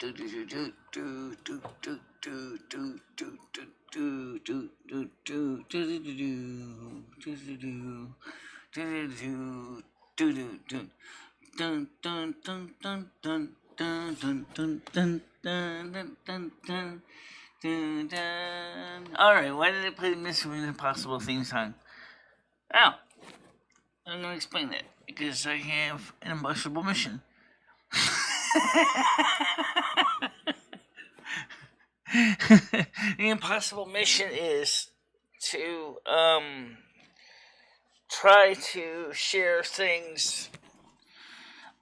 Alright, why did I play the Mission Impossible theme song? Oh, I'm gonna explain that. Because I have an impossible mission. The impossible mission is to try to share things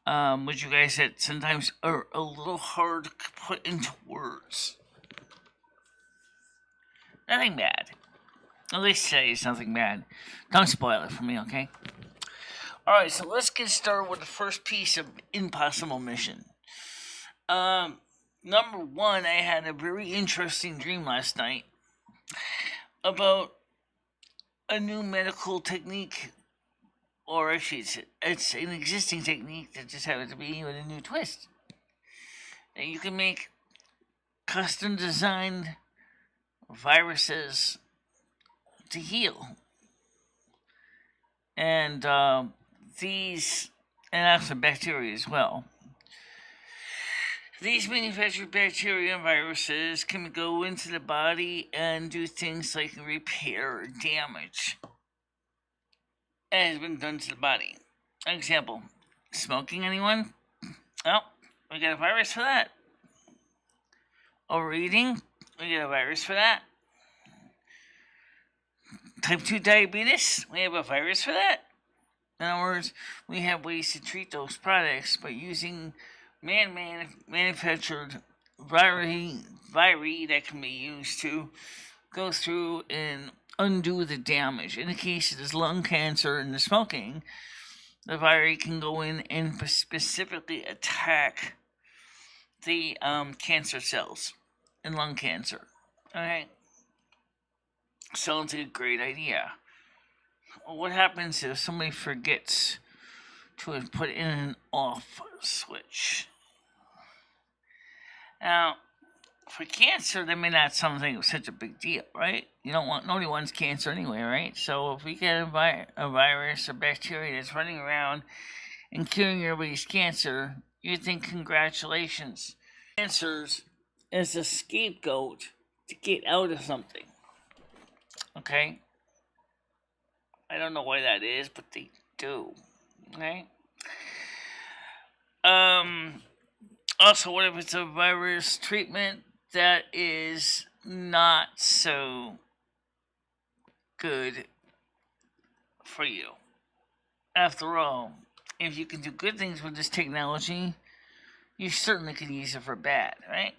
with you guys that sometimes are a little hard to put into words. Nothing bad. At least today is nothing bad. Don't spoil it for me, okay? Alright, so let's get started with the first piece of impossible mission. Number one, I had a very interesting dream last night about a new medical technique, or actually it's an existing technique that just happens to be with a new twist. And you can make custom designed viruses to heal. And these, and also bacteria as well. These manufactured bacteria and viruses can go into the body and do things like repair damage that has been done to the body. An example, smoking, anyone? Well, we got a virus for that. Overeating, we got a virus for that. Type 2 diabetes, we have a virus for that. In other words, we have ways to treat those products by using manufactured viri that can be used to go through and undo the damage. In the case of this lung cancer and the smoking, the viri can go in and specifically attack the cancer cells in lung cancer. Alright? Sounds like a great idea. What happens if somebody forgets to put in an off switch? Now, for cancer, that may not sound like such a big deal, right? Nobody wants cancer anyway, right? So if we get a virus or bacteria that's running around and curing everybody's cancer, you think congratulations. Cancers is a scapegoat to get out of something. Okay? I don't know why that is, but they do. Okay? Also, what if it's a virus treatment that is not so good for you? After all, if you can do good things with this technology, you certainly could use it for bad, right?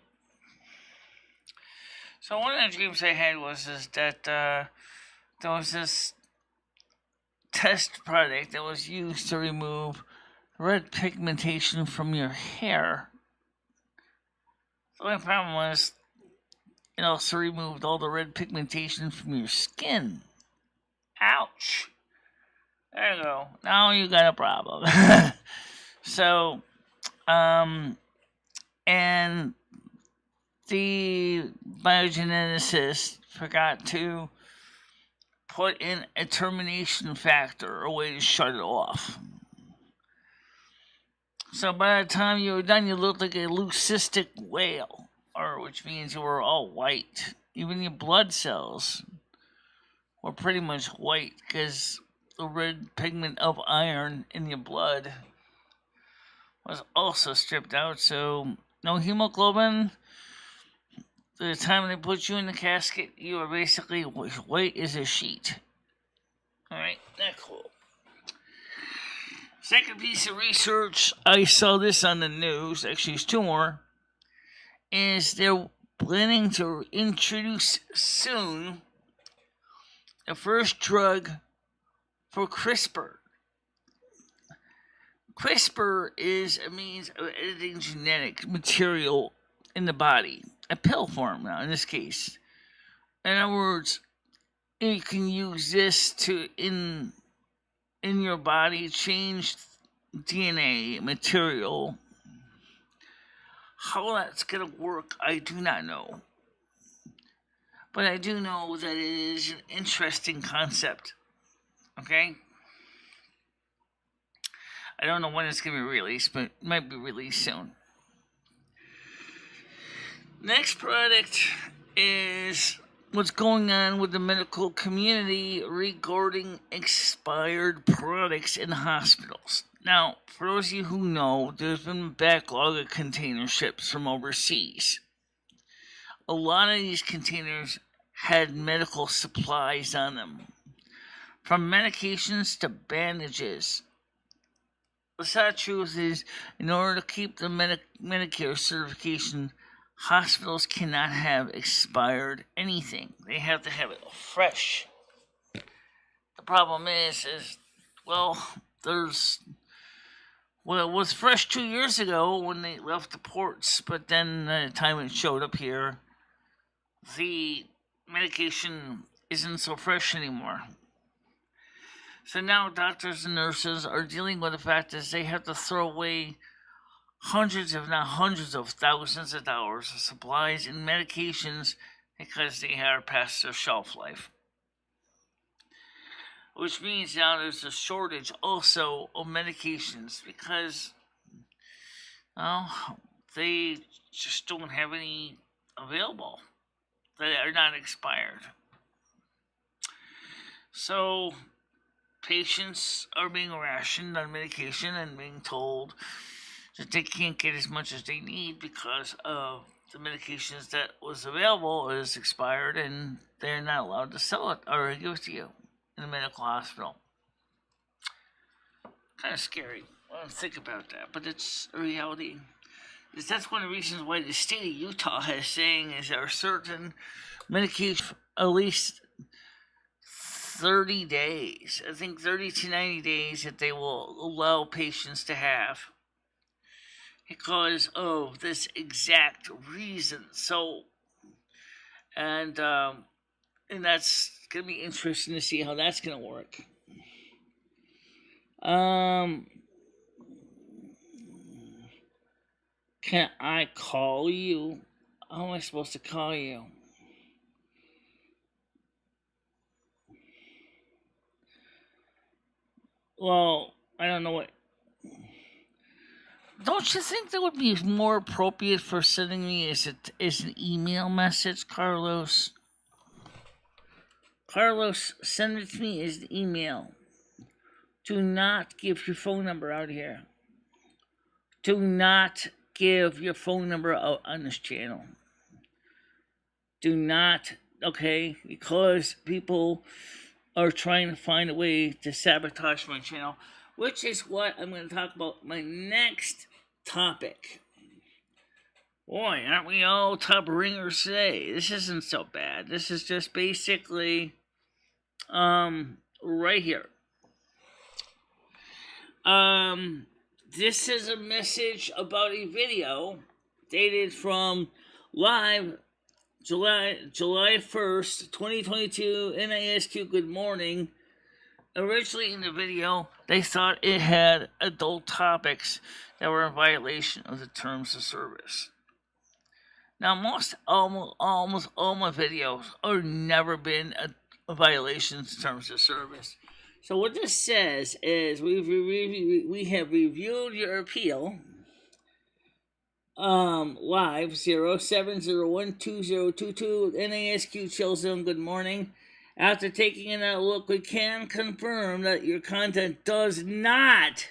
So one of the dreams I had was that there was this test product that was used to remove red pigmentation from your hair. The only problem was it also removed all the red pigmentation from your skin. Ouch. There you go. Now you got a problem. So, and the biogeneticist forgot to put in a termination factor, a way to shut it off. So by the time you were done, you looked like a leucistic whale, which means you were all white. Even your blood cells were pretty much white because the red pigment of iron in your blood was also stripped out. So no hemoglobin. By the time they put you in the casket, you were basically white as a sheet. Alright, that's cool. Second piece of research, I saw this on the news, actually it's two more, is they're planning to introduce soon the first drug for Crispr. Crispr is a means of editing genetic material in the body. A pill form now, in this case. In other words, you can use this to, in your body, change DNA material, How that's going to work, I do not know. But I do know that it is an interesting concept. Okay? I don't know when it's going to be released, but it might be released soon. Next product is what's going on with the medical community regarding expired products in hospitals. Now, for those of you who know, there's been a backlog of container ships from overseas. A lot of these containers had medical supplies on them, from medications to bandages. The sad truth is, in order to keep the Medicare certification, hospitals cannot have expired anything. They have to have it fresh. The problem is well, it was fresh 2 years ago when they left the ports, but then by the time it showed up here, the medication isn't so fresh anymore. So now doctors and nurses are dealing with the fact that they have to throw away hundreds, if not hundreds of thousands of dollars of supplies and medications because they are past their shelf life. Which means now there's a shortage also of medications because, well, they just don't have any available that are not expired. So patients are being rationed on medication and being told that they can't get as much as they need because of the medications that was available is expired and they're not allowed to sell it or give it to you in a medical hospital. Kind of scary. I don't think about that, but it's a reality. That's one of the reasons why the state of Utah is saying is there are certain medications at least 30 days, I think 30 to 90 days that they will allow patients to have because of this exact reason. So, and that's going to be interesting to see how that's going to work. Can I call you? How am I supposed to call you? Well, I don't know what. Don't you think that would be more appropriate for sending me as an email message, Carlos? Carlos, send it to me as an email. Do not give your phone number out here. Do not give your phone number out on this channel. Do not, okay? Because people are trying to find a way to sabotage my channel, which is what I'm going to talk about my next topic. Boy, aren't we all top ringers today? This isn't so bad. This is just basically right here. This is a message about a video dated from live July 1st, 2022, NASQ Good Morning. Originally in the video, they thought it had adult topics that were in violation of the terms of service. Now, almost all my videos are never been a violation of terms of service. So what this says is we have reviewed your appeal. Live 07042022 NASQ Chill Zone. Good morning. After taking a look, we can confirm that your content does not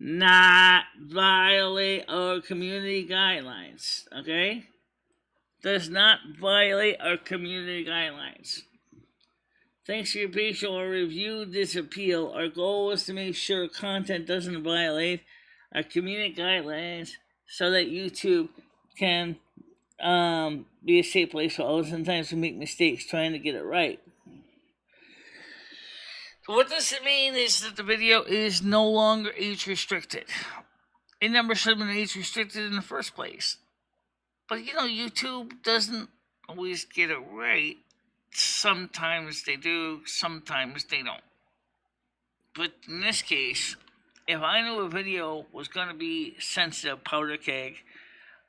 violate our community guidelines. Okay? Does not violate our community guidelines. Thanks for your patience. I reviewed this appeal. Our goal was to make sure content doesn't violate our community guidelines so that YouTube can be a safe place for all. Sometimes we make mistakes trying to get it right. So what does it mean is that the video is no longer age restricted. It never should have been age restricted in the first place. But YouTube doesn't always get it right. Sometimes they do, sometimes they don't. But in this case, if I knew a video was going to be sensitive powder keg,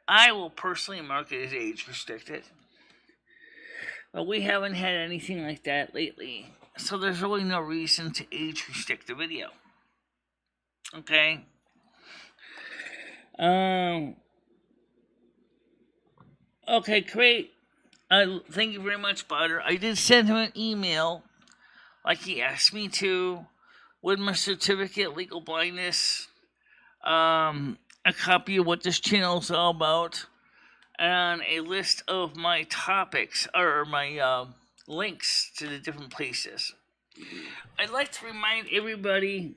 I will personally mark it as age restricted. But we haven't had anything like that lately, so there's really no reason to age restrict the video. Okay? Okay, great. Thank you very much, Butter. I did send him an email, like he asked me to, with my certificate, legal blindness, a copy of what this channel is all about, and a list of my topics, or my links to the different places. I'd like to remind everybody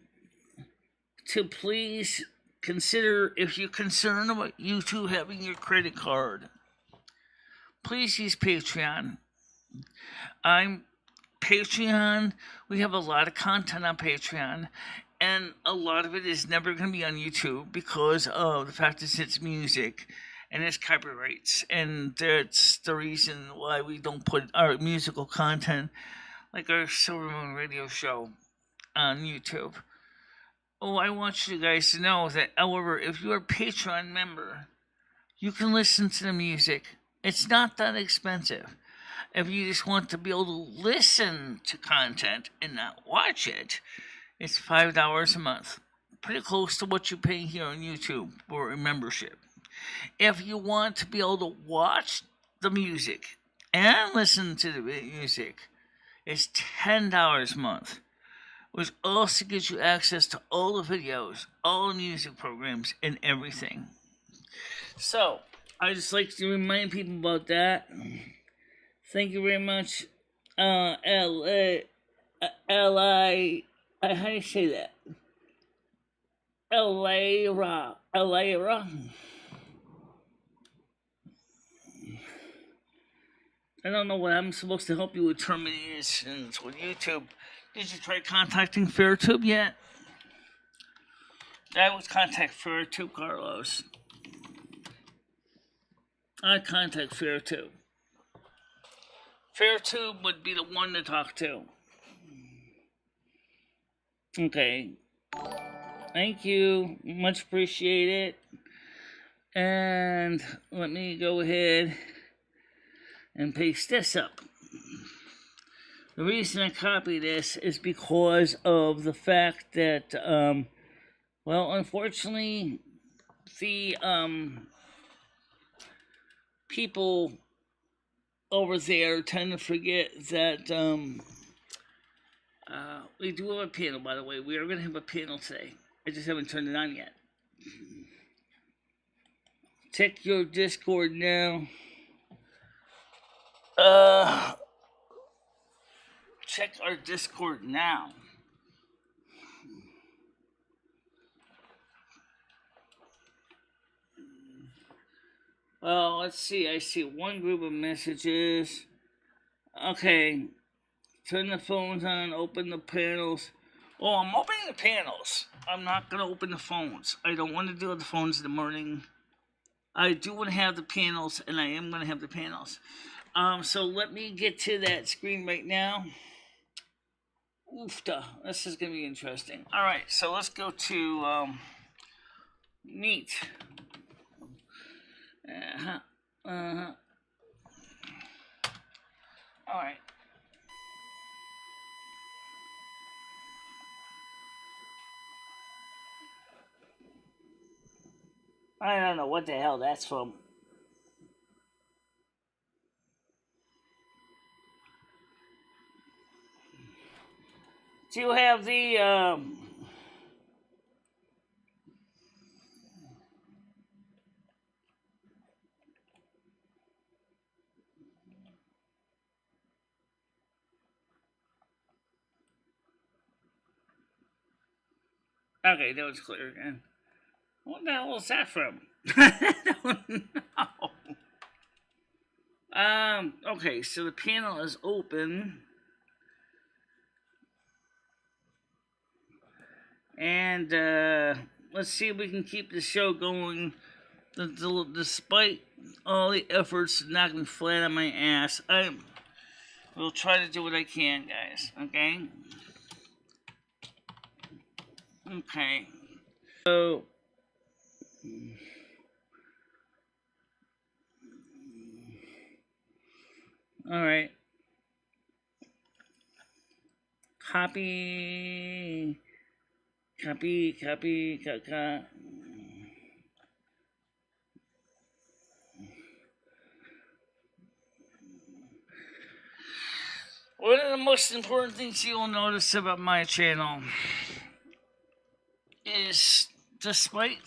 to please consider, if you're concerned about YouTube having your credit card, please use Patreon. Patreon, we have a lot of content on Patreon, and a lot of it is never going to be on YouTube because of the fact that it's music and it's copyrights, and that's the reason why we don't put our musical content, like our Silvermoon radio show, on YouTube. Oh, I want you guys to know that, however, if you're a Patreon member, you can listen to the music. It's not that expensive. If you just want to be able to listen to content and not watch it, it's $5 a month. Pretty close to what you pay here on YouTube for a membership. If you want to be able to watch the music and listen to the music, it's $10 a month, which also gives you access to all the videos, all the music programs, and everything. So, I just like to remind people about that. Thank you very much, L-I, how do you say that? Elara. I don't know what I'm supposed to help you with terminations with YouTube. Did you try contacting FairTube yet? I would contact FairTube, Carlos. I'd contact FairTube. FairTube would be the one to talk to. Okay. Thank you. Much appreciated. And let me go ahead and paste this up. The reason I copy this is because of the fact that, unfortunately, the people over there tend to forget that we do have a panel, by the way. We are going to have a panel today. I just haven't turned it on yet. Check your Discord now. Check our Discord now. Well, let's see. I see one group of messages. Okay. Turn the phones on, open the panels. Oh, I'm opening the panels. I'm not going to open the phones. I don't want to deal with the phones in the morning. I do want to have the panels, and I am going to have the panels. So let me get to that screen right now. Oofta. This is going to be interesting. All right, so let's go to Meet. All right. I don't know what the hell that's from. Do you have the Okay, that was clear again. What the hell is that from? I don't know. Okay, so the panel is open. And let's see if we can keep the show going despite all the efforts to knock me flat on my ass. I will try to do what I can, guys. Okay? Okay. So, all right. Copy. One of the most important things you'll notice about my channel is despite...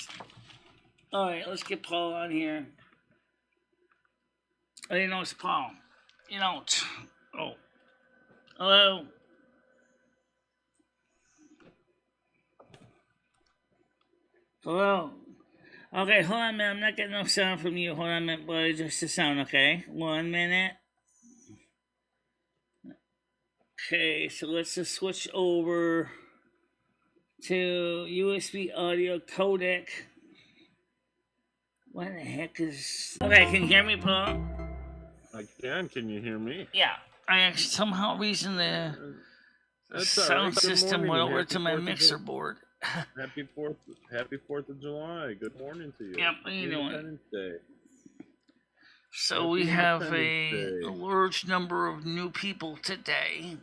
Alright, let's get Paul on here. I didn't know it's Paul. You don't. Oh. Hello? Hello? Okay, hold on a minute. I'm not getting no sound from you. Hold on a minute, boy. Just the sound, okay? 1 minute. Okay, so let's just switch over to USB audio codec. What the heck is... Okay, can you hear me, Paul? I can. Can you hear me? Yeah. Somehow reason the sound system went over to my mixer board. Happy 4th of July. Good morning to you. Yep, how you doing? Independence Day. So we have a large number of new people today.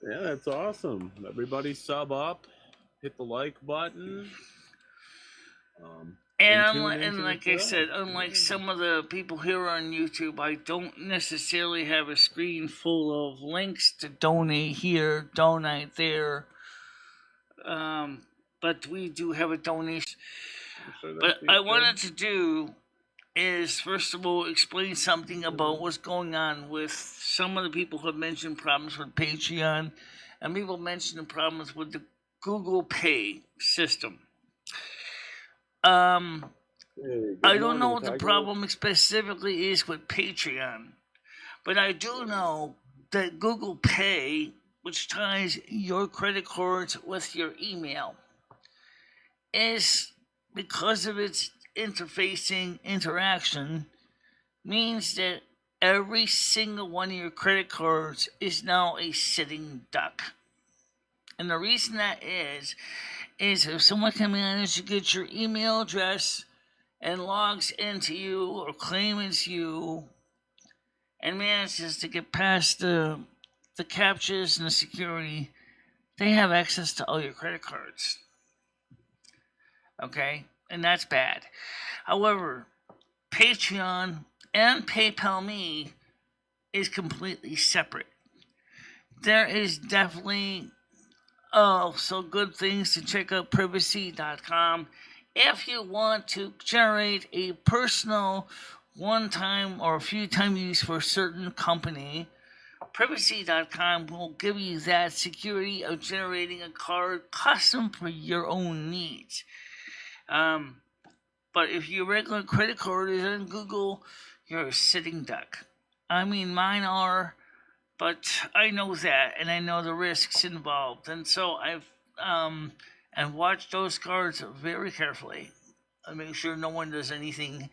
Yeah, that's awesome. Everybody sub up, hit the like button. And like I said, unlike some of the people here on YouTube, I don't necessarily have a screen full of links to donate here, donate there. But we do have a donation. But I wanted to do is, first of all, explain something about what's going on with some of the people who have mentioned problems with Patreon, and people mentioned problems with the Google Pay system. I don't know what the problem specifically is with Patreon, but I do know that Google Pay, which ties your credit cards with your email, is, because of its interfacing interaction, means that every single one of your credit cards is now a sitting duck. And the reason that is if someone manages to get your email address and logs into you or claims you and manages to get past the captchas and the security, they have access to all your credit cards. Okay? And that's bad. However, Patreon and PayPal Me is completely separate. There is definitely so good things to check out privacy.com if you want to generate a personal one-time or a few-time use for a certain company. Privacy.com will give you that security of generating a card custom for your own needs. But if your regular credit card is on Google, you're a sitting duck. I mean, mine are, but I know that, and I know the risks involved, and so I've and watched those cards very carefully. I make sure no one does anything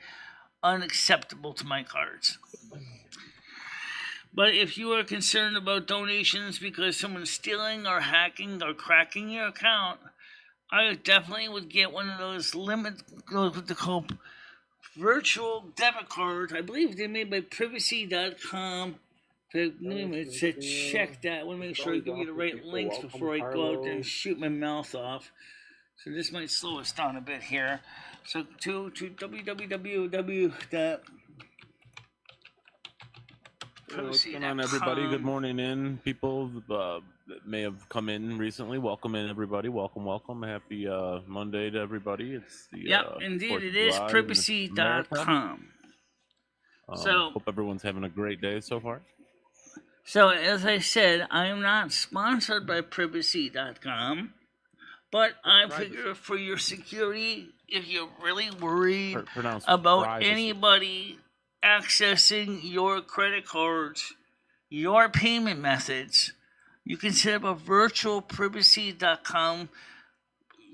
unacceptable to my cards. But if you are concerned about donations because someone's stealing or hacking or cracking your account, I definitely would get one of those what they call virtual debit cards. I believe they're made by privacy.com. To check that. I want to make sure I give you the right links before I go out there and shoot my mouth off. So this might slow us down a bit here. So to www. What's going on, everybody? Good morning in people that may have come in recently. Welcome in, everybody. Welcome. Happy Monday to everybody. It's the indeed it is privacy.com. So hope everyone's having a great day so far. So as I said, I am not sponsored by privacy.com, but I figure for your security, if you're really worried about anybody accessing your credit cards, your payment methods, you can set up a virtual privacy.com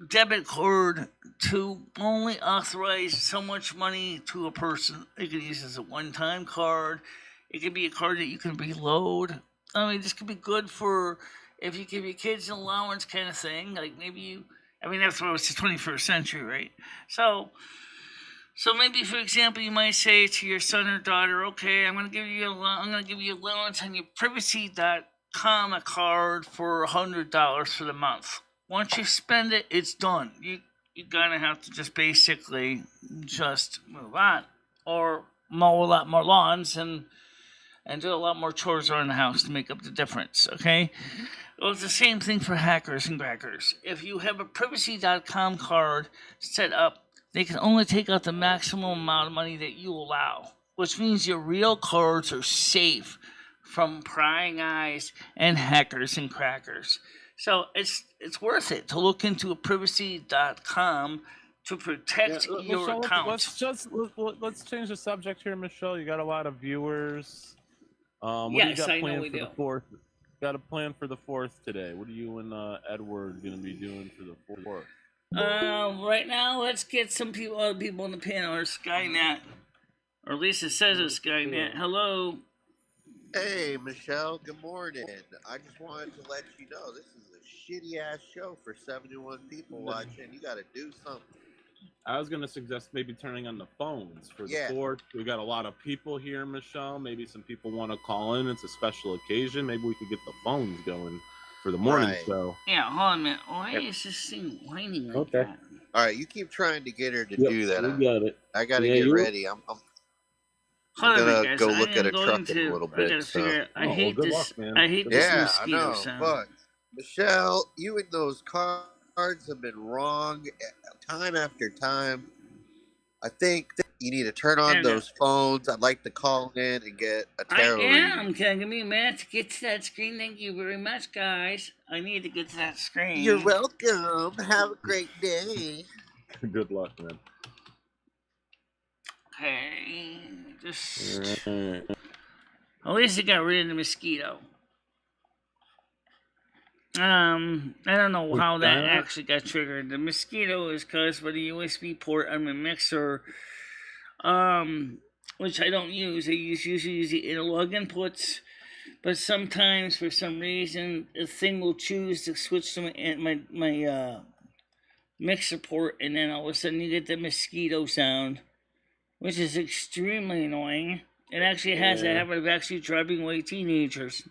debit card to only authorize so much money to a person. It can use as a one-time card. It could be a card that you can reload. I mean, this could be good for if you give your kids an allowance kind of thing. Like maybe I mean, that's what it's the 21st century, right? So maybe, for example, you might say to your son or daughter, "Okay, I'm going to give you allowance on your privacy.com a card for $100 for the month. Once you spend it, it's done. You're gonna have to just basically just move on, or mow a lot more lawns and do a lot more chores around the house to make up the difference." Okay. Well, it's the same thing for hackers and crackers. If you have a privacy.com card set up, they can only take out the maximum amount of money that you allow, which means your real cards are safe from prying eyes and hackers and crackers. So it's worth it to look into a privacy.com to protect your Michelle, account. let's change the subject here, Michelle. You got a lot of viewers. What Yes, do you got I know planned we for do. the 4th? Got a plan for the 4th today. What are you and Edward going to be doing for the 4th? Right now, let's get some other people on the panel, or Skynet, or at least it says it's Skynet. Hello. Hey, Michelle. Good morning. I just wanted to let you know this is a shitty ass show for 71 people watching. You got to do something. I was going to suggest maybe turning on the phones for the 4th. We got a lot of people here, Michelle. Maybe some people want to call in. It's a special occasion. Maybe we could get the phones going for the morning show. Yeah, hold on a minute. Why is this thing whining like that? All right, you keep trying to get her to do that. We got it. I got to get ready. I'm gonna go look at a truck in a little bit. I hate this. Luck, man. I hate this mosquito sound. But Michelle, you and those cards have been wrong time after time. I think you need to turn on those phones. I'd like to call in and get a tarot reading. I am. Can I give me a minute to get to that screen? Thank you very much, guys. I need to get to that screen. You're welcome. Have a great day. Good luck, man. Okay, just at least it got rid of the mosquito. I don't know how that actually got triggered. The mosquito is caused by the USB port on the mixer, which I don't use. I usually use the analog inputs, but sometimes for some reason the thing will choose to switch to my mixer port, and then all of a sudden you get the mosquito sound, which is extremely annoying. It actually has a habit of actually driving away teenagers.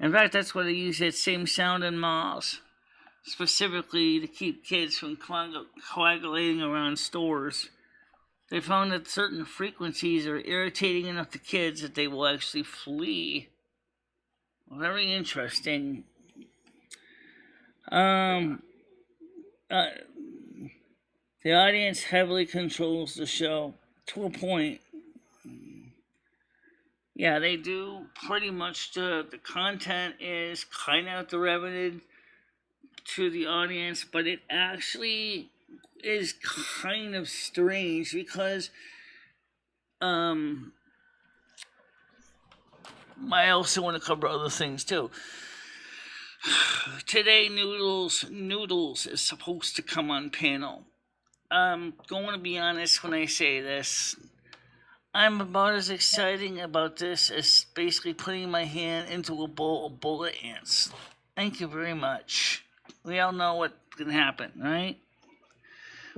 In fact, that's why they use that same sound in malls, specifically to keep kids from coagulating around stores. They found that certain frequencies are irritating enough to kids that they will actually flee. Very interesting. The audience heavily controls the show to a point. Yeah, they do pretty much. The content is kind of directed to the audience, but it actually is kind of strange because I also want to cover other things too. Today, Noodles is supposed to come on panel. I'm going to be honest when I say this. I'm about as exciting about this as basically putting my hand into a bowl of bullet ants. Thank you very much. We all know what's going to happen, right?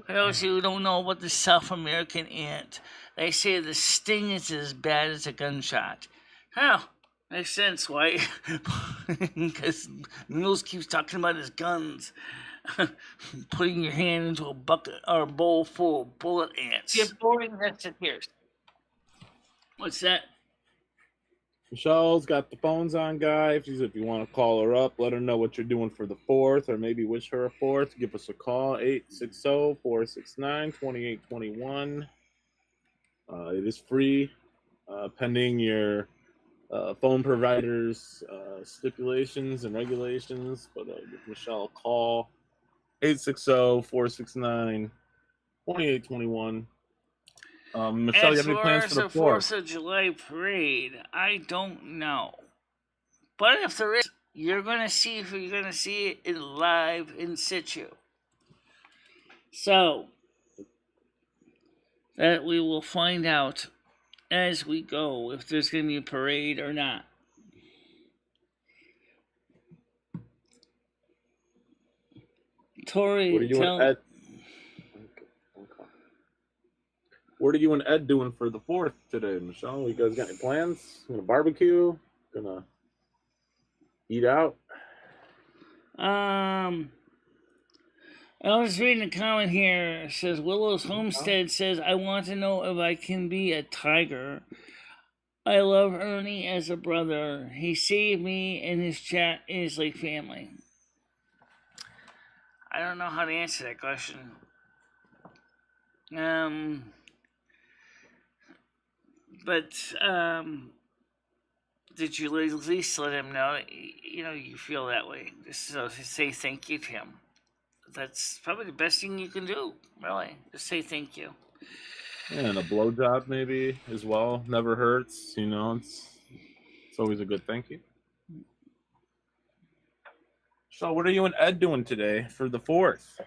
For those of you who don't know about the South American ant, they say the sting is as bad as a gunshot. Hell, makes sense, why? Because Noodles keeps talking about his guns. Putting your hand into a bucket or a bowl full of bullet ants. You're boring, that's it here. What's that? Michelle's got the phones on, guys. If you want to call her up, let her know what you're doing for the 4th, or maybe wish her a 4th. Give us a call, 860-469-2821. It is free, pending your phone provider's stipulations and regulations. But give Michelle a call, 860-469-2821. Michelle, you have any plans for the 4th of July parade? I don't know. But if there is, you're going to see it in live in situ. So, that we will find out as we go if there's going to be a parade or not. Tori, what are you and Ed? Okay. What are you and Ed doing for the 4th today, Michelle? You guys got any plans? Gonna barbecue? Gonna eat out? I was reading a comment here. It says Willow's Homestead says, I want to know if I can be a tiger. I love Ernie as a brother. He saved me, and his chat is like family. I don't know how to answer that question. But did you at least let him know, you feel that way? Just say thank you to him. That's probably the best thing you can do, really. Just say thank you. Yeah, and a blowjob maybe as well. Never hurts, it's always a good thank you. So what are you and Ed doing today for the 4th? You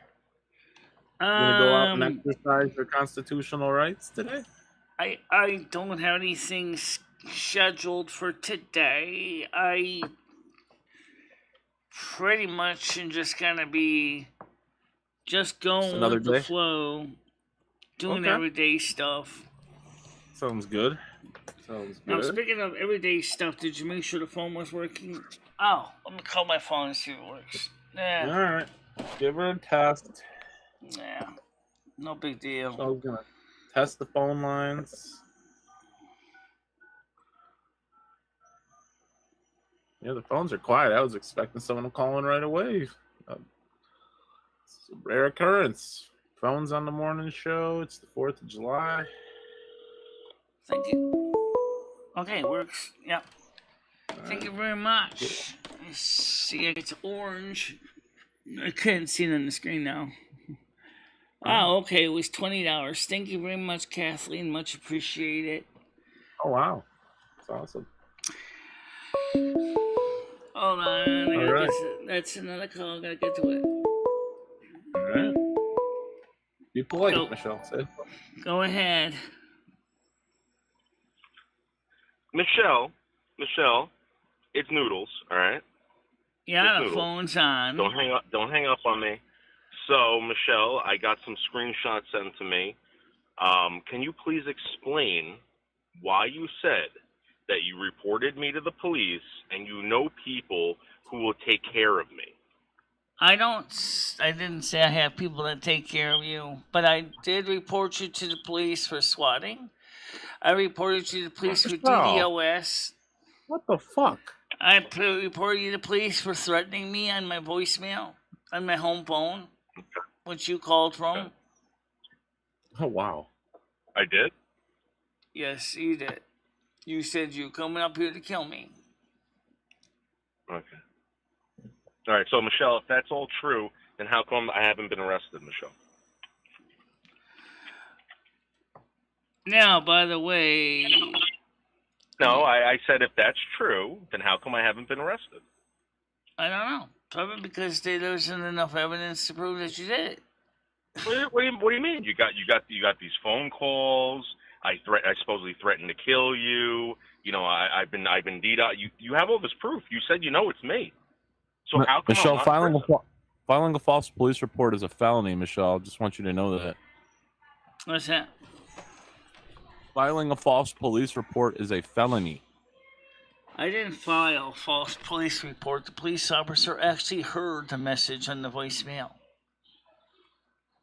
gonna go out and exercise your constitutional rights today? I don't have anything scheduled for today. I pretty much am just gonna be just going with the flow, doing everyday stuff. Sounds good. Now, speaking of everyday stuff, did you make sure the phone was working? Oh, let me call my phone and see if it works. Yeah. All right. Give her a test. Yeah. No big deal. So I was gonna test the phone lines. Yeah, the phones are quiet. I was expecting someone to call in right away. It's a rare occurrence. Phones on the morning show. It's the 4th of July. Thank you. Okay, works. Yep. Thank you very much. I see it's orange. I couldn't see it on the screen now. Oh, okay. It was $20. Thank you very much, Kathleen. Much appreciated. Oh, wow. That's awesome. Hold on. That's another call. I gotta get to it. All right. Be polite, Michelle. Say. Go ahead. Michelle, it's Noodles, all right? Yeah, the phone's on. Don't hang up on me. So, Michelle, I got some screenshots sent to me. Can you please explain why you said that you reported me to the police and you know people who will take care of me? I didn't say I have people that take care of you, but I did report you to the police for swatting. I reported you to the police for DDoS. What the fuck? I reported you to the police for threatening me on my voicemail, on my home phone, which you called from. Oh, wow. I did? Yes, you did. You said you were coming up here to kill me. Okay. All right, so, Michelle, if that's all true, then how come I haven't been arrested, Michelle? Now, by the way... No, I said if that's true, then how come I haven't been arrested? I don't know. Probably because there isn't enough evidence to prove that you did it. What do you mean? You got these phone calls. I supposedly threatened to kill you. I've been DDoS. You have all this proof. You said it's me. So how come Michelle, I'm not filing a false police report is a felony, Michelle. Just want you to know that. What's that? Filing a false police report is a felony. I didn't file a false police report. The police officer actually heard the message on the voicemail.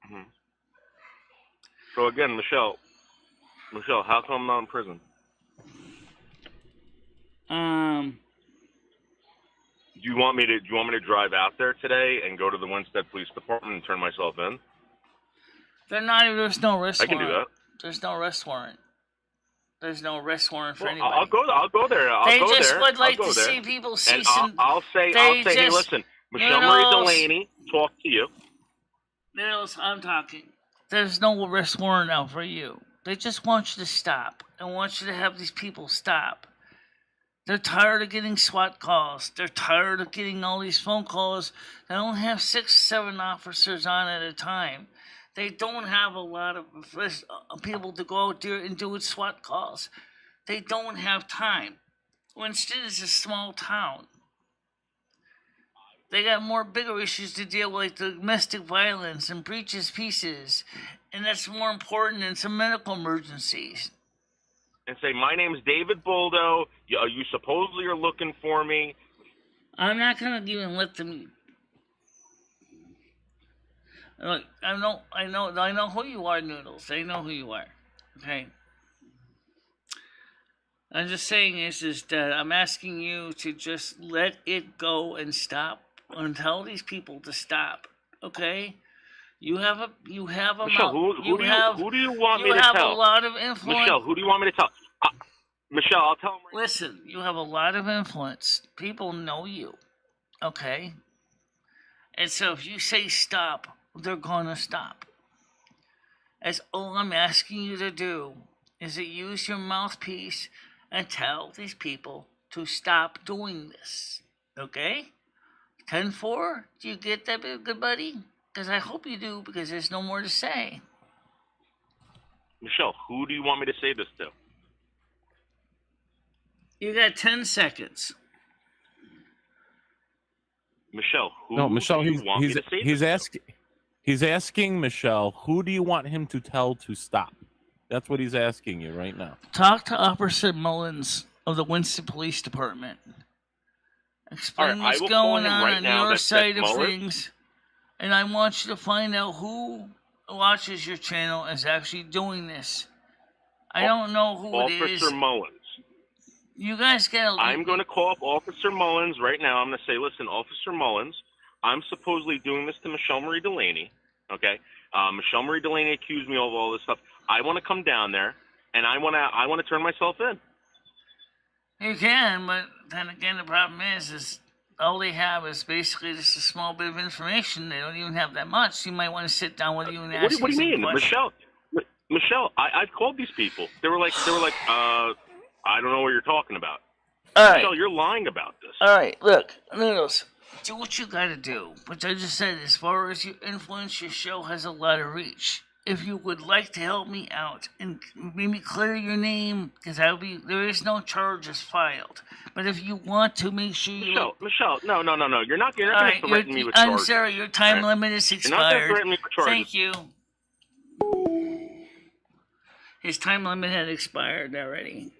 Mm-hmm. So again, Michelle, how come I'm not in prison? Do you want me to drive out there today and go to the Winstead Police Department and turn myself in? There's no arrest warrant. I can do that. There's no arrest warrant. There's no arrest warrant for anybody. I'll go there. They just would like to see people cease and I'll say, hey, listen, MicheleMarieDalene, talk to you. Niels, I'm talking. There's no arrest warrant out for you. They just want you to stop. They want you to have these people stop. They're tired of getting SWAT calls. They're tired of getting all these phone calls. They don't have 6, 7 officers on at a time. They don't have a lot of people to go out there and do SWAT calls. They don't have time. Winston is a small town. They got more bigger issues to deal with, like domestic violence and breaches pieces, and that's more important than some medical emergencies. And say, my name's David Boldo. You supposedly are looking for me. I'm not gonna even let them. Look, I know who you are, Noodles. I know who you are. Okay. I'm just saying is that I'm asking you to just let it go and stop and tell these people to stop. Okay? You have a Michelle, who do you want me to tell? You have a lot of influence. Michelle, who do you want me to tell? Michelle, I'll tell them right Listen, you have a lot of influence. People know you. Okay? And so if you say stop, they're gonna stop. That's all I'm asking you to do is to use your mouthpiece and tell these people to stop doing this. Okay? 10-4? Do you get that, good buddy? Because I hope you do, because there's no more to say. Michelle, who do you want me to say this to? You got 10 seconds. Michelle, who Michelle, do you want me to say this to? He's asking Michelle, who do you want him to tell to stop? That's what he's asking you right now. Talk to Officer Mullins of the Winston Police Department. Explain what's going on your side of things. And I want you to find out who watches your channel is actually doing this. I don't know who it is. Officer Mullins. You guys gotta... I'm going to call up Officer Mullins right now. I'm going to say, listen, Officer Mullins, I'm supposedly doing this to MicheleMarieDalene, okay? MicheleMarieDalene accused me of all this stuff. I want to come down there, and I want to turn myself in. You can, but then again, the problem is all they have is basically just a small bit of information. They don't even have that much. You might want to sit down with you and ask. What do you mean, Michelle? I've called these people. They were like, I don't know what you're talking about. All right. Michelle, you're lying about this. All right, look, Noodles, do what you got to do. But I just said, as far as your influence, your show has a lot of reach. If you would like to help me out and maybe clear your name, because there is no charges filed. But if you want to, make sure you... Michelle, no. You're not going to threaten me with charges. I'm sorry, your time limit is expired. You're not going to threaten me with charges. Thank you. His time limit had expired already.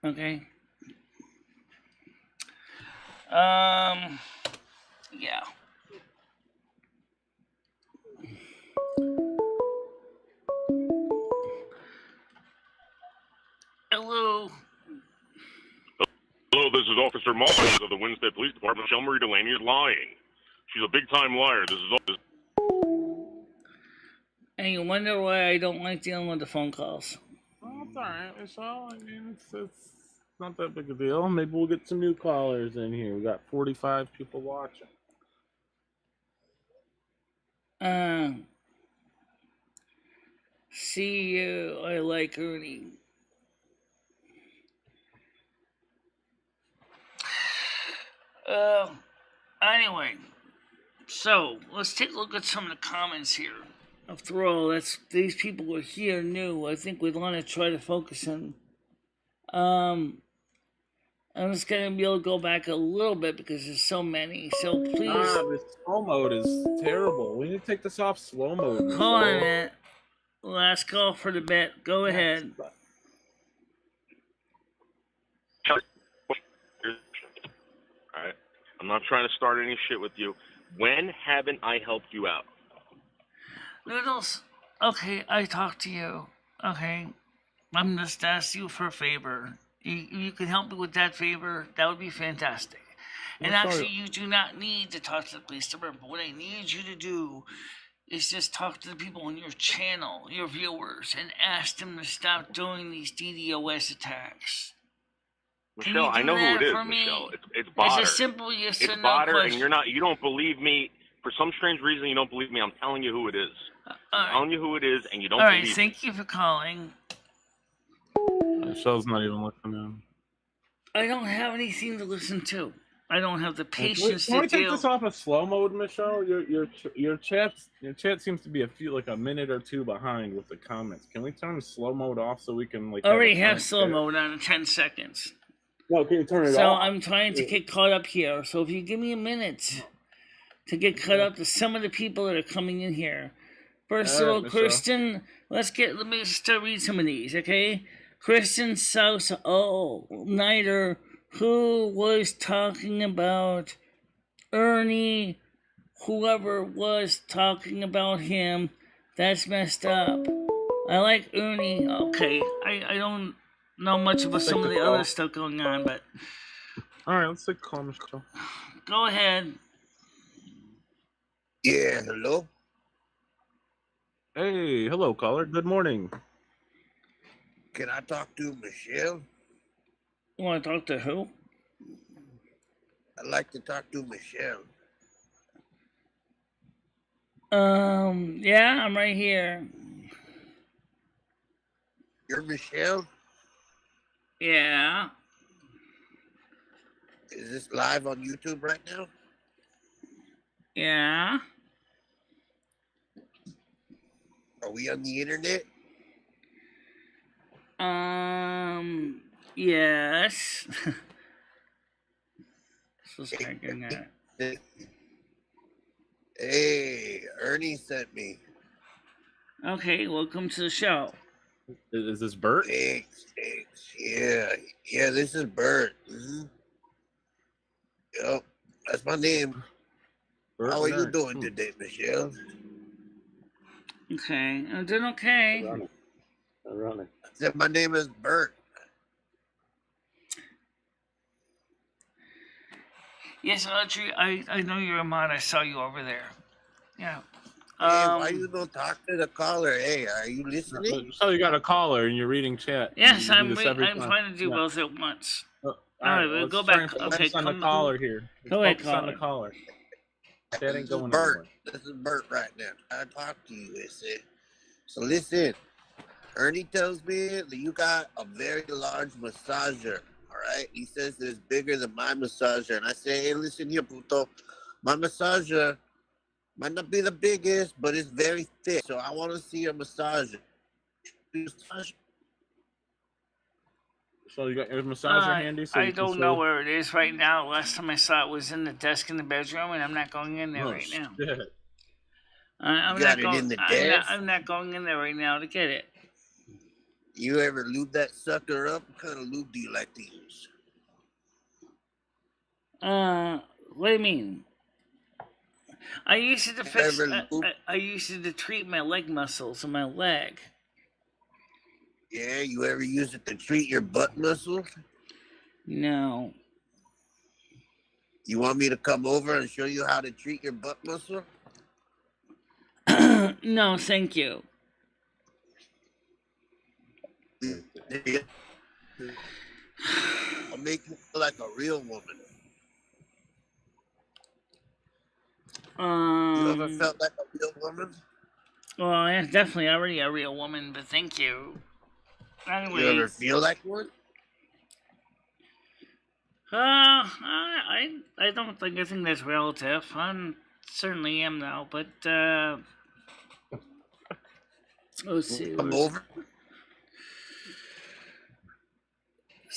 Okay. Yeah. Hello. Hello, this is Officer Mullins of the Winston Police Department. MicheleMarieDalene is lying. She's a big-time liar. This is all. And you wonder why I don't like dealing with the phone calls. Oh, it's all right, Michelle. I mean, it's not that big a deal. Maybe we'll get some new callers in here. We got 45 people watching. See you. I like Ernie. Anyway, so let's take a look at some of the comments here. After all, these people are here new. I think we'd want to try to focus on. I'm just gonna be able to go back a little bit because there's so many. So please. This slow mode is terrible. We need to take this off slow mode. Hold on a minute. Last call for the bet. Go ahead. Alright. I'm not trying to start any shit with you. When haven't I helped you out? Noodles, okay, I talked to you. Okay. I'm just asking you for a favor. You can help me with that favor. That would be fantastic. And actually, you do not need to talk to the police department. But what I need you to do is just talk to the people on your channel, your viewers, and ask them to stop doing these DDoS attacks. Michelle, I know who it is, Michelle. It's Botter. It's a simple yes or no Botter, question. And you don't believe me. For some strange reason, you don't believe me. I'm telling you who it is. I'm telling you who it is, and you don't believe me. All right, thank you for calling. Michelle's not even listening. I don't have anything to listen to. I don't have the patience Can we to deal. take this off of slow mode, Michelle? Your chat seems to be a minute or two behind with the comments. Can we turn slow mode off so we can already have slow mode on in 10 seconds. No, can you turn it So off? I'm trying to get caught up here. So if you give me a minute to get caught up to some of the people that are coming in here. First of all, Kristen, let me start read some of these, okay? Kristen South, Nighter, who was talking about Ernie, whoever was talking about him, that's messed up. I like Ernie. Okay, I don't know much about some of the other stuff going on, but... Alright, let's take a call, Michelle. Go ahead. Yeah, hello? Hey, hello, caller. Good morning. Can I talk to Michelle? You want to talk to who? I'd like to talk to Michelle. Yeah, I'm right here. You're Michelle? Yeah. Is this live on YouTube right now? Yeah. Are we on the internet? Yes. This is kind of getting at it. Hey, Ernie sent me. Okay, welcome to the show. Is this Bert? Thanks. Yeah, this is Bert. Mm-hmm. Yep, that's my name. Bert, how are you doing today, Michelle? Okay, I'm doing okay. I said my name is Bert. Yes, Audrey, I know you're a mod. I saw you over there. Yeah. Hey, why you don't talk to the caller? Hey, are you listening? So you got a caller and you're reading chat. Yes, I'm trying to do both at once. All right, we'll go back. Okay, on the caller here. Go ahead, focus on the caller. That ain't going Bert. anywhere. This is Bert right now. I talk to you. So listen, Ernie tells me that you got a very large massager. All right, he says that it's bigger than my massager, and I say, hey, listen here, puto, my massager might not be the biggest, but it's very thick. So I want to see your massager. So you got your massager handy? So I don't know where it is right now. Last time I saw it was in the desk in the bedroom, and I'm not going in there right now. I'm not going in there right now to get it. You ever lube that sucker up? What kind of lube do you like to use? What do you mean? I used it to fix. I used it to treat my leg muscles in my leg. Yeah, you ever use it to treat your butt muscles? No. You want me to come over and show you how to treat your butt muscle? No, thank you. I'll make you feel like a real woman. You ever felt like a real woman? Well, I'm definitely already a real woman, but thank you. Anyway. You ever feel like one? I don't think. I think that's relative. I certainly am now, but let's see. Come over.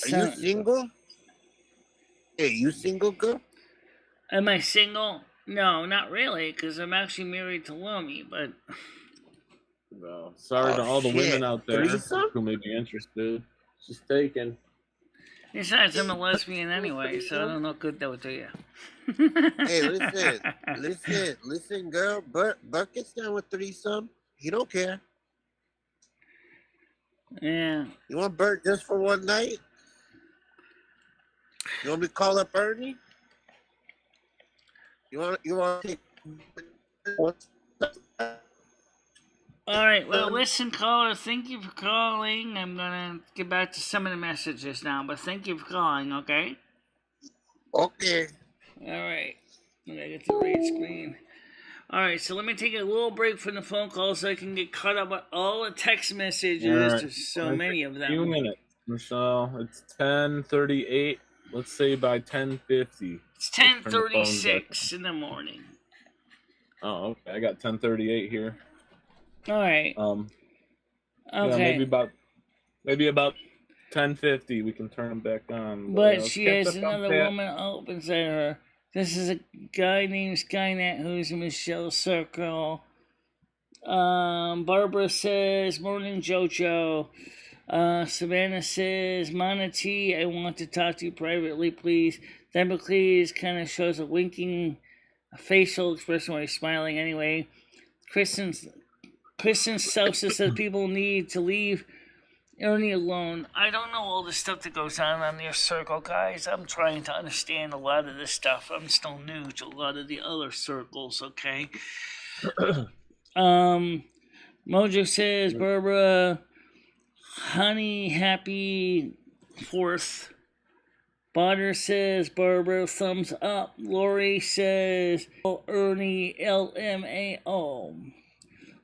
Are you single? Hey, you single, girl? Am I single? No, not really, because I'm actually married to Lomi, but... Well, sorry to all the women out there who may be interested. She's taken. Besides, I'm a lesbian anyway, so I don't know what good that would do you. Hey, listen, girl. Bert gets down with threesome. He don't care. Yeah. You want Bert just for one night? You want me to call up Ernie? You want to take... All right, well, listen, caller, thank you for calling. I'm going to get back to some of the messages now, but thank you for calling, okay? Okay. All right. I got to get the right screen. All right, so let me take a little break from the phone call so I can get caught up with all the text messages. Right. There's so many of them. A few minutes, Michelle. It's 10:38. Let's say by 10:50. It's 10:36 in the morning. Oh, okay. I got 10:38 here. All right. Okay. Yeah, maybe about 10:50, we can turn them back on. But she has another woman up inside her. This is a guy named Skynet who's in Michelle's circle. Barbara says, "Morning, Jojo." Savannah says, "Manatee, I want to talk to you privately, please." Then McLeese kind of shows a winking facial expression while he's smiling anyway. Kristen Sousa says people need to leave Ernie alone. I don't know all the stuff that goes on your circle, guys. I'm trying to understand a lot of this stuff. I'm still new to a lot of the other circles, okay? Mojo says, Barbara, honey, happy 4th. Botter says, Barbara, thumbs up. Lori says, Ernie, LMAO.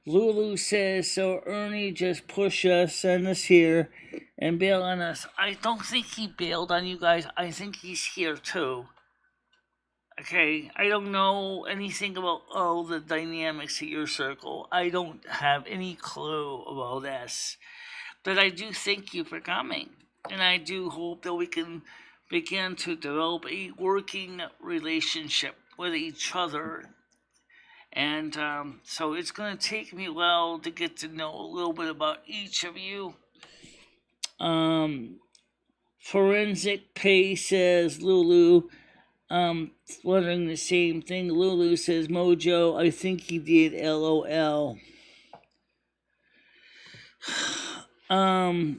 Lulu says, so Ernie just push us, send us here, and bail on us. I don't think he bailed on you guys. I think he's here too. Okay, I don't know anything about all the dynamics of your circle. I don't have any clue about this. But I do thank you for coming. And I do hope that we can begin to develop a working relationship with each other. And so it's going to take me a while to get to know a little bit about each of you. Forensic Pay says, Lulu, wondering the same thing. Lulu says, Mojo, I think he did, LOL.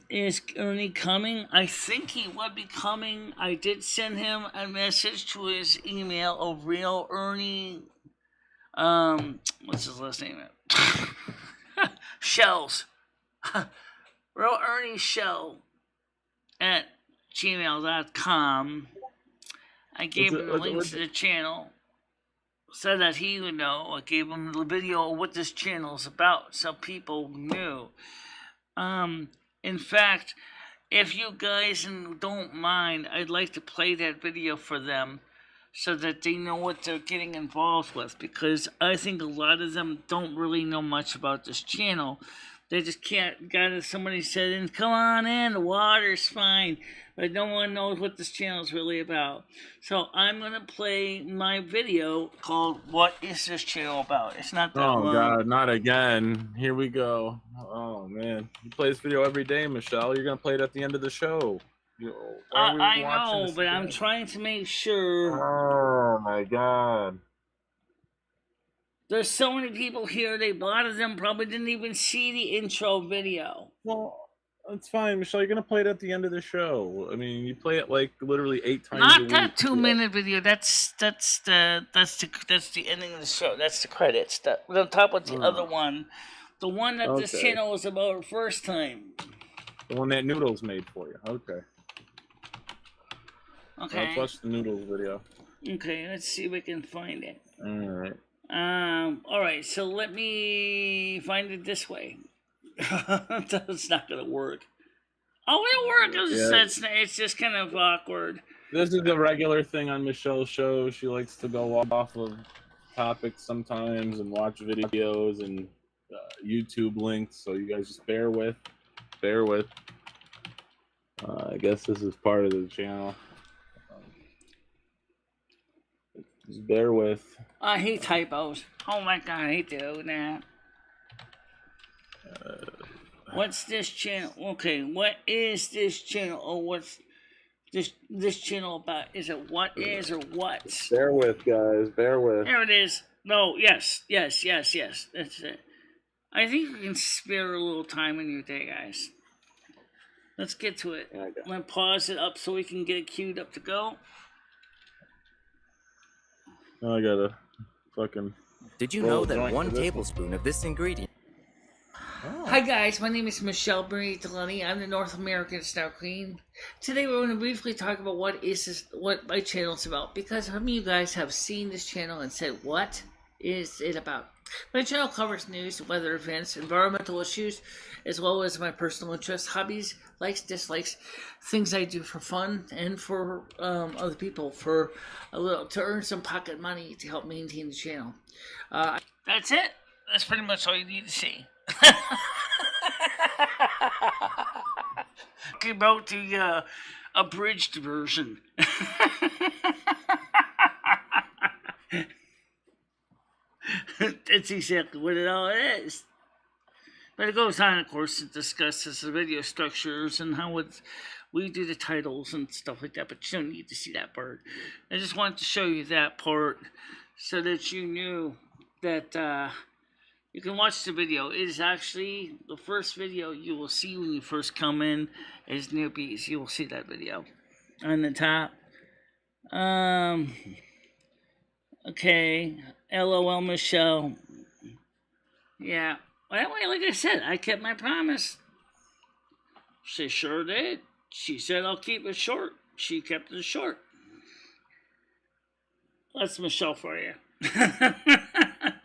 Is Ernie coming? I think he would be coming. I did send him a message to his email of real Ernie. What's his last name? Shells. Real Ernie Shell at gmail.com. I gave him the links to the channel. Said that he would know. I gave him the video of what this channel is about so people knew. In fact, if you guys don't mind, I'd like to play that video for them so that they know what they're getting involved with, because I think a lot of them don't really know much about this channel. They just somebody said, come on in, the water's fine, but no one knows what this channel is really about. So I'm going to play my video called What Is This Channel About? It's not that long. Oh, God, not again. Here we go. Oh, man. You play this video every day, Michelle. You're going to play it at the end of the show. I know, but I'm trying to make sure. Oh, my God. There's so many people here, a lot of them probably didn't even see the intro video. Well, that's fine, Michelle. You're gonna play it at the end of the show. I mean, you play it like literally 8 times. Not that 2-minute video. That's the ending of the show. That's the credits. On top of the other one, the one that this channel was about first time. The one that Noodles made for you. Okay. Okay. Let's watch the Noodles video. Okay, let's see if we can find it. All right. Alright, so let me find it this way. That's not gonna work. Oh, it'll work. It's just kind of awkward. This is a regular thing on Michelle's show. She likes to go off of topics sometimes and watch videos and YouTube links, so you guys just bear with. I guess this is part of the channel. Just bear with. I hate typos. Oh my God, I hate doing that. What's this channel? Okay, what is this channel? Oh, what's this channel about? Is it what is or what? Bear with, guys. Bear with. There it is. No, yes. That's it. I think we can spare a little time in your day, guys. Let's get to it. I'm going to pause it up so we can get it queued up to go. I gotta fucking... Did you know that 1 tablespoon of this ingredient... Oh. Hi guys, my name is MicheleMarieDalene. I'm the North American Star Queen. Today we're going to briefly talk about what my channel is about, because some of you guys have seen this channel and said, what is it about? My channel covers news, weather events, environmental issues, as well as my personal interests, hobbies, likes, dislikes, things I do for fun and for other people for to earn some pocket money to help maintain the channel. That's it. That's pretty much all you need to see. talking about the abridged version. That's exactly what it all is. But it goes on, of course, it discusses the video structures and how we do the titles and stuff like that, but you don't need to see that part. I just wanted to show you that part so that you knew that you can watch the video. It is actually the first video you will see when you first come in as newbies. You will see that video on the top. Okay, LOL Michelle. Yeah. Well, like I said, I kept my promise. She sure did. She said, I'll keep it short. She kept it short. That's Michelle for you.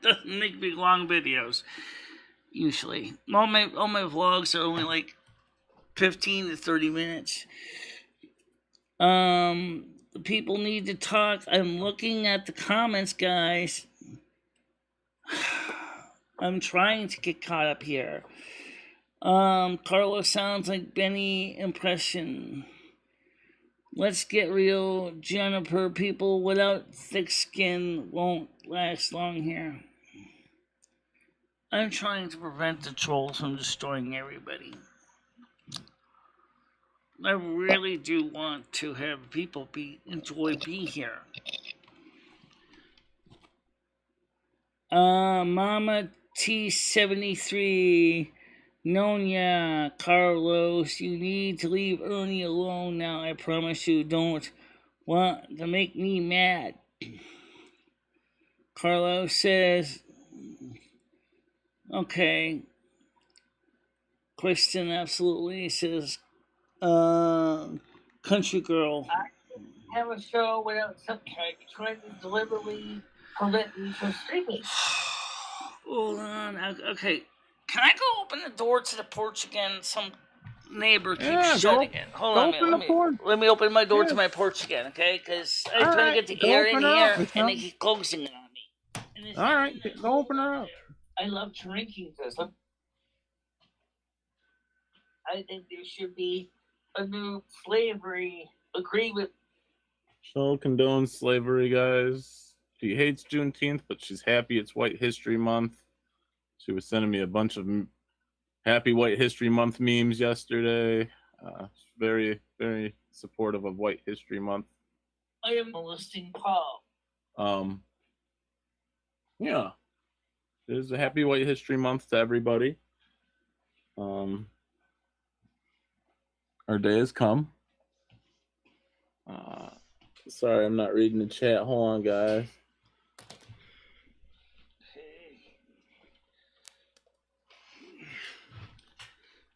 Doesn't make big long videos, usually. All my vlogs are only like 15 to 30 minutes. The people need to talk. I'm looking at the comments, guys. I'm trying to get caught up here. Carlos sounds like Benny impression. Let's get real, Jennifer. People without thick skin won't last long here. I'm trying to prevent the trolls from destroying everybody. I really do want to have people enjoy being here. Mama T73, Nonya, Carlos, you need to leave Ernie alone now. I promise you don't want to make me mad. Carlos says, okay. Kristen absolutely says, country girl. I have a show without subtitles, trying to deliberately prevent me from streaming. Hold on. Okay. Can I go open the door to the porch again? Some neighbor keeps shutting it. Hold on. Let me open my door to my porch again, okay? Because I'm trying to get the air in here, and they keep closing it on me. All right, go open her up. I love drinking this. I think there should be a new slavery agreement. She'll condone slavery, guys. She hates Juneteenth, but she's happy it's White History Month. She was sending me a bunch of happy White History Month memes yesterday. Very, very supportive of White History Month. I am molesting Paul. Yeah. It is a happy White History Month to everybody. Our day has come. Sorry, I'm not reading the chat. Hold on, guys.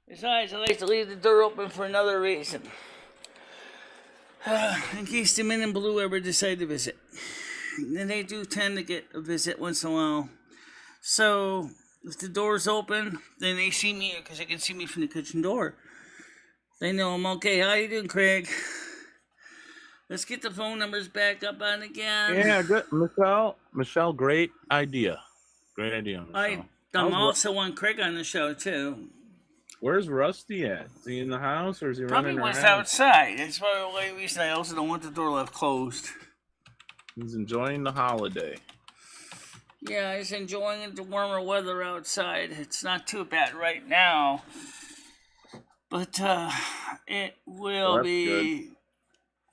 Besides, I like to leave the door open for another reason. In case the men in blue ever decide to visit. And they do tend to get a visit once in a while. So, if the door's open, then they see me, because they can see me from the kitchen door. They know I'm okay. How you doing, Craig? Let's get the phone numbers back up on again. Yeah, good. Michelle, great idea. Great idea, Michelle. I'm also on Craig on the show, too. Where's Rusty at? Is he in the house or is he running around? Probably was outside. That's probably the only reason I also don't want the door left closed. He's enjoying the holiday. Yeah, he's enjoying the warmer weather outside. It's not too bad right now. But it will be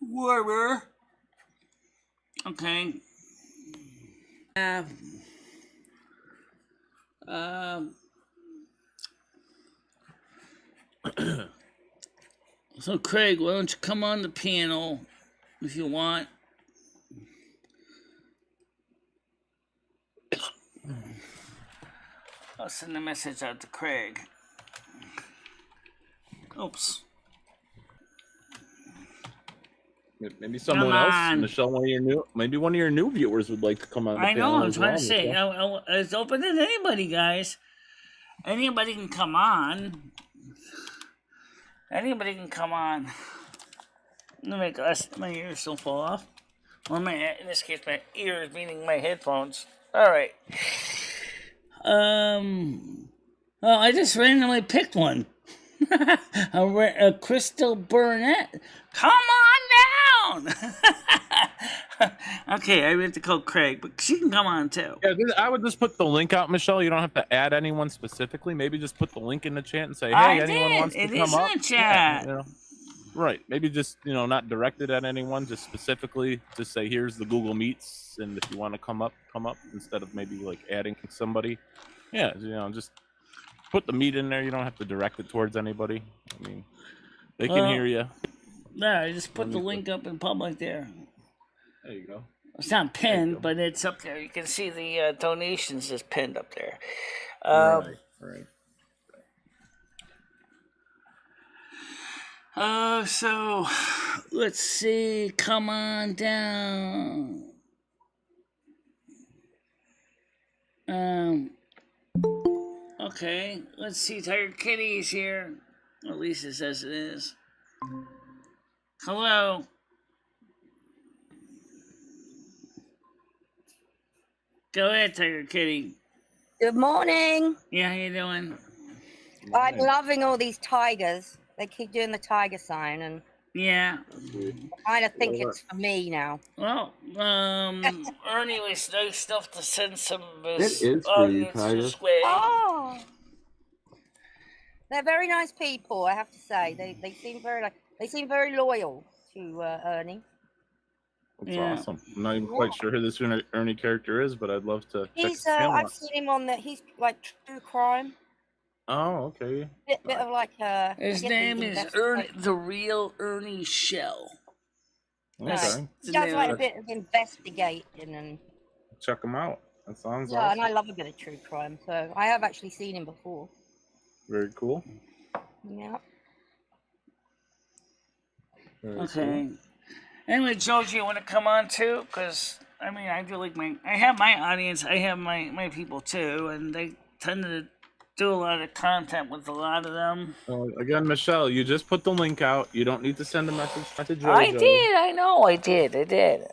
warmer. Okay. So Craig, why don't you come on the panel if you want? I'll send a message out to Craig. Oops. Maybe someone else, Michelle, maybe one of your new viewers would like to come on the panel. I know, I'm trying to say, it's open to anybody, guys. Anybody can come on. Anybody can come on. Let me my ears don't fall off. Well, in this case, my ears, meaning my headphones. All right. Well, I just randomly picked one. A Crystal Burnett. Come on down. Okay, I meant to call Craig, but she can come on too. Yeah, I would just put the link out, Michelle. You don't have to add anyone specifically. Maybe just put the link in the chat and say, "Hey, anyone wants to come up?" It is in the chat. Yeah, right. Maybe just not directed at anyone. Just specifically, just say, "Here's the Google Meets," and if you want to come up instead of maybe like adding somebody. Yeah, just put the meet in there. You don't have to direct it towards anybody. I mean, they can hear you. Yeah, I just put the link up in public there. There you go. It's not pinned, but it's up there. You can see the donations is pinned up there. Right. So let's see. Come on down. Okay. Let's see. Tiger Kitty's here. At least it says it is. Hello. Go ahead, Tiger Kitty. Good morning. Yeah, how you doing? I'm loving all these tigers. They keep doing the tiger sign, and yeah, I kind of think it's for me now. Well, Ernie was nice enough to send some of his It is for you, Tiger. Oh, they're very nice people, I have to say. They seem very loyal to Ernie. That's awesome. I'm not even quite sure who this Ernie character is, but I'd love to check his channel I've out. seen him on he's like true crime. Oh, okay. Bit of like his name is Ernie, the real Ernie Shell. Okay. He does like a bit of investigating and check him out. That sounds awesome. awesome. And I love a bit of true crime, so I have actually seen him before. Very cool. Yeah. Okay. Anyway, George, you want to come on too? Because I mean, I do like I have my audience, I have my people too, and they tend to do a lot of content with a lot of them. Again, Michelle, you just put the link out. You don't need to send a message to JoJo. I did. I know. I did. I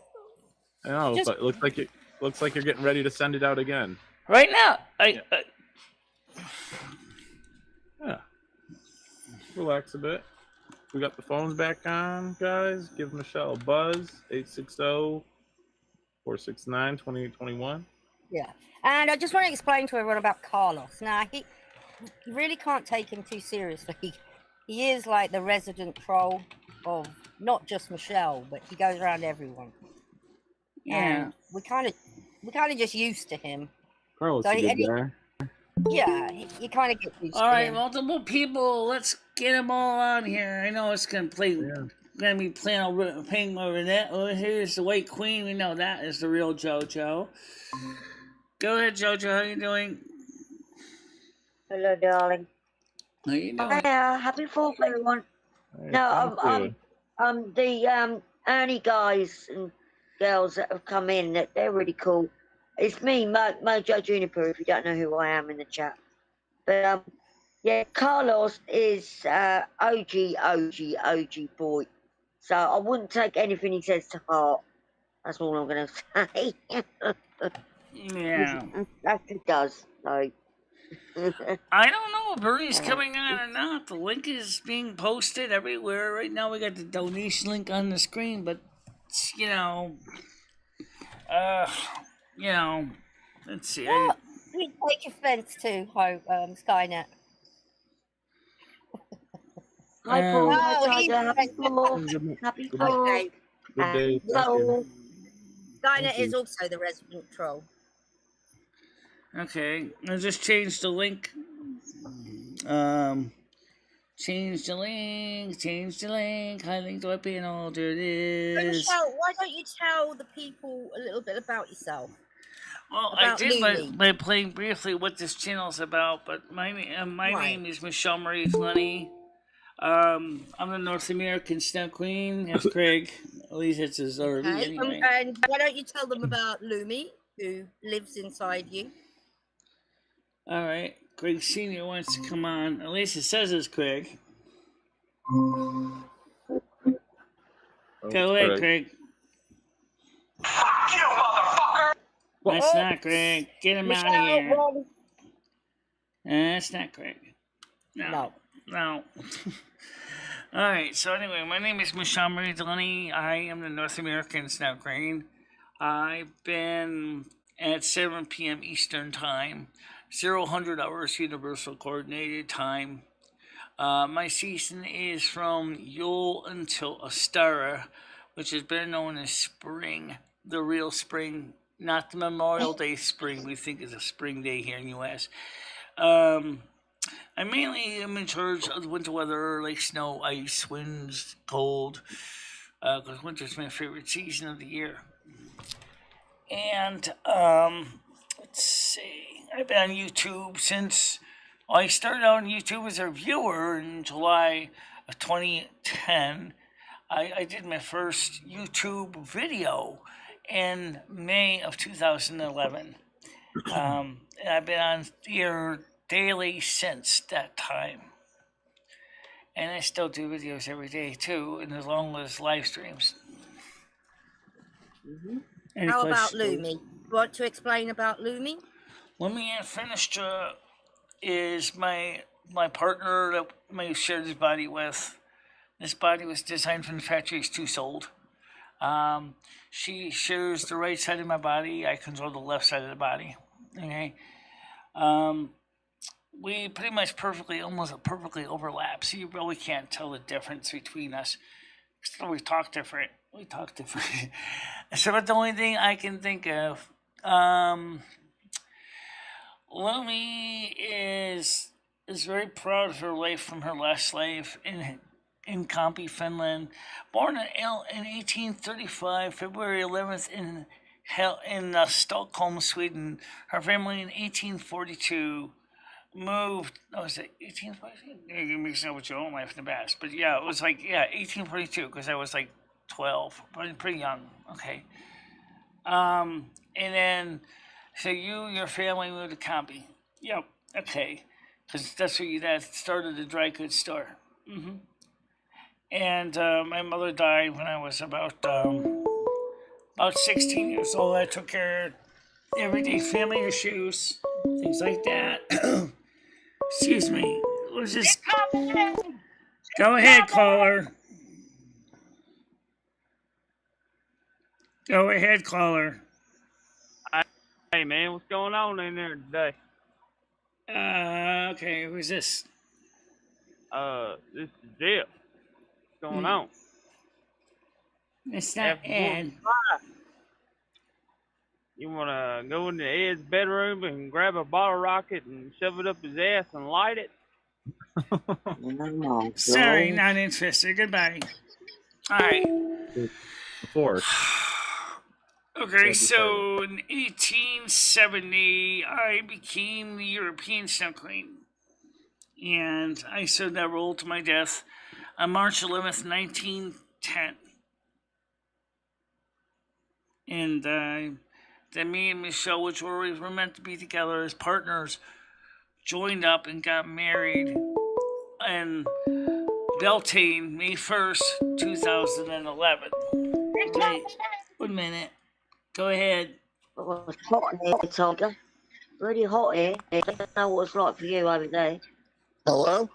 know, but it looks like you're getting ready to send it out again. Right now, yeah. Relax a bit. We got the phones back on, guys. Give Michelle a buzz. 860-469-2821. Yeah. And I just want to explain to everyone about Carlos. Now, he really can't take him too seriously. He is like the resident troll of not just Michelle, but he goes around everyone. Yeah. And we kind of just used to him. Carlos, so yeah, you kind of get used to him. All right, multiple people. Let's get them all on here. I know it's gonna be playing over that. Oh, here's the White Queen. We know that is the real JoJo. Go ahead, JoJo. How you doing? Hello, darling. How you doing? Hi, happy 4th, everyone. Hey, the Ernie guys and girls that have come in, they're really cool. It's me, Mojo Juniper, if you don't know who I am in the chat. But yeah, Carlos is OG boy. So I wouldn't take anything he says to heart. That's all I'm gonna say. Yeah. That's what he does. So. I don't know if Bernie's coming on or not. The link is being posted everywhere. Right now we got the donation link on the screen, but let's see. Well, we take offense to Skynet. Hi, Paul. Happy birthday. Good day. Skynet is also the resident troll. Okay, I just changed the link. Change the link. High link to our panel. There it is. Michelle, why don't you tell the people a little bit about yourself? Well, I did by playing briefly what this channel is about, but my name is MicheleMarieDalene. I'm the North American Snow Queen. That's Craig. At least it's his already anyway. And why don't you tell them about Lumi, who lives inside you? All right. Craig Sr. wants to come on. At least it says it's Craig. Go ahead, Craig. Fuck you, motherfucker! That's not Craig. Get him out of here. That's not Craig. No. Now, all right. So anyway, my name is MicheleMarieDalene. I am the North American Snout Crane. I've been at 7 p.m. Eastern Time, 0000 hours Universal Coordinated Time. My season is from Yule until Ostara, which is better known as spring, the real spring, not the Memorial Day spring we think is a spring day here in the U.S. I mainly am in charge of the winter weather, like snow, ice, winds, cold, because winter's my favorite season of the year. And, let's see, I've been on YouTube since, I started out on YouTube as a viewer in July of 2010. I did my first YouTube video in May of 2011. And I've been on here daily since that time. And I still do videos every day too, and as long as live streams. How about Lumi? You want to explain about Lumi? Lumi Unfinished is my partner that I shared his body with. This body was designed from the factory, it's 2 sold. She shares the right side of my body, I control the left side of the body. Okay. We pretty much almost perfectly overlap, so you really can't tell the difference between us. Still, we talk different. So that's the only thing I can think of. Lumi is very proud of her life from her last slave in Kamppi, Finland. Born in 1835, February 11th in Stockholm, Sweden. Her family in 1842 moved. Oh, was it 1842? You're mixing up with your own life in the past, but yeah, it was 1842 because I was 12, pretty young. Okay. And then so your family moved to Kamppi. Yep. Okay. Because that's where your dad started the dry goods store. Mm-hmm. And my mother died when I was about 16 years old. I took care of everyday family issues, things like that. Excuse me. Was this? Go ahead, caller. Go ahead, caller. Hey, man, what's going on in there today? Okay, who's this? This is Jeff. What's going on? It's not Ed. You want to go into Ed's bedroom and grab a bottle rocket and shove it up his ass and light it? Sorry, not interested. Goodbye. All right. Before. Okay, so in 1870, I became the European Snout Queen. And I served that role to my death on March 11th, 1910. And then me and Michelle, which were meant to be together as partners, joined up and got married in Beltane, May 1st, 2011. Wait, 1 minute. Go ahead. Oh, it's hot in here, Tiger. Really hot here. I don't know what it's like for you over there. Hello?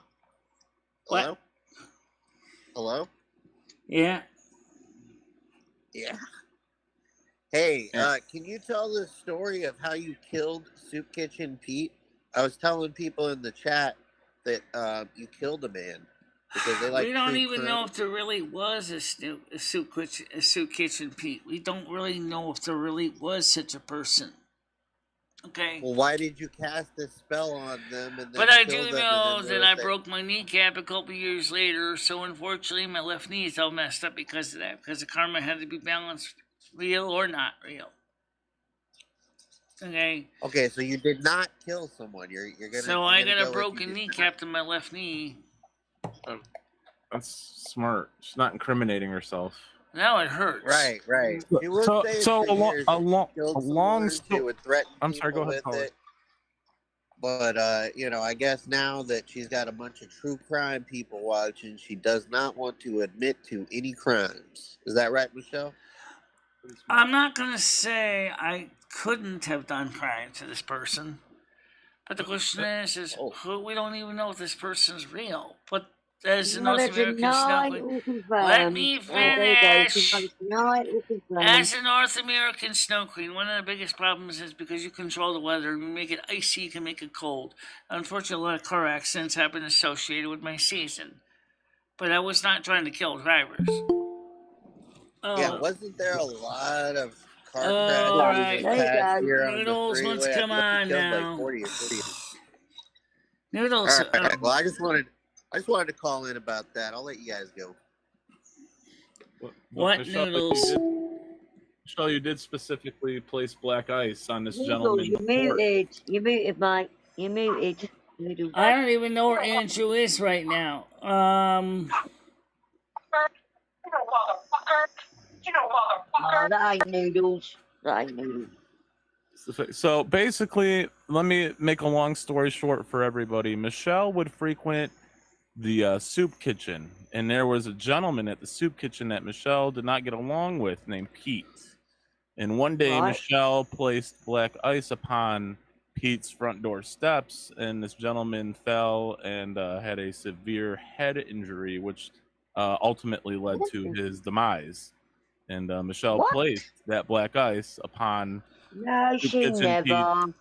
What? Hello? Hello? Yeah. Yeah. Hey, can you tell the story of how you killed Soup Kitchen Pete? I was telling people in the chat that you killed a man because they like. We don't even know if there really was a Soup Kitchen Pete. We don't really know if there really was such a person. Okay. Well, why did you cast a spell on them? And then but I kill do them know that I broke my kneecap a couple years later, so unfortunately my left knee is all messed up because of that. Because the karma had to be balanced, real or not real. Okay. Okay, so you did not kill someone. You're gonna. So I got a broken kneecap to my left knee. That's smart. She's not incriminating herself. Now it hurts. Right. I'm sorry. Go ahead. But I guess now that she's got a bunch of true crime people watching, she does not want to admit to any crimes. Is that right, Michelle? I'm not gonna say I couldn't have done crime to this person, But the question is who, we don't even know if this person's real. But as a Well, North it's a American snow queen, or let confirmed. me There you go. finish. Deny or confirmed. As a North American snow queen, one of the biggest problems is because you control the weather and you make it icy, you can make it cold. Unfortunately, a lot of car accidents have been associated with my season. But I was not trying to kill drivers. Yeah, wasn't there a lot of car all crashes right. this past year on the Noodles freeway? wants to I come feel like on we killed now. like 40 or 50. Noodles. All right. Well, I just wanted to call in about that. I'll let you guys go. What Michelle, Noodles? Michelle, you did specifically place black ice on this Noodles, gentleman's you're muted. You're muted, mate. You're muted. Noodles. I don't even know where Andrew is right now. You know, motherfucker. You know, motherfucker. Oh, that ain't Noodles. That ain't Noodles. So basically, let me make a long story short for everybody. Michelle would frequent the soup kitchen, and there was a gentleman at the soup kitchen that Michelle did not get along with named Pete. And one day, Michelle placed black ice upon Pete's front door steps, and this gentleman fell and had a severe head injury, which ultimately led to his demise. And Michelle placed that black ice upon. No, she never.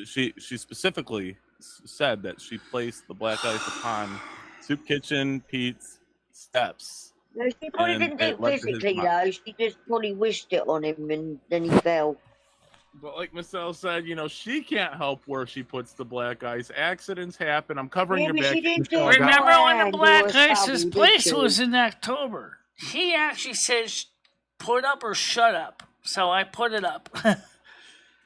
She specifically said that she placed the black ice upon Soup Kitchen Pete's steps. No, she probably didn't do it physically, though. She just probably wished it on him, and then he fell. But like Michelle said, you know, she can't help where she puts the black ice. Accidents happen. I'm covering your back. Remember when the black ice was placed was in October? He actually says, "Put up or shut up." So I put it up.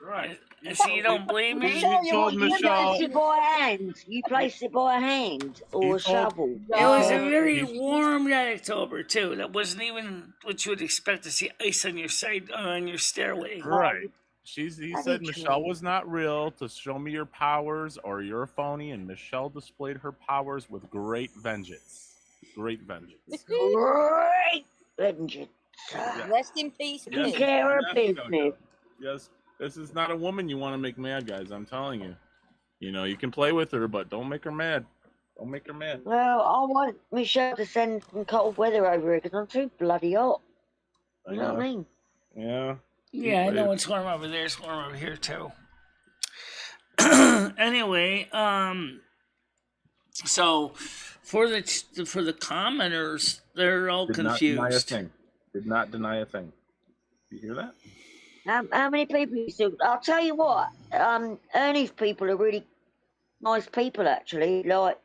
Right. So you don't believe me? You placed it by hand. You placed it by hand or a shovel. It was a very warm that October too. That wasn't even what you would expect to see ice on your side on your stairway. Right. He said Michelle was not real to show me your powers or you're a phony, and Michelle displayed her powers with great vengeance. Great vengeance. Great vengeance. Rest in peace. Take care of business. Yes, this is not a woman you want to make mad, guys. I'm telling you. You know, you can play with her, but don't make her mad. Don't make her mad. Well, I want Michelle to send some cold weather over here because I'm too bloody hot. You know what I mean? Yeah. Yeah, I know it's warm over there. It's warm over here too. Anyway, so for the commenters, they're all confused. Did not deny a thing. You hear that? How many people you still? I'll tell you what. Ernie's people are really nice people, actually. Like,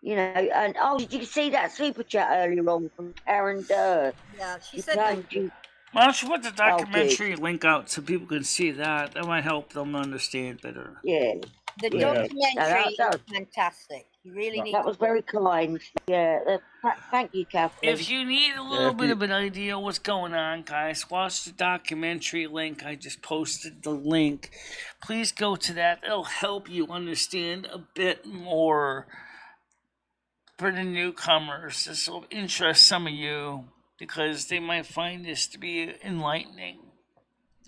you know. And did you see that super chat earlier on from Karen Durr? Yeah, she said that. Why don't you put the documentary link out so people can see that? That might help them understand better. Yeah. The documentary was fantastic. You really need. That was very kind. Yeah. Thank you, Catherine. If you need a little bit of an idea what's going on, guys, watch the documentary link. I just posted the link. Please go to that. It'll help you understand a bit more for the newcomers. This will interest some of you because they might find this to be enlightening.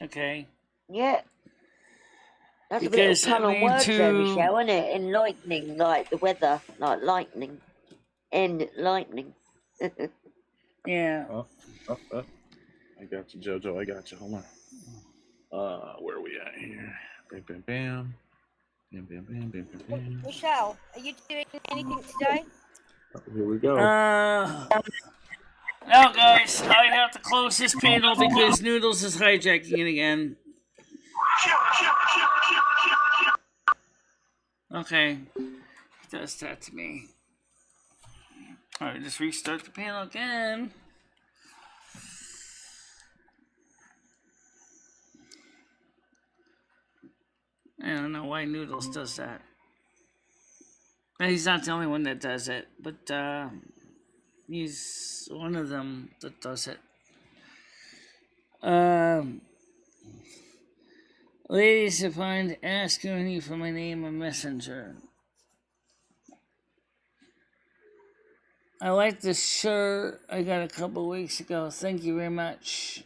Okay? Yeah. That's a bit of a pun on words there, Michelle, isn't it? Enlightening, like the weather, like lightning. Enlightening. Yeah. I got you, Jojo. I got you. Hold on. Where are we at here? Bam, bam, bam. Bam, bam, bam, bam, bam, bam. Michelle, are you doing anything today? Here we go. Now, guys, I have to close this panel because Noodles is hijacking it again. Okay. He does that to me. Alright, just restart the panel again. I don't know why Noodles does that. And he's not the only one that does it, but he's one of them that does it. Ladies, if I'm asking you for my name on Messenger. I like this shirt I got a couple weeks ago. Thank you very much.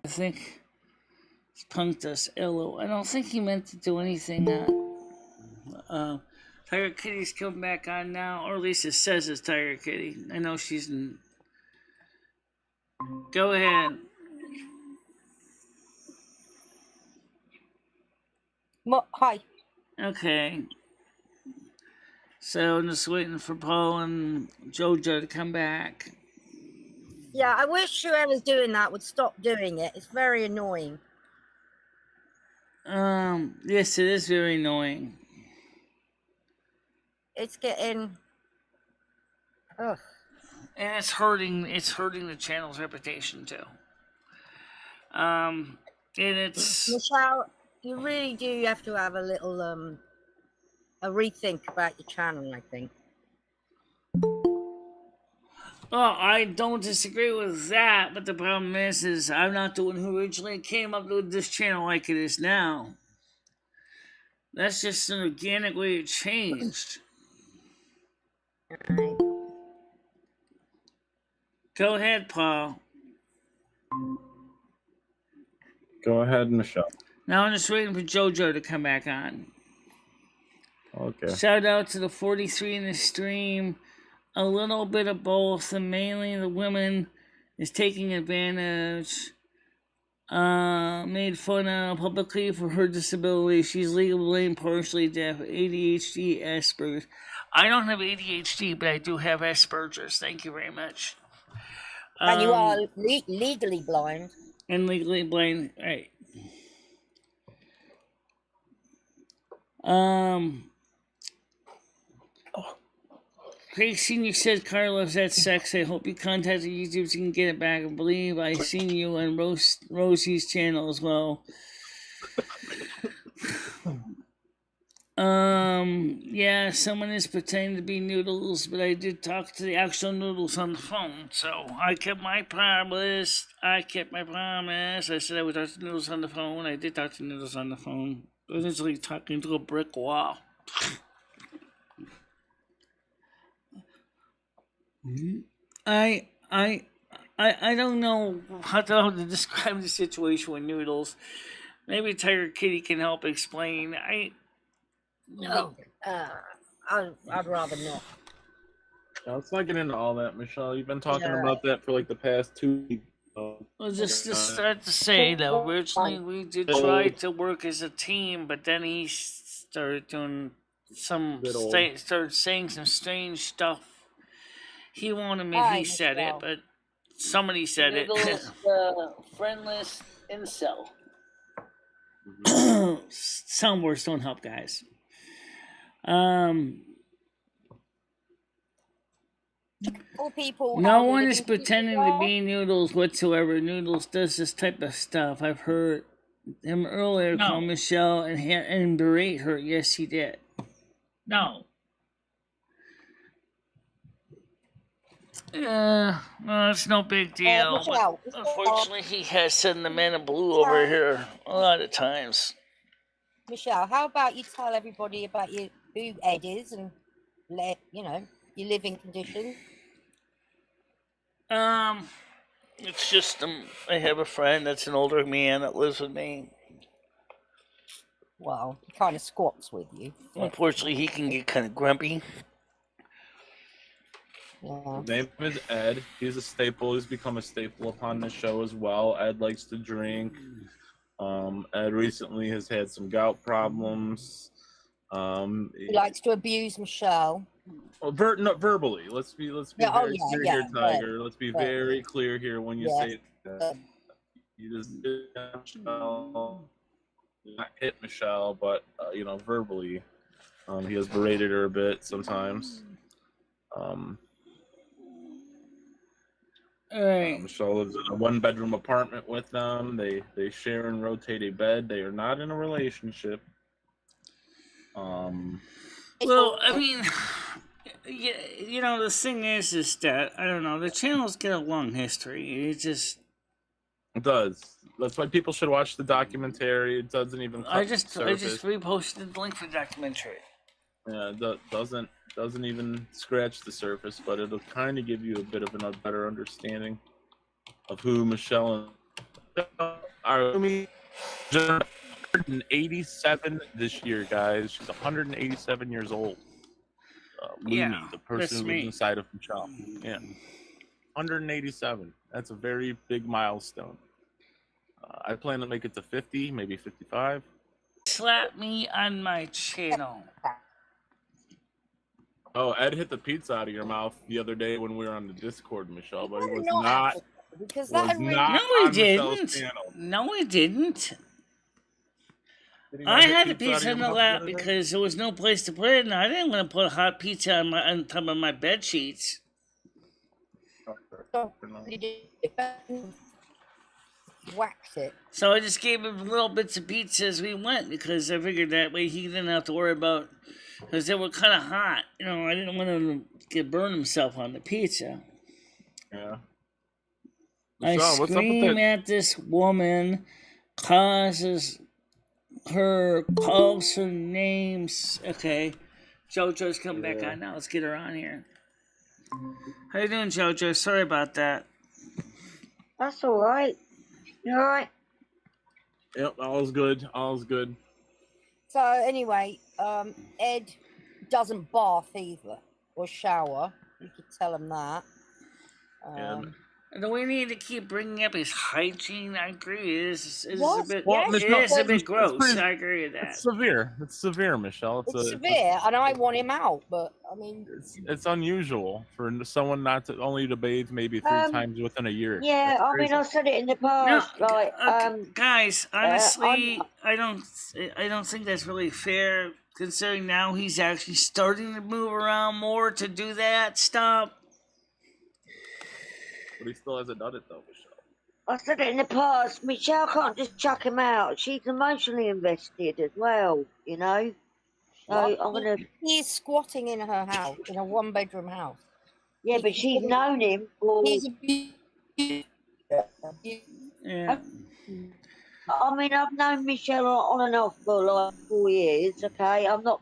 I think punked us. Illo. I don't think he meant to do anything. Tiger Kitty's come back on now, or at least it says it's Tiger Kitty. I know she's in. Go ahead. Hi. Okay. So I'm just waiting for Paul and Jojo to come back. Yeah, I wish whoever's doing that would stop doing it. It's very annoying. Yes, it is very annoying. It's getting. Ugh. And it's hurting the channel's reputation too. And it's Michelle, you really do have to have a little a rethink about your channel, I think. Well, I don't disagree with that, but the problem is I'm not the one who originally came up with this channel like it is now. That's just an organic way it changed. Go ahead, Paul. Go ahead, Michelle. Now I'm just waiting for Jojo to come back on. Okay. Shout out to the 43 in the stream. A little bit of both, and mainly the woman is taking advantage. Made fun of publicly for her disability. She's legally blamed, partially deaf, ADHD, Asperger's. I don't have ADHD, but I do have Asperger's. Thank you very much. And you are legally blind. And legally blind, right. Craig Sr. said, Carlos, that's sex. I hope you contacted YouTube so you can get it back. I believe I seen you on Rosie's channel as well. Yeah, someone is pretending to be Noodles, but I did talk to the actual Noodles on the phone, so I kept my promise. I said I would talk to Noodles on the phone. I did talk to Noodles on the phone. I was like talking to a brick wall. I don't know how to describe the situation with Noodles. Maybe Tiger Kitty can help explain. No, I'd rather not. Now, let's not get into all that, Michelle. You've been talking about that for like the past 2 weeks. Well, just to start to say that originally we did try to work as a team, but then he started doing started saying some strange stuff. He won't admit he said it, but somebody said it. Friendless incel. Some words don't help, guys. No one is pretending to be Noodles whatsoever. Noodles does this type of stuff. I've heard him earlier call Michelle and berate her. Yes, he did. No. Well, it's no big deal. But unfortunately, he has sent the man in blue over here a lot of times. Michelle, how about you tell everybody about who Ed is and let your living conditions? It's just I have a friend that's an older man that lives with me. Well, he kind of squats with you. Unfortunately, he can get kind of grumpy. Yeah. His name is Ed. He's a staple. He's become a staple upon the show as well. Ed likes to drink. Ed recently has had some gout problems. He likes to abuse Michelle. Well, verbally. Let's be very clear here, Tiger. Let's be very clear here when you say that. You just not hit Michelle, but verbally, he has berated her a bit sometimes. All right. Michelle lives in a 1-bedroom apartment with them. They share and rotate a bed. They are not in a relationship. Well, I mean, the thing is that I don't know. The channels get a long history. It does. That's why people should watch the documentary. It doesn't even. I just reposted the link for the documentary. Yeah, it doesn't even scratch the surface, but it'll kind of give you a bit of a better understanding of who Michelle and are. She's 187 this year, guys. She's 187 years old. Lumi, the person who lives inside of Michelle. Yeah. 187. That's a very big milestone. I plan to make it to 50, maybe 55. Slap me on my channel. Oh, Ed hit the pizza out of your mouth the other day when we were on the Discord, Michelle, but he was not. Because no, he didn't. No, he didn't. I had the pizza in the lap because there was no place to put it, and I didn't want to put a hot pizza on top of my bed sheets. Wax it. So I just gave him little bits of pizza as we went because I figured that way he didn't have to worry about, because they were kind of hot. You know, I didn't want him to burn himself on the pizza. Yeah. I scream at this woman, calls her names. Okay, JoJo's coming back on now. Let's get her on here. How you doing, JoJo? Sorry about that. That's all right. You all right? Yep, all's good. All's good. So anyway, Ed doesn't bath either or shower. You could tell him that. Do we need to keep bringing up his hygiene? I agree. It's a bit, gross. I agree with that. It's severe. It's severe, Michelle. It's severe, and I want him out, but I mean, it's unusual for someone not to only to bathe maybe 3 times within a year. Yeah, I mean, I've said it in the past. Guys, honestly, I don't think that's really fair. Considering now he's actually starting to move around more to do that. Stop. But he still hasn't done it though, Michelle. I said it in the past. Michelle can't just chuck him out. She's emotionally invested as well, you know. So I'm gonna. He's squatting in her house, in a 1-bedroom house. Yeah, but she's known him for. Yeah. I mean, I've known Michelle on and off for like 4 years. Okay, I'm not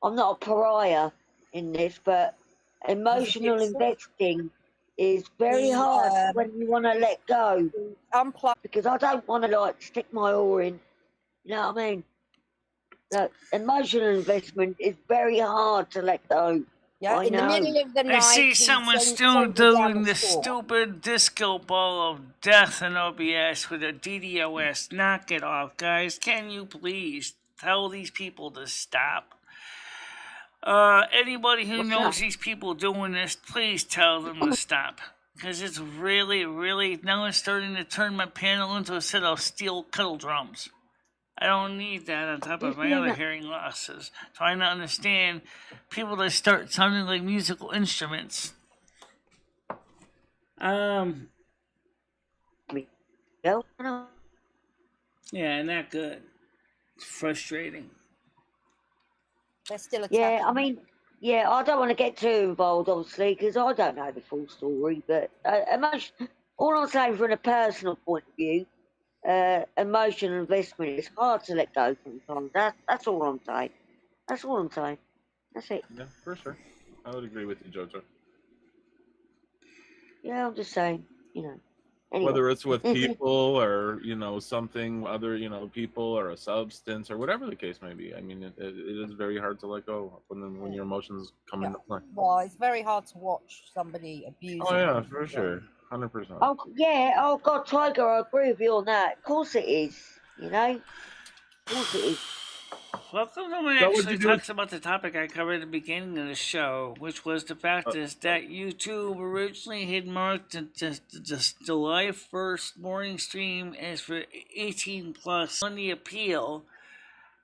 a pariah in this, but emotional investing is very hard when you want to let go. Because I don't want to like stick my oar in. You know what I mean? Like, emotional investment is very hard to let go. Yeah, in the middle of the night. I see someone still doing the stupid disco ball of death in OBS with a DDoS. Knock it off, guys. Can you please tell these people to stop? Anybody who knows these people doing this, please tell them to stop. Because it's really, really, now it's starting to turn my panel into a set of steel kettle drums. I don't need that on top of my other hearing losses. Trying to understand people that start sounding like musical instruments. Yeah, not good. It's frustrating. They're still attacking. Yeah, I mean, yeah, I don't want to get too involved, obviously, because I don't know the full story. But all I'm saying from a personal point of view, emotional investment is hard to let go sometimes. That's all I'm saying. That's all I'm saying. That's it. Yeah, for sure. I would agree with you, JoJo. Yeah, I'm just saying, you know. Anyway. Whether it's with people or, you know, something other, you know, people or a substance or whatever the case may be. I mean, it is very hard to let go when your emotions come into play. Well, it's very hard to watch somebody abuse. Oh, yeah, for sure. 100%. Oh, yeah. Oh, God, Tiger, I agree with you on that. Of course it is, you know. Of course it is. Welcome to what actually talks about the topic I covered at the beginning of the show, which was the fact is that YouTube originally had marked the July 1st morning stream as for 18 plus on the appeal,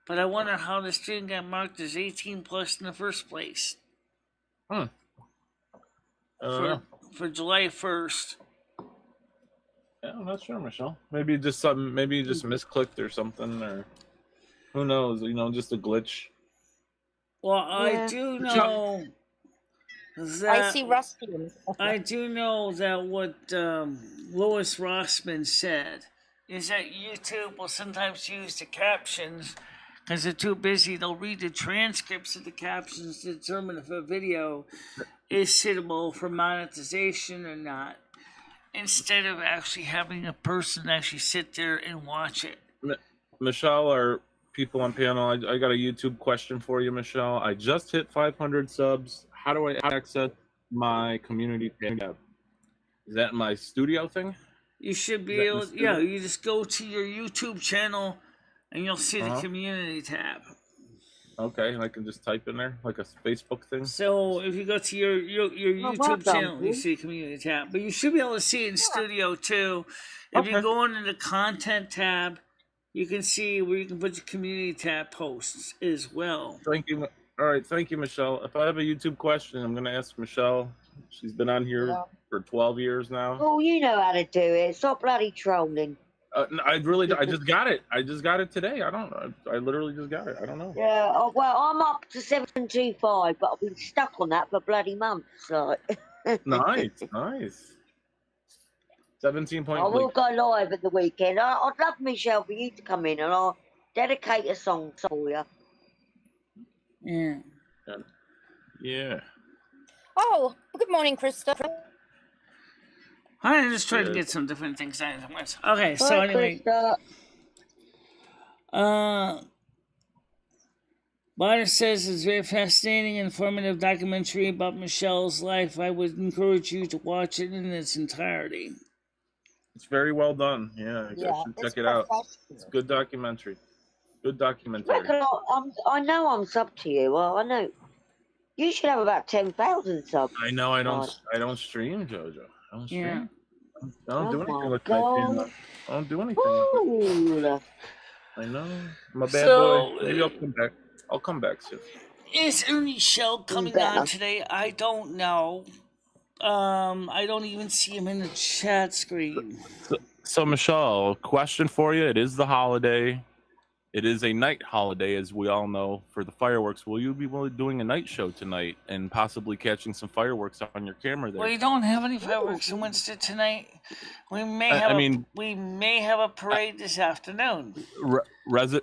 but I wonder how the stream got marked as 18 plus in the first place. For July 1st. Yeah, I'm not sure, Michelle. Maybe just something. Maybe you just misclicked or something, or. Who knows? You know, just a glitch. Well, I do know that I see Rusty. I do know that what Louis Rossman said is that YouTube will sometimes use the captions because they're too busy. They'll read the transcripts of the captions to determine if a video is suitable for monetization or not, instead of actually having a person actually sit there and watch it. Michelle, or people on panel, I got a YouTube question for you, Michelle. I just hit 500 subs. How do I access my community tab? Is that my studio thing? You should be able. Yeah, you just go to your YouTube channel, and you'll see the community tab. Okay, and I can just type in there like a Facebook thing. So if you go to your YouTube channel, you see the community tab, but you should be able to see it in studio too. If you go into the content tab, you can see where you can put your community tab posts as well. Thank you. All right, thank you, Michelle. If I have a YouTube question, I'm going to ask Michelle. She's been on here for 12 years now. Oh, you know how to do it. Stop bloody trolling. I just got it. I just got it today. I don't know. I literally just got it. I don't know. Yeah, well, I'm up to 725, but I've been stuck on that for bloody months. Like. Nice. 17 point. I will go live at the weekend. I'd love, Michelle, for you to come in and I'll dedicate a song for you. Yeah. Oh, good morning, Christopher. I'm just trying to get some different things done at once. Okay, so anyway. Bonner says it's a very fascinating, informative documentary about Michelle's life. I would encourage you to watch it in its entirety. It's very well done. Yeah, you guys should check it out. It's a good documentary. Good documentary. I know I'm sub to you. Well, I know. You should have about 10,000 subs. I know. I don't stream, Jojo. I don't stream. Yeah. I don't do anything with my channel. I don't do anything. Ooh. I know. I'm a bad boy. Maybe I'll come back. I'll come back soon. Is Ernie Shell coming on today? I don't know. I don't even see him in the chat screen. So Michelle, question for you. It is the holiday. It is a night holiday, as we all know, for the fireworks. Will you be doing a night show tonight and possibly catching some fireworks on your camera there? We don't have any fireworks in Winston tonight. We may have a parade this afternoon.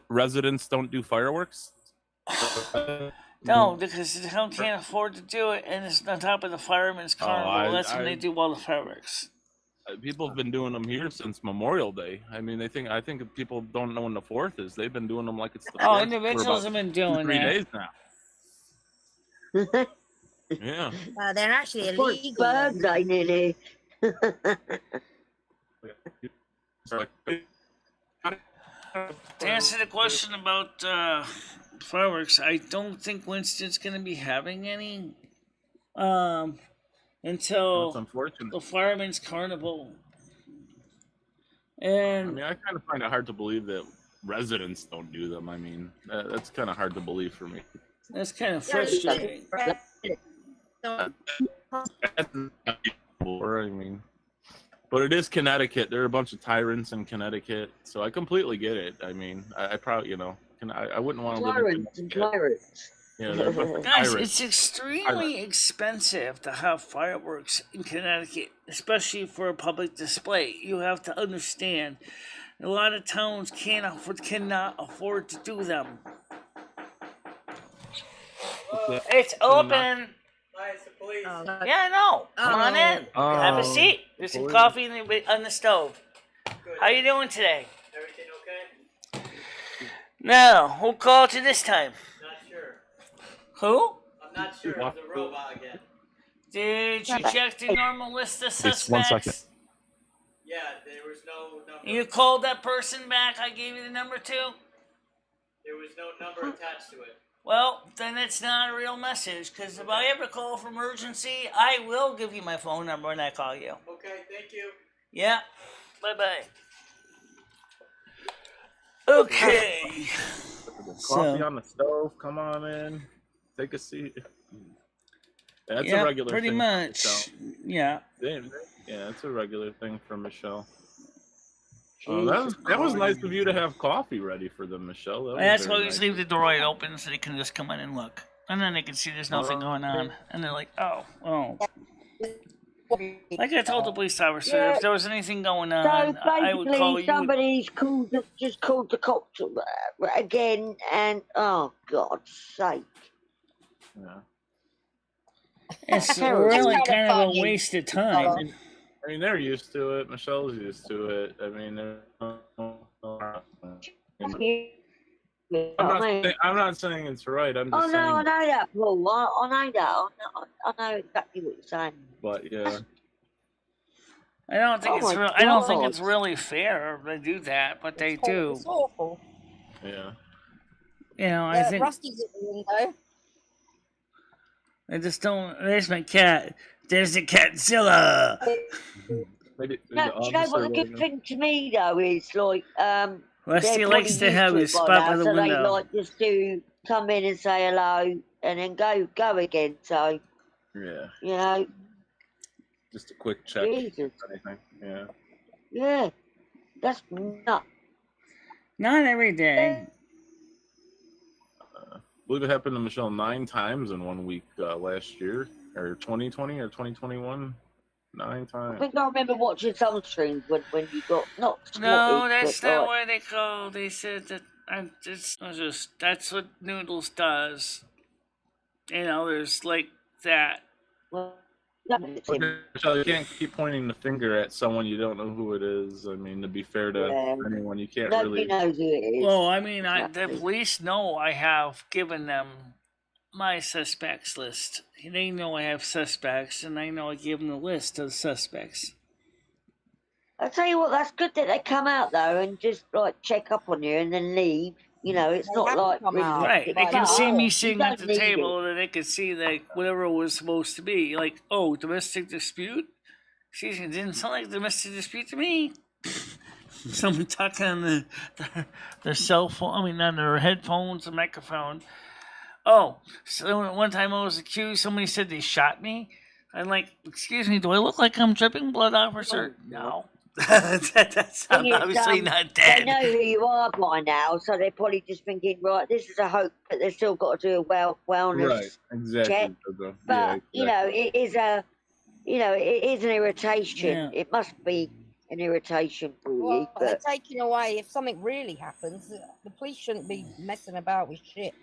Residents don't do fireworks? No, because the town can't afford to do it, and it's on top of the firemen's carnival. That's when they do all the fireworks. People have been doing them here since Memorial Day. I mean, I think if people don't know when the 4th is, they've been doing them like it's the 4th. Oh, individuals have been doing 3 days now. Yeah. They're actually illegal. Birthday nearly. To answer the question about fireworks, I don't think Winston's going to be having any until the Fireman's Carnival. And I mean, I kind of find it hard to believe that residents don't do them. I mean, that's kind of hard to believe for me. That's kind of frustrating. I mean, but it is Connecticut. There are a bunch of tyrants in Connecticut, so I completely get it. I mean, I probably, I wouldn't want to live in Connecticut. Guys, it's extremely expensive to have fireworks in Connecticut, especially for a public display. You have to understand, a lot of towns cannot afford to do them. It's open. Yeah, I know. Come on in. Have a seat. There's some coffee on the stove. Good. How you doing today? Everything okay? No. Who called you this time? Not sure. Who? I'm not sure. It was a robot again. Did you check the normal list of suspects? 1 second. Yeah, there was no number. You called that person back I gave you the number to? There was no number attached to it. Well, then it's not a real message, because if I ever call for emergency, I will give you my phone number when I call you. Okay, thank you. Yeah. Bye-bye. Okay. Coffee on the stove. Come on in. Take a seat. That's a regular pretty thing. Much. Yeah. Yeah, that's a regular thing for Michelle. That was nice of you to have coffee ready for them, Michelle. That's why we just leave the door wide open so they can just come in and look. And then they can see there's nothing going on. And they're like, oh. Like I told the police officer, if there was anything going on, I would call you. Somebody's just called the cops again, and oh, God's sake. Yeah. It's really kind of a waste of time. I mean, they're used to it. Michelle's used to it. I mean, I'm not saying it's right. I'm just Oh, saying. no, I know that, Paul. I know that. I know exactly what you're saying. But, yeah. I don't think Oh it's. my I don't think it's God. really fair to do that, but they do. It's awful. Yeah. You know, I think Rusty's at the window. I just don't. There's my cat. There's the catzilla. Maybe, No, do you know what the good thing to me though is like Rusty they're likes probably to have used his it by spot now, by the so window. they like just do come in and say hello and then go again. So yeah, you know, just a quick check. Jesus. Anything. Yeah. Yeah, that's nuts. Not every day. I believe it happened to Michelle 9 times in 1 week last year, or 2020 or 2021. 9 times. I think I remember watching some streams when you got not No, swatted, that's but not like, what they call. They said that that's what Noodles does. You know, there's like that. well, Michelle, you can't keep pointing the finger at someone you don't know who it is. I mean, to be fair to anyone, you can't nobody really. knows who it is. Well, I mean, the police know I have given them my suspects list. They know I have suspects, and I know I give them the list of suspects. I'll tell you what, that's good that they come out though and just like check up on you and then leave. You know, it's not like really Right. They can see me sitting at the need table, and they can see like whatever it was supposed to be. Like, oh, domestic dispute. Excuse me, it didn't sound like a domestic dispute to me. Someone talking on their cell phone. I mean, on their headphones, or microphone. Oh, so one time I was accused. Somebody said they shot me. I'm like, excuse me, do I look like I'm dripping blood, officer? No. That's obviously not dead. They know who you are by now, so they're probably just thinking, right, this is a hope, but they've still got to do a wellness check. But you know, it is a, you know, it is an irritation. Yeah. It must be an irritation for you. Well, they're But taking away, if something really happens, the police shouldn't be messing about with shit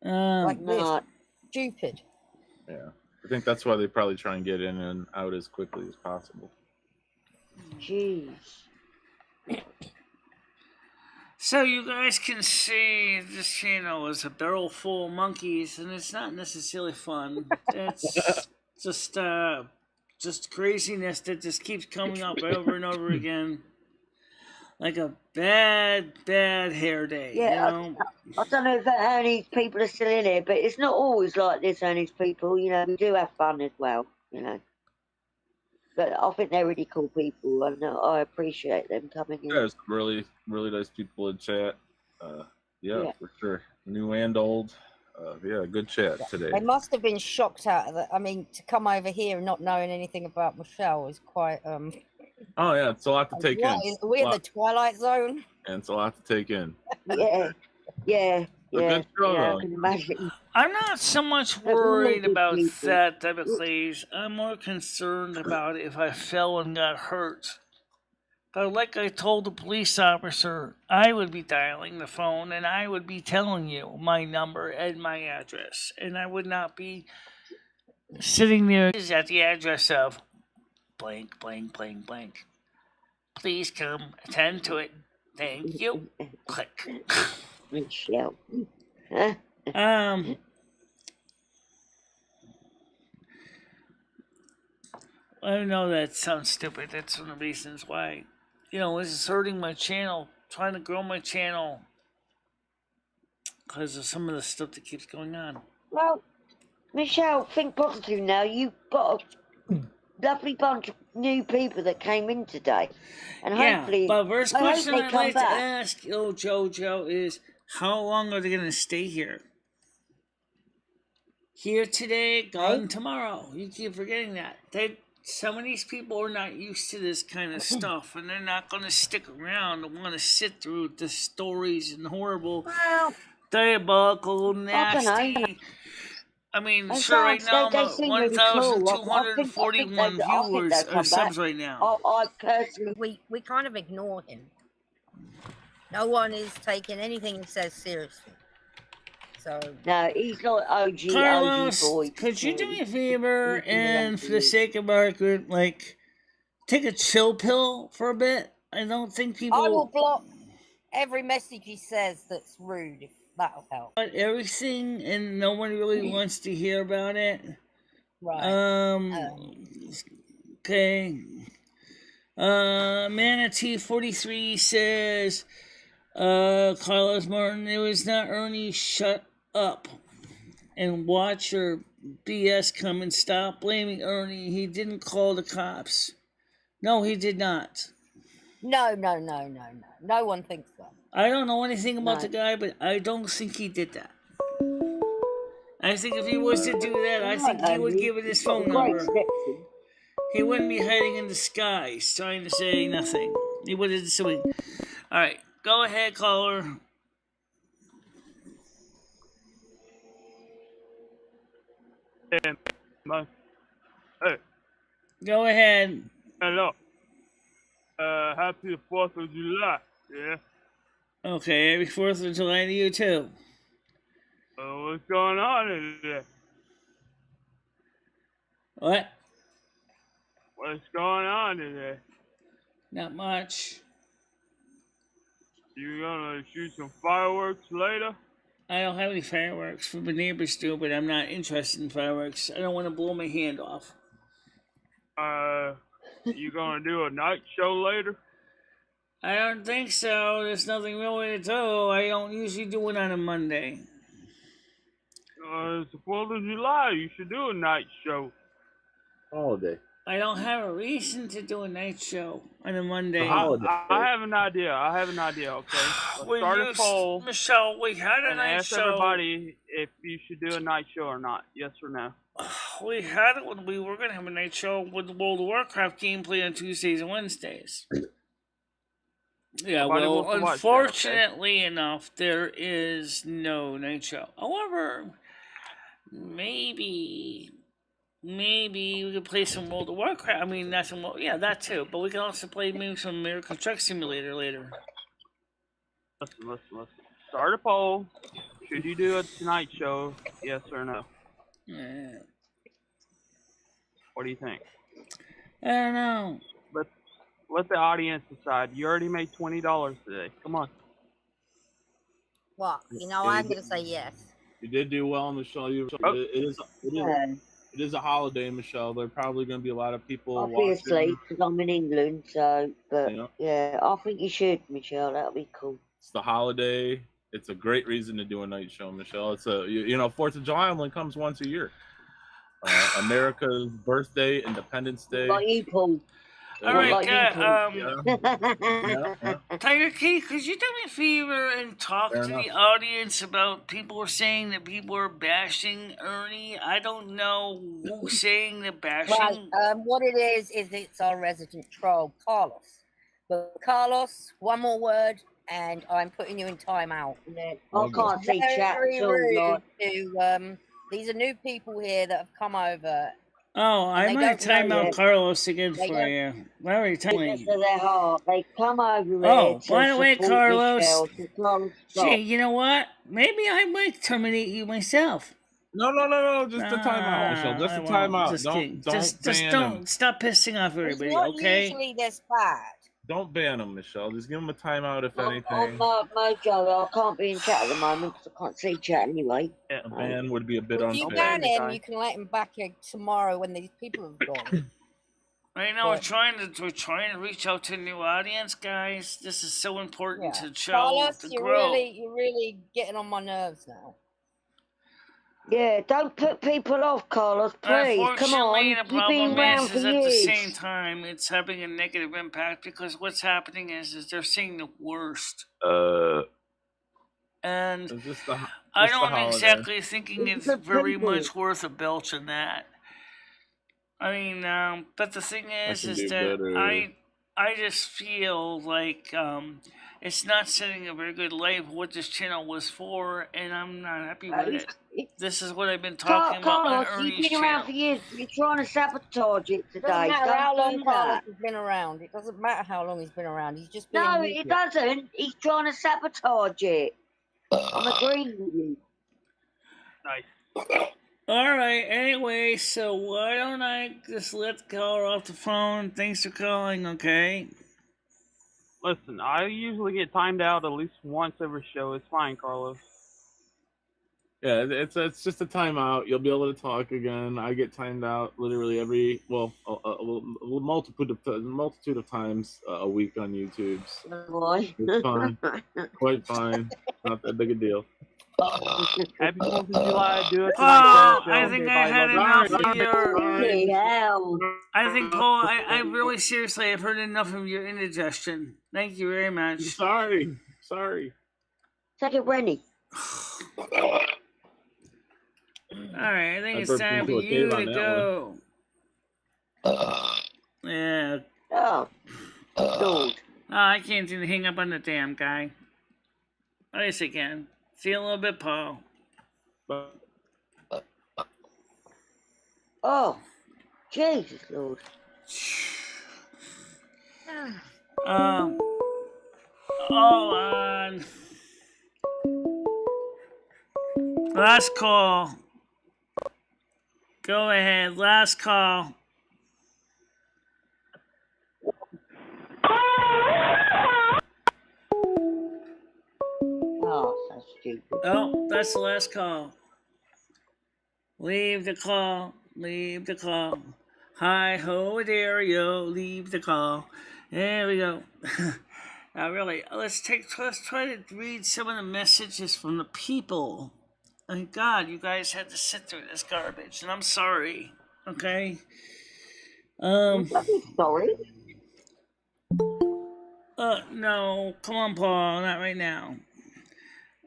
like this. not. Stupid. Yeah, I think that's why they probably try and get in and out as quickly as possible. Jeez. So you guys can see this channel is a barrel full of monkeys, and it's not necessarily fun. It's just craziness that just keeps coming up over and over again, like a bad hair day. Yeah, You know? I don't know if how these people are still in here, but it's not always like this. On these people, you know, we do have fun as well. You know. But I think they're really cool people, and I appreciate them coming in. Yeah, there's really nice people in chat. Yeah, for sure. New and old. Yeah, good chat today. They must have been shocked out of it. I mean, to come over here not knowing anything about Michelle is quite. Oh yeah, it's a lot to take in. We're in the Twilight Zone. And it's a lot to take in. Yeah. Good show, I though. can imagine. I'm not so much worried about that type of claims. I'm more concerned about if I fell and got hurt. But like I told the police officer, I would be dialing the phone and I would be telling you my number and my address. And I would not be sitting there at the address of blank, blank, blank, blank. Please come attend to it. Thank you. Click. Michelle. I know that sounds stupid. That's one of the reasons why, you know, this is hurting my channel, trying to grow my channel because of some of the stuff that keeps going on. Well, Michelle, think positive now. You've got a lovely bunch of new people that came in today. And hopefully, but first question they I'd come like back. to ask Jojo is, how long are they going to stay here? Here today, gone tomorrow. You keep forgetting that. Some of these people are not used to this kind of stuff, and they're not going to stick around and want to sit through the stories and horrible, diabolical, nasty. I mean, sure, right now I'm at 1,241 viewers or subs right now. I personally, we kind of ignore him. No one is taking anything he says seriously. So no, he's not OG. Carlos, OG boy. could you do me a favor and, for the sake of argument, like, take a chill pill for a bit? I don't think people. I will block. every message he says that's rude, if that'll help. But everything, and no one really wants to hear about it. Right. Okay. Manatee 43 says, Carlos Martin, it was not Ernie, shut up and watch your BS come and stop blaming Ernie. He didn't call the cops. No, he did not. No. No one thinks so. I don't know anything about the guy, but I don't think he did that. I think if he was to do that, I think he would give it his phone number. He wouldn't be hiding in the skies trying to say nothing. He would have just doing. All right, go ahead, caller. Hey. Go ahead. Hello. Happy 4th of July. Yeah. Okay, happy 4th of July to you too. What's going on today? What? What's going on today? Not much. You gonna shoot some fireworks later? I don't have any fireworks. The neighbors do, but I'm not interested in fireworks. I don't want to blow my hand off. You gonna do a night show later? I don't think so. There's nothing really to do. I don't usually do it on a Monday. It's the 4th of July. You should do a night show. Holiday. I don't have a reason to do a night show on a Monday. I have an idea. Okay. Let's start a poll. Michelle, we had a night ask show. everybody if you should do a night show or not. Yes or no? We had it when we were going to have a night show with the World of Warcraft gameplay on Tuesdays and Wednesdays. Yeah, well, unfortunately enough, there is no night show. However, maybe we could play some World of Warcraft. I mean, not some, yeah, that too. But we can also play maybe some American Truck Simulator later. Listen. Start a poll. Should you do a tonight show? Yes or no? Yeah. What do you think? I don't know. Let the audience decide. You already made $20 today. Come on. What? I'm going to say yes. You did do well on the show. It is a holiday, Michelle. There are probably going to be a lot of people obviously, because I'm in England, so, but yeah, I think you should, Michelle. That'll be cool. It's the holiday. It's a great reason to do a night show, Michelle. It's 4th of July only comes once a year. America's birthday, Independence Day. Like you, Paul. All right, Tiger Kitty, could you do me a favor and talk to the audience about people are saying that people are bashing Ernie? I don't know who's saying the bashing. Right, what it is it's our resident troll, Carlos. But Carlos, one more word, and I'm putting you in timeout. I can't see chat at all. These are new people here that have come over. Oh, I might time out Carlos again for you. Larry, tell me. Because of their heart. They come over here by the way, Carlos. Gee, you know what? Maybe I might terminate you myself. No. Just a timeout, Michelle. Just a timeout. Don't stop pissing off everybody, okay? Usually this bad. Don't ban them, Michelle. Just give them a timeout if anything. I'm Mojo. I can't be in chat at the moment because I can't see chat anyway. A ban would be a bit unfair. If you ban him, you can let him back tomorrow when these people have gone. Right now, we're trying to reach out to a new audience, guys. This is so important to show Carlos, to you're grow. You're really getting on my nerves now. Yeah, don't put people off, Carlos, please. Come on. The problem is at the same time, it's having a negative impact because what's happening is they're seeing the worst. And I don't exactly thinking it's very much worth a belch in that. I mean, but the thing is that I just feel like it's not setting a very good light of what this channel was for, and I'm not happy with it. This is what I've been talking about on Ernie's you've been around for years. You're trying to sabotage it today. It doesn't matter how long Carlos has been around. It doesn't matter how long he's been around. He's just been. No, it doesn't. He's trying to sabotage it. I'm agreeing with you. Nice. All right. Anyway, so why don't I just let the caller off the phone? Thanks for calling. Okay. Listen, I usually get timed out at least once every show. It's fine, Carlos. Yeah, it's just a timeout. You'll be able to talk again. I get timed out literally every a multitude of times a week on YouTube. So Boy. it's fine, quite fine. Not that big a deal. Happy 4th of July. Do it Paul, tonight. Show. I think I Bye, had love enough of your. Holy hell. I think, Paul, I really seriously, I've heard enough of your indigestion. Thank you very much. Sorry. Take it, Rennie. Alright, I think it's time for you to go. Yeah. Oh, Lord. I can't seem to hang up on the damn guy. Yes, I can. See you a little bit, Paul. Oh, Jesus, Lord. Hold on. Last call. Go ahead, last call. Oh, so stupid. Oh, that's the last call. Leave the call. Leave the call. Hi ho there, yo. Leave the call. There we go. Now, really, let's try to read some of the messages from the people. Thank God, you guys had to sit through this garbage, and I'm sorry. Okay. Sorry. No, come on, Paul, not right now.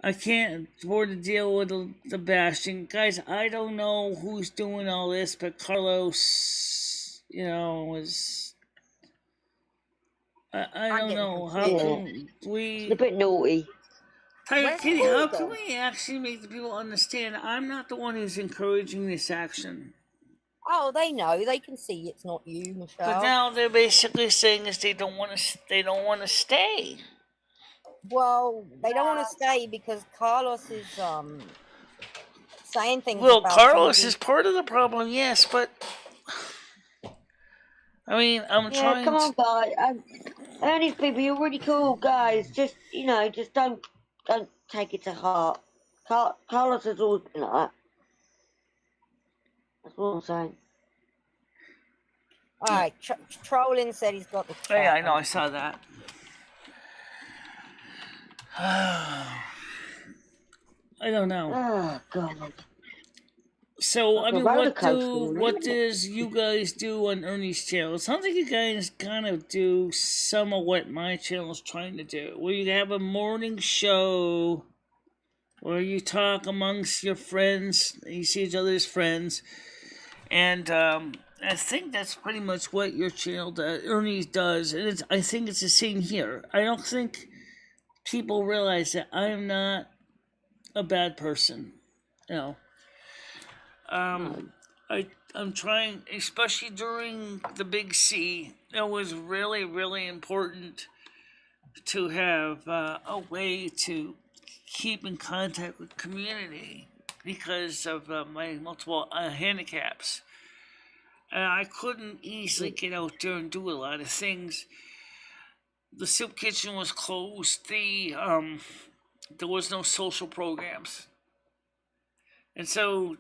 I can't afford to deal with the bashing. Guys, I don't know who's doing all this, but Carlos, was... I don't know. How can we... It's a bit naughty. Kitty, how can we actually make the people understand I'm not the one who's encouraging this action? Oh, they know. They can see it's not you, Michelle. But now they're basically saying is they don't want to stay. Well, they don't want to stay because Carlos is saying things. Well, about Carlos is part of the problem, yes, but I mean, I'm trying. Come on, guys. These people, you're really cool, guys. Just just don't take it to heart. Carlos has always been like that. That's what I'm saying. All right, Trolling said he's got the chat. Yeah, I know, I saw that. I don't know. Oh, God. So, I mean, what does you guys do on Ernie's channel? It sounds like you guys kind of do some of what my channel is trying to do. Where you have a morning show where you talk amongst your friends, you see each other's friends, and I think that's pretty much what your channel does, Ernie's does, and I think it's the same here. I don't think people realize that I'm not a bad person, I'm trying, especially during the Big C, it was really, really important to have a way to keep in contact with community because of my multiple handicaps. And I couldn't easily get out there and do a lot of things. The soup kitchen was closed. There was no social programs. And so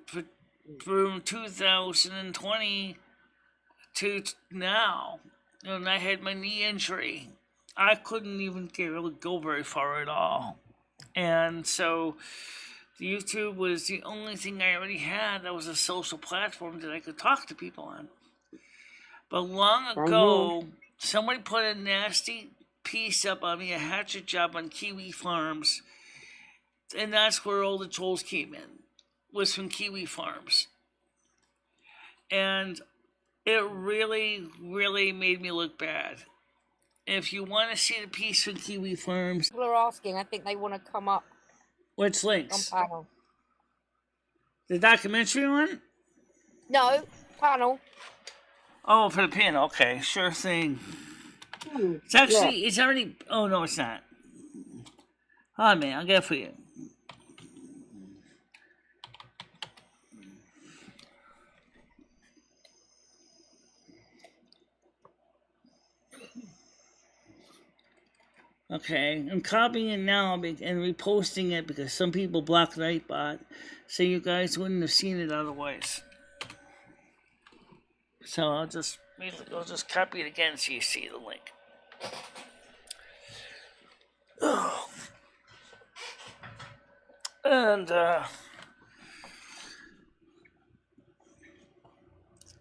from 2020 to now, when I had my knee injury, I couldn't even go very far at all. And so YouTube was the only thing I already had that was a social platform that I could talk to people on. But long ago, somebody put a nasty piece up on me, a hatchet job on Kiwi Farms, and that's where all the trolls came in, was from Kiwi Farms. And it really, really made me look bad. If you want to see the piece from Kiwi Farms... People are asking, I think they want to come up. Which links? On panel. The documentary one? No, panel. Oh, for the panel, okay, sure thing. It's actually, it's already... Oh, no, it's not. Oh, man, I'll get it for you. Okay, I'm copying it now and reposting it because some people blocked Nightbot, so you guys wouldn't have seen it otherwise. So I'll just copy it again so you see the link. And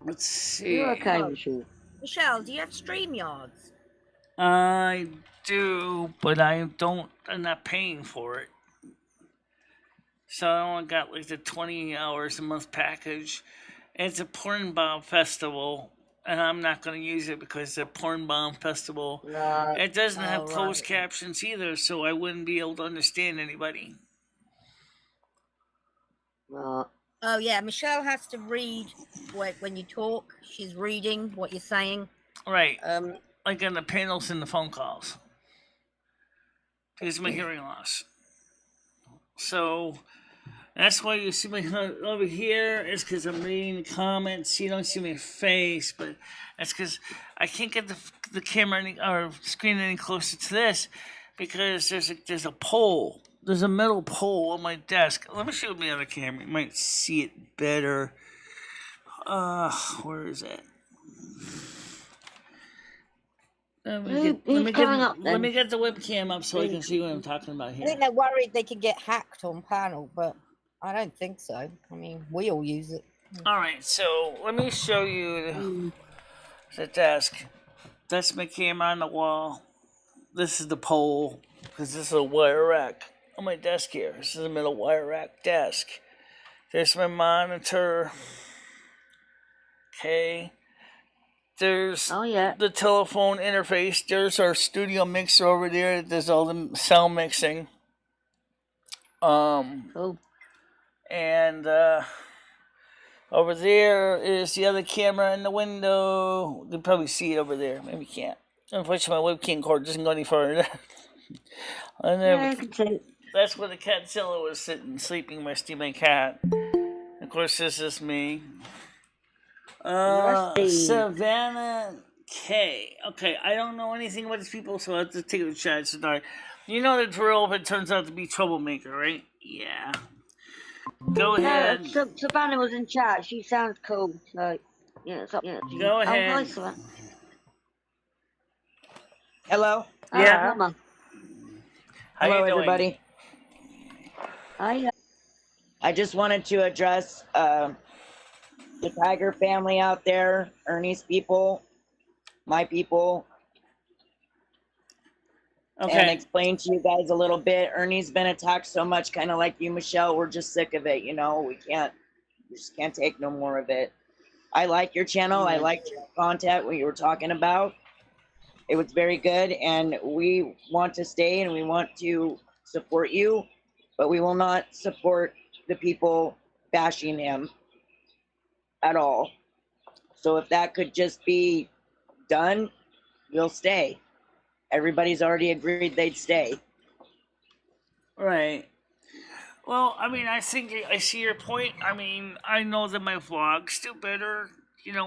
let's see. You're okay, Michelle. Michelle, do you have StreamYards? I do, but I'm not paying for it. So I only got like the 20 hours a month package. It's a porn bomb festival, and I'm not going to use it because it's a porn bomb festival. It doesn't have closed captions either, so I wouldn't be able to understand anybody. Oh yeah, Michelle has to read when you talk. She's reading what you're saying. Right. Like on the panels and the phone calls. Because of my hearing loss. So that's why you see me over here. It's because I'm reading the comments. You don't see my face, but that's because I can't get the camera or screen any closer to this because there's a pole. There's a metal pole on my desk. Let me show you the other camera. You might see it better. Where is it? Let me get the webcam up so I can see what I'm talking about here. I think they're worried they could get hacked on panel, but I don't think so. I mean, we all use it. All right, so let me show you the desk. That's my camera on the wall. This is the pole, because this is a wire rack on my desk here. This is a middle wire rack desk. There's my monitor. Okay. There's the telephone interface. There's our studio mixer over there. There's all the sound mixing. And over there is the other camera in the window. You can probably see it over there. Maybe you can't. Unfortunately, my webcam cord doesn't go any further. And then that's where the catzilla was sitting, sleeping, my steaming cat. Of course, this is me. Savannah K. Okay, I don't know anything about these people, so I have to take a chat. Sorry. You know the drill if it turns out to be troublemaker, right? Yeah. Go ahead. Savannah was in chat. She sounds cool. So, Go ahead. Hi, Savannah. Hello? Yeah. Hello, everybody. Hi. I just wanted to address the Tiger family out there, Ernie's people, my people, and explain to you guys a little bit. Ernie's been attacked so much, kind of like you, Michelle. We're just sick of it, we just can't take no more of it. I like your channel. I liked your content, what you were talking about. It was very good, and we want to stay and we want to support you, but we will not support the people bashing him at all. So if that could just be done, we'll stay. Everybody's already agreed they'd stay. Right. Well, I mean, I think I see your point. I mean, I know that my vlogs do better.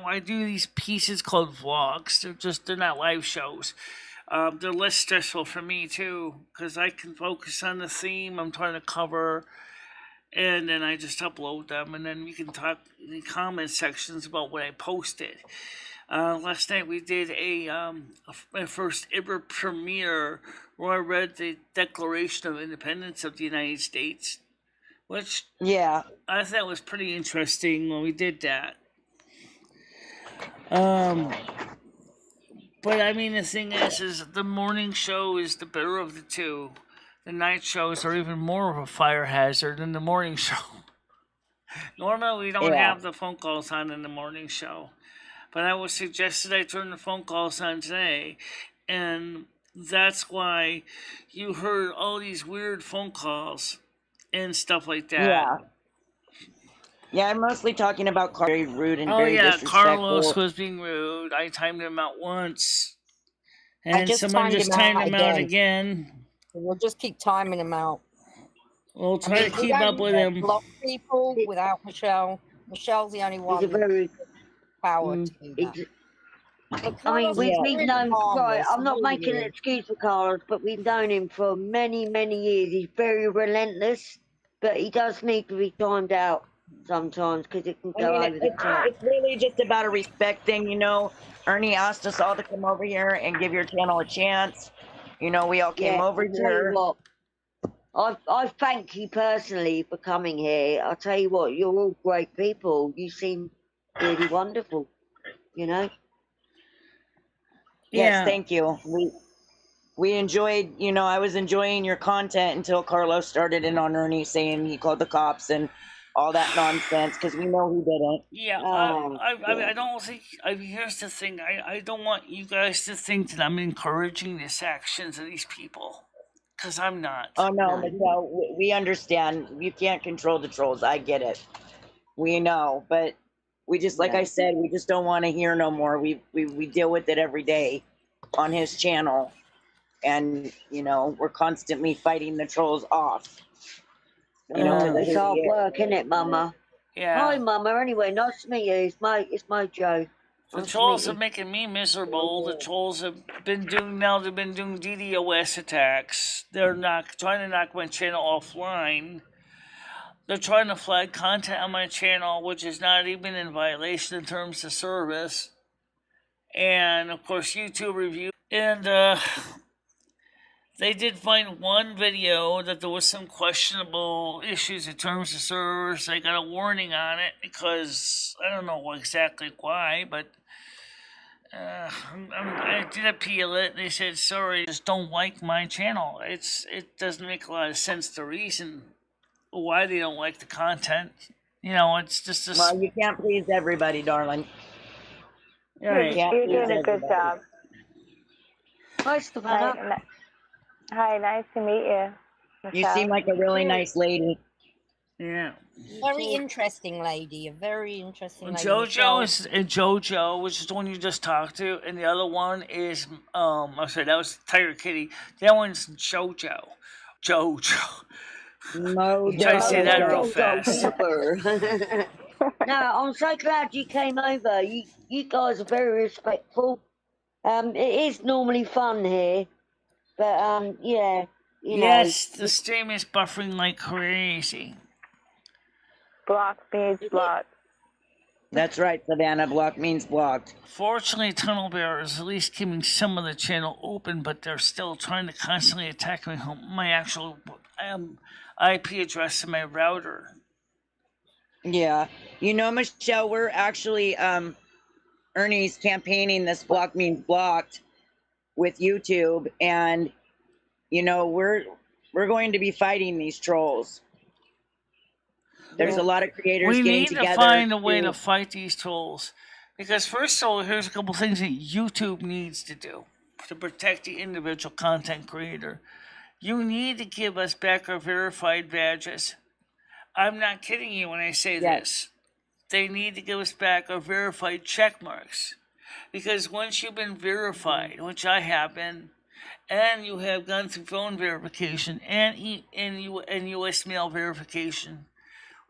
I do these pieces called vlogs. They're not live shows. They're less stressful for me too, because I can focus on the theme I'm trying to cover. And then I just upload them, and then we can talk in the comment sections about what I posted. Last night we did my first ever premiere where I read the Declaration of Independence of the United States, which I thought was pretty interesting when we did that. But I mean, the thing is the morning show is the better of the two. The night shows are even more of a fire hazard than the morning show. Normally, we don't have the phone calls on in the morning show. But I was suggested I turn the phone calls on today. And that's why you heard all these weird phone calls and stuff like that. Yeah, I'm mostly talking about very rude and very disrespectful. Carlos was being rude. I timed him out once. And someone just timed him out again. We'll just keep timing him out. We'll try to keep up with him. Block people without Michelle. Michelle's the only one with power to do that. I mean, we've known, right, harmless, I'm not really making an is. excuse for Carlos, but we've known him for many, many years. He's very relentless, but he does need to be timed out sometimes because it can I go mean, over the top. it's really just about a respect thing, you know. Ernie asked us all to come over here and give your channel a chance. You know, we all came over I'll tell you here. what, I thank you personally for coming here. I'll tell you what, you're all great people. You seem really wonderful, you know? Yes, thank you. We enjoyed, you know, I was enjoying your content until Carlos started in on Ernie saying he called the cops and all that nonsense because we know he didn't. Yeah, I don't think. Here's the thing. I don't want you guys to think that I'm encouraging these actions of these people, because I'm not. Oh no, Michelle, we understand. You can't control the trolls. I get it. We know, but we just, like I said, we just don't want to hear no more. We deal with it every day on his channel, and you know we're constantly fighting the trolls off. You know, it's hard work, isn't it, Mama? Yeah. Hi, Mama. Anyway, nice to meet you. It's my Joe. The Nice to trolls meet are you. making me miserable. The trolls have been doing They've been doing DDoS attacks. They're trying to knock my channel offline. They're trying to flag content on my channel, which is not even in violation in terms of service. And of course, YouTube review. And they did find one video that there was some questionable issues in terms of servers. They got a warning on it because I don't know exactly why, but I did appeal it. They said, sorry, just don't like my channel. It doesn't make a lot of sense, the reason why they don't like the content. You know, it's just a... Well, you can't please everybody, darling. Right. You're doing a good job. Hi, Savannah. Hi, nice to meet you. You seem like a really nice lady. Yeah. Very interesting lady. A very interesting lady. Jojo, which is the one you just talked to, and the other one is I'm sorry, that was Tiger Kitty. That one's Jojo. Jojo. No, try to say that real fast. No, I'm so glad you came over. You guys are very respectful. It is normally fun here, but yeah. Yes, the stream is buffering like crazy. Block means blocked. That's right, Savannah. Block means blocked. Fortunately, Tunnel Bear is at least keeping some of the channel open, but they're still trying to constantly attack my actual IP address and my router. Yeah. You know, Michelle, we're actually Ernie's campaigning this block means blocked with YouTube, and you know, we're going to be fighting these trolls. There's a lot of creators getting together. We need to find a way to fight these trolls. Because first of all, here's a couple things that YouTube needs to do to protect the individual content creator. You need to give us back our verified badges. I'm not kidding you when I say this. They need to give us back our verified check marks. Because once you've been verified, which I have been, and you have gone through phone verification and U.S. mail verification,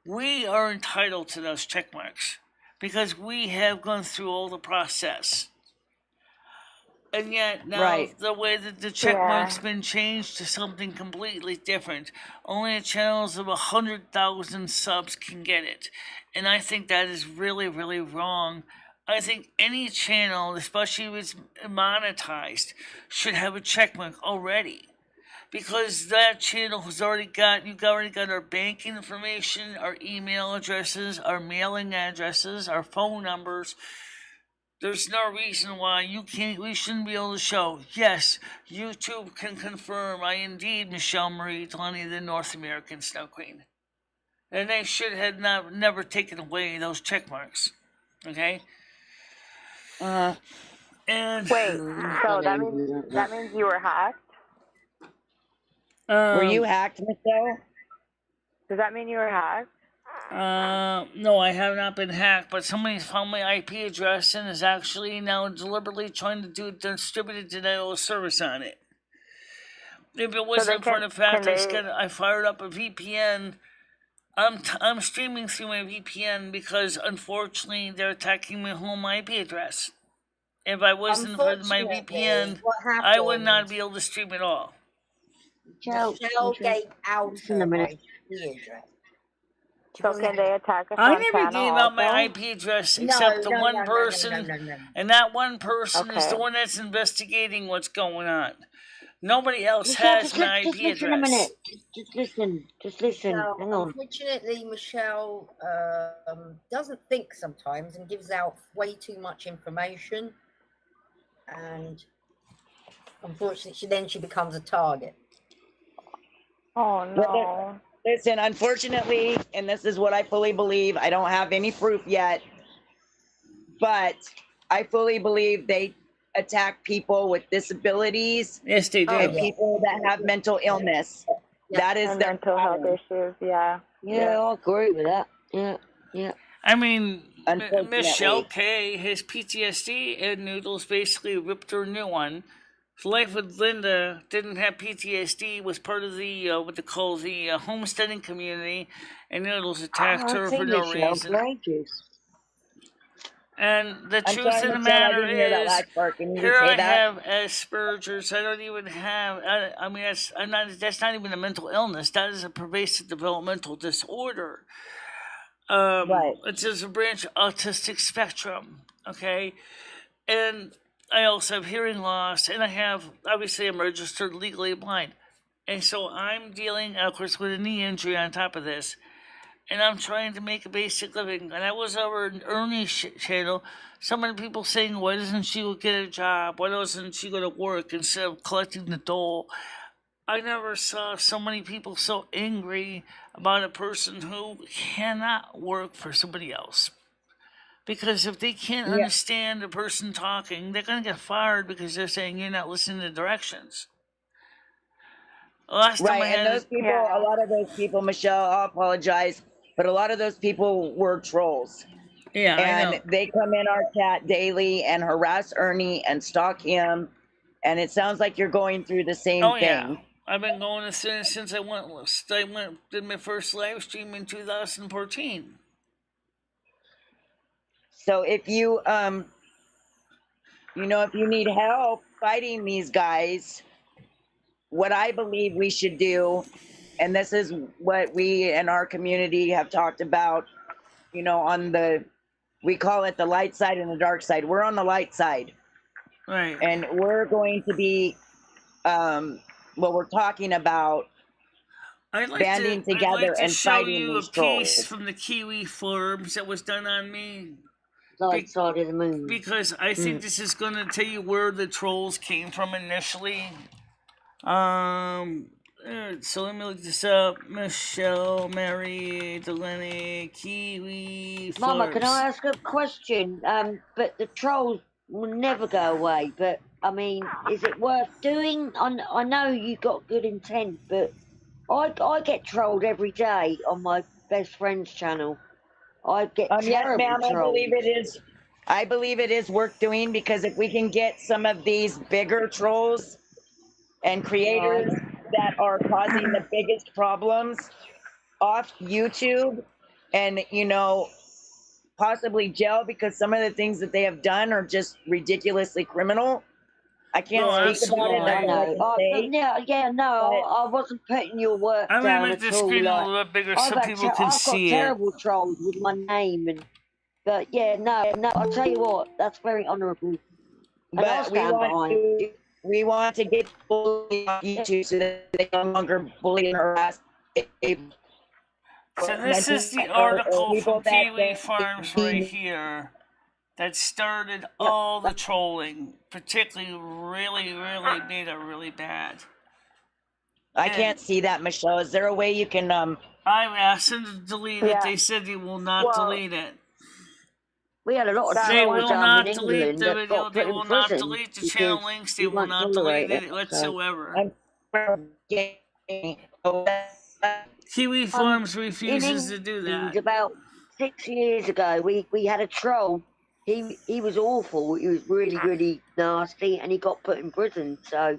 we are entitled to those check marks because we have gone through all the process. And yet now the way that the check mark's been changed to something completely different. Only channels of 100,000 subs can get it. And I think that is really, really wrong. I think any channel, especially if it's monetized, should have a check mark already. Because that channel has already got our banking information, our email addresses, our mailing addresses, our phone numbers. There's no reason why we shouldn't be able to show, yes, YouTube can confirm I indeed MicheleMarieDalene, the North American Snow Queen. And they should have never taken away those check marks. Okay? And wait, so that means you were hacked? Were you hacked, Michelle? Does that mean you were hacked? No, I have not been hacked, but somebody found my IP address and is actually now deliberately trying to distribute a denial of service on it. If it wasn't for the fact I fired up a VPN, I'm streaming through my VPN because unfortunately they're attacking my home IP address. If I wasn't for my VPN, I would not be able to stream at all. Michelle gave out her IP address. So can they attack us I on never channel gave out my also? IP address except to one person, and that one person is the one that's investigating what's going on. Nobody else Michelle, has my IP listen address. a minute. Just listen. No, Hang on. unfortunately, Michelle doesn't think sometimes and gives out way too much information. And unfortunately, she becomes a target. Oh, no. Listen, unfortunately, and this is what I fully believe, I don't have any proof yet, but I fully believe they attack people with disabilities. Yes, they do. And people that have mental illness. That is and their mental health issues. Yeah. Yeah, I agree with that. Yeah. I mean, Michelle K, his PTSD, and Noodles basically ripped her a new one. Life with Linda didn't have PTSD, was part of the, what they call the homesteading community, and Noodles attacked her for no reason. And the truth of the matter is, here I have Asperger's. I don't even have. I mean, that's not even a mental illness. That is a pervasive developmental disorder. Right. It's just a branch of autistic spectrum. Okay, and I also have hearing loss, and obviously I'm registered legally blind, and so I'm dealing, of course, with a knee injury on top of this. And I'm trying to make a basic living. And I was over in Ernie's channel. So many people saying, why doesn't she go get a job? Why doesn't she go to work instead of collecting the dole? I never saw so many people so angry about a person who cannot work for somebody else. Because if they can't understand the person talking, they're going to get fired because they're saying you're not listening to directions. Right, and those people, a lot of those people, Michelle, I apologize, but a lot of those people were trolls. Yeah, and I know. They come in our chat daily and harass Ernie and stalk him, and it sounds like you're going through the same thing. Yeah. I've been going since I did my first live stream in 2014. So if you, if you need help fighting these guys, what I believe we should do, and this is what we in our community have talked about, we call it the light side and the dark side. We're on the light side. Right. And we're going to be, we're talking about banding together and fighting these trolls. I'd like to show you a piece from the Kiwi forums that was done on me. Side of the moon. Because I think this is going to tell you where the trolls came from initially. So let me look this up. MicheleMarieDalene, Kiwi Mama, forums. can I ask a question? But the trolls will never go away. But I mean, is it worth doing? I know you got good intent, but I get trolled every day on my best friend's channel. I get terrible trolls. I believe it is worth doing, because if we can get some of these bigger trolls and creators that are causing the biggest problems off YouTube and, possibly jail, because some of the things that they have done are just ridiculously criminal. I can't speak about it. I wasn't putting your work I'm down gonna make at the all. screen a little bit bigger so people can see it. I've got terrible trolls with my name, but I'll tell you what, that's very honourable. And I'll stand behind you. We want to get bullied on YouTube so that they no longer bully and harass. So this is the article from Kiwi Farms right here that started all the trolling, particularly really made it really bad. I can't see that, Michelle. Is there a way you can I asked them to delete it. They said they will not delete it. We had a lot of They will trolls not in delete England the that video. got They put in will not prison delete the channel because links. They we will won't not tolerate delete it it, whatsoever. so. Kiwi Farms refuses to do that. About 6 years ago, we had a troll. He was awful. He was really nasty, and he got put in prison. So,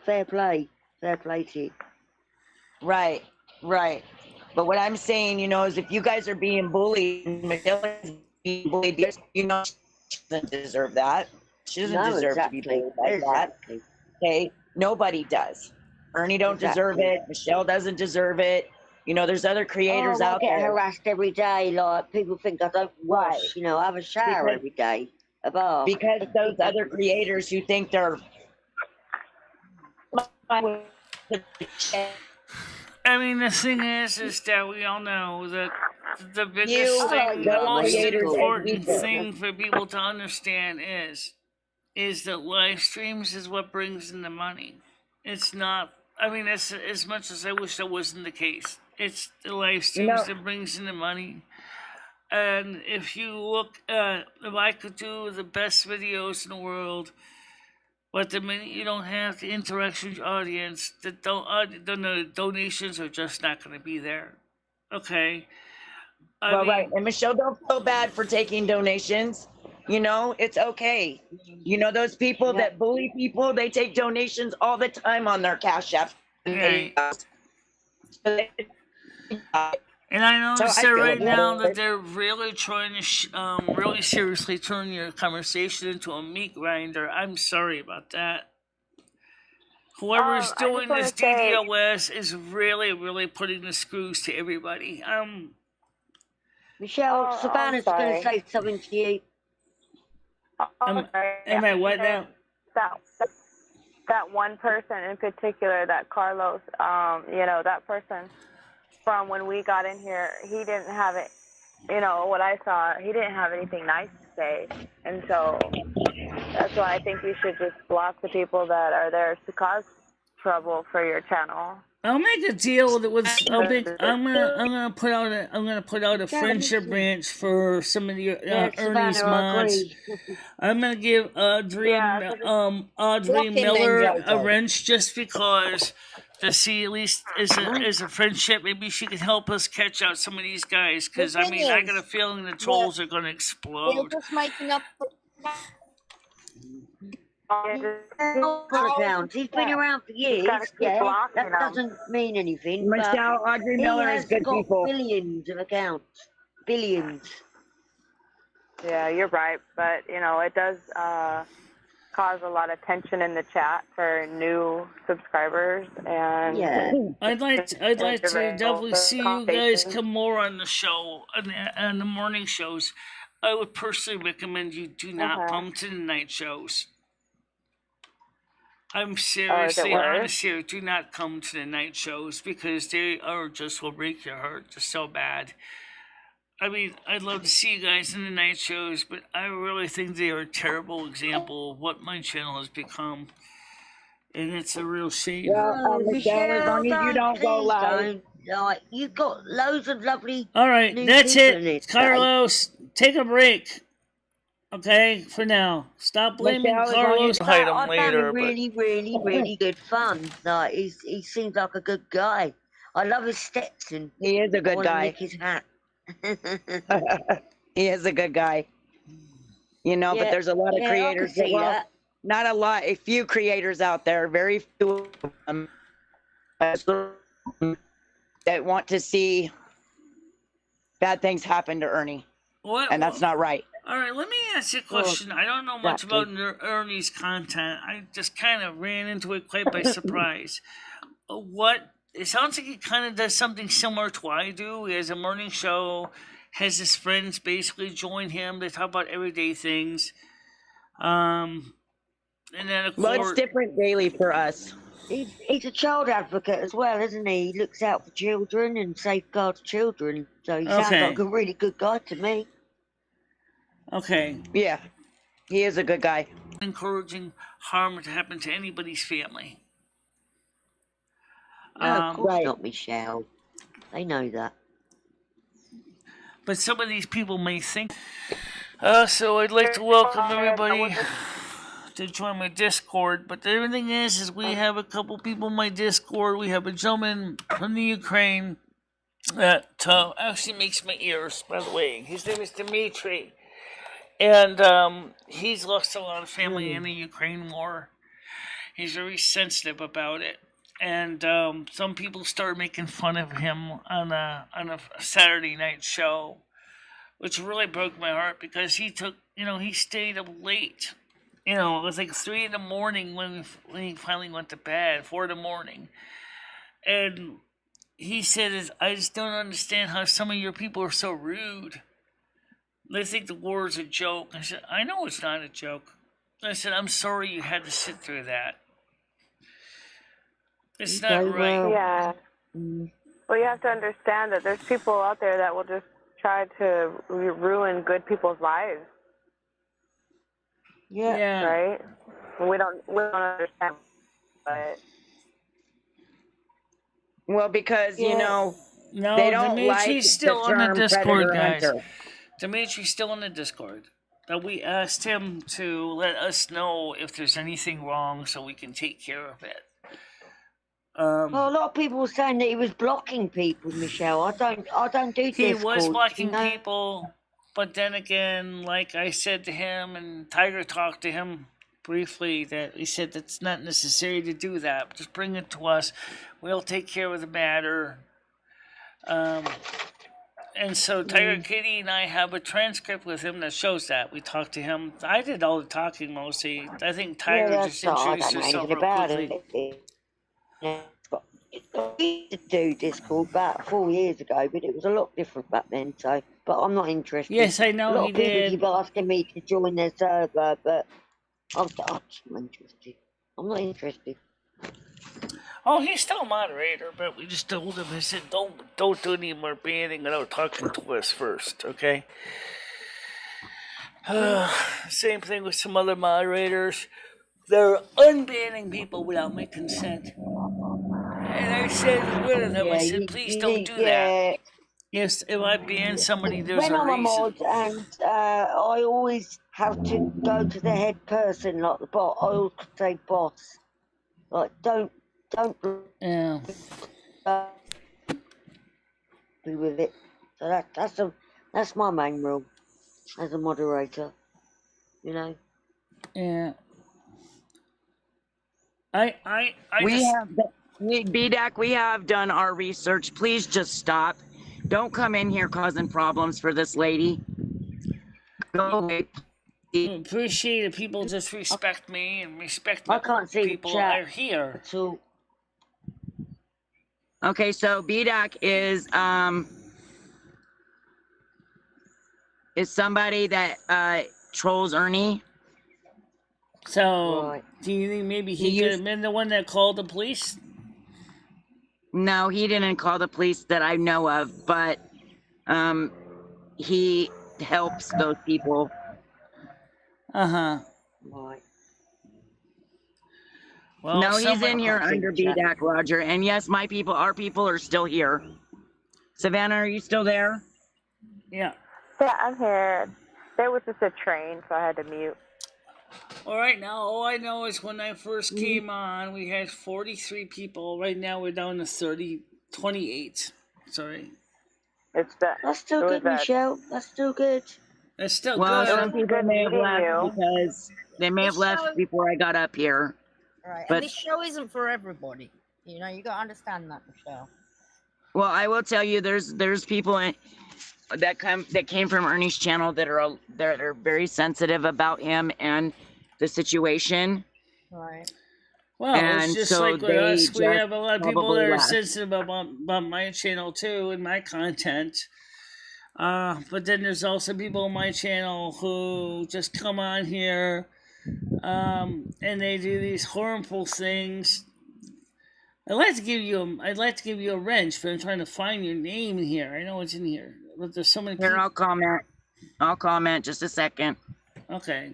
fair play to you. Right. But what I'm saying, is if you guys are being bullied, Michelle is being bullied, doesn't deserve that. She doesn't No, deserve to be exactly. bullied like Exactly. that. Okay, nobody does. Ernie don't deserve it. Michelle doesn't deserve it. You know, there's other creators I out get there. harassed every day. Like, people think I don't wash. You know, I have a shower every day. A bath. Because those other creators who think they're I mean, the thing is that we all know that the biggest thing, the most important thing for people to understand is that live streams is what brings in the money. It's not. I mean, as much as I wish that wasn't the case, it's the live streams that brings in the money. And if you look at, if I could do the best videos in the world, but the minute you don't have the interaction with your audience, the donations are just not going to be there. Okay. Right. And Michelle, don't feel bad for taking donations. You know, it's okay. You know, those people that bully people, they take donations all the time on their CashApp. Right. And I notice that right now that they're really trying to really seriously turn your conversation into a meat grinder. I'm sorry about that. Whoever's doing this DDoS is really, really putting the screws to everybody. Michelle, Savannah's going to say something to you. Am I what now? That one person in particular, that Carlos, you know, that person from when we got in here, he didn't have it, you know, what I saw, he didn't have anything nice to say. And so that's why I think you should just block the people that are there to cause trouble for your channel. I'll make a deal with I'm gonna put out a friendship branch for some of the Ernie's mods. I'm gonna give Audrey Miller a wrench just because, to see at least as a friendship, maybe she could help us catch out some of these guys, because I mean I got a feeling the trolls are gonna explode. They're just making up. He's been around for years. That doesn't mean anything. Michelle, Audrey Miller is good people. Billions of accounts. Billions. Yeah, you're right, but you know it does cause a lot of tension in the chat for new subscribers, and I'd like to definitely see you guys come more on the show on the morning shows. I would personally recommend you do not come to the night shows. I'm seriously honest here. Do not come to the night shows because they are just will break your heart just so bad. I mean, I'd love to see you guys in the night shows, but I really think they are a terrible example of what my channel has become. And it's a real shame. Well, Michelle, as long as you don't go live. You've got loads of lovely. All right, that's it. Carlos, take a break. Okay, for now. Stop blaming Carlos. I found him really good fun. Like he seems like a good guy. I love his Stetson. He is a good guy. Nick his hat. He is a good guy. You know, but there's a lot of creators. Not a lot, a few creators out there, very few of them, that want to see bad things happen to Ernie. And that's not right. All right, let me ask you a question. I don't know much about Ernie's content. I just kind of ran into it quite by surprise. It sounds like he kind of does something similar to what I do. He has a morning show, has his friends basically join him. They talk about everyday things. And then, of course... Well, it's different daily for us. He's a child advocate as well, isn't he? He looks out for children and safeguards children. So he sounds like a really good guy to me. Okay. Yeah, he is a good guy. Encouraging harm to happen to anybody's family. No, of course not, Michelle. They know that. But some of these people may think. So I'd like to welcome everybody to join my Discord. But the other thing is we have a couple people in my Discord. We have a gentleman from the Ukraine that actually makes my ears, by the way. His name is Dimitri. And he's lost a lot of family in the Ukraine war. He's very sensitive about it. And some people started making fun of him on a Saturday night show, which really broke my heart because he took he stayed up late. It was like 3 in the morning when he finally went to bed, 4 in the morning. And he said, I just don't understand how some of your people are so rude. They think the war is a joke. I said, I know it's not a joke. I said, I'm sorry you had to sit through that. It's not right. Yeah. Well, you have to understand that there's people out there that will just try to ruin good people's lives. Yeah. Right? We don't understand, but. Well, because No, they don't Dimitri's like still the on the term Discord, predator guys. hunter. Dimitri's still on the Discord. But we asked him to let us know if there's anything wrong so we can take care of it. Well, a lot of people were saying that he was blocking people, Michelle. I don't do He Discord. was blocking people, but then again, like I said to him, and Tiger talked to him briefly, that he said that's not necessary to do that. Just bring it to us. We'll take care of the matter. And so Tiger Kitty and I have a transcript with him that shows that. We talked to him. I did all the talking mostly. I think Tiger just introduced herself real quickly. I used to do Discord about 4 years ago, but it was a lot different back then. So, but I'm not interested. Yes, I know a lot he of people did. keep asking me to join their server, but I'm not interested. I'm not interested. Oh, he's still a moderator, but we just told him, I said, don't do any more banning without talking to us first, okay? Same thing with some other moderators. They're unbanning people without my consent. And I said to one of them, I said, please don't do that. Yes, if I ban somebody, there's When a I'm a reason. mod, and I always have to go to the head person, like the bot. I always say boss. Like, don't. Yeah. Do with it. So that's my main rule as a moderator. Yeah. BDAC, we have done our research. Please just stop. Don't come in here causing problems for this lady. Go away. I appreciate it. People just respect me and respect I can't see people the chat are here. Okay, so BDAC is somebody that trolls Ernie. So, do you think maybe he could have been the one that called the police? No, he didn't call the police that I know of, but he helps those people. Uh-huh. Right. Well, no, he's someone- in here under BDAC, Roger. And yes, our people are still here. Savannah, are you still there? Yeah. Yeah, I'm here. There was just a train, so I had to mute. Well, right now, all I know is when I first came on, we had 43 people. Right now, we're down to 28. Sorry. That's still good, Michelle. That's still good. That's still Well, good. some people may have left because they may have left before I got up here. Right, But and this show isn't for everybody. You got to understand that, Michelle. well, I will tell you, there's people that came from Ernie's channel that are very sensitive about him and the situation. Right. Well, and it's just so like with they us. We just have a lot of people probably that are left. sensitive about my channel, too, and my content. But then there's also people on my channel who just come on here and they do these harmful things. I'd like to give you a wrench, but I'm trying to find your name in here. I know it's in here, but there's so many people. Here, I'll comment just a second. Okay.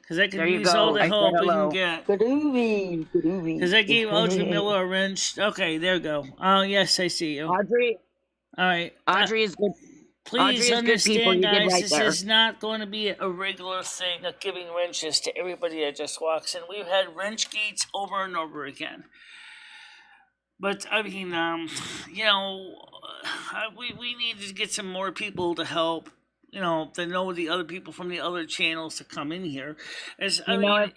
Because I There can you use go. all the I said help we hello. can get. Good evening. Because I gave Audrey Miller a wrench. Okay, there you go. Oh, yes, I see you. Audrey. All right. Audrey is good. Please Audrey is good people. understand, You did guys, right this there. is not going to be a regular thing of giving wrenches to everybody that just walks in. We've had wrench gates over and over again. But, I mean, we need to get some more people to help, to know the other people from the other channels to come in here. If Savannah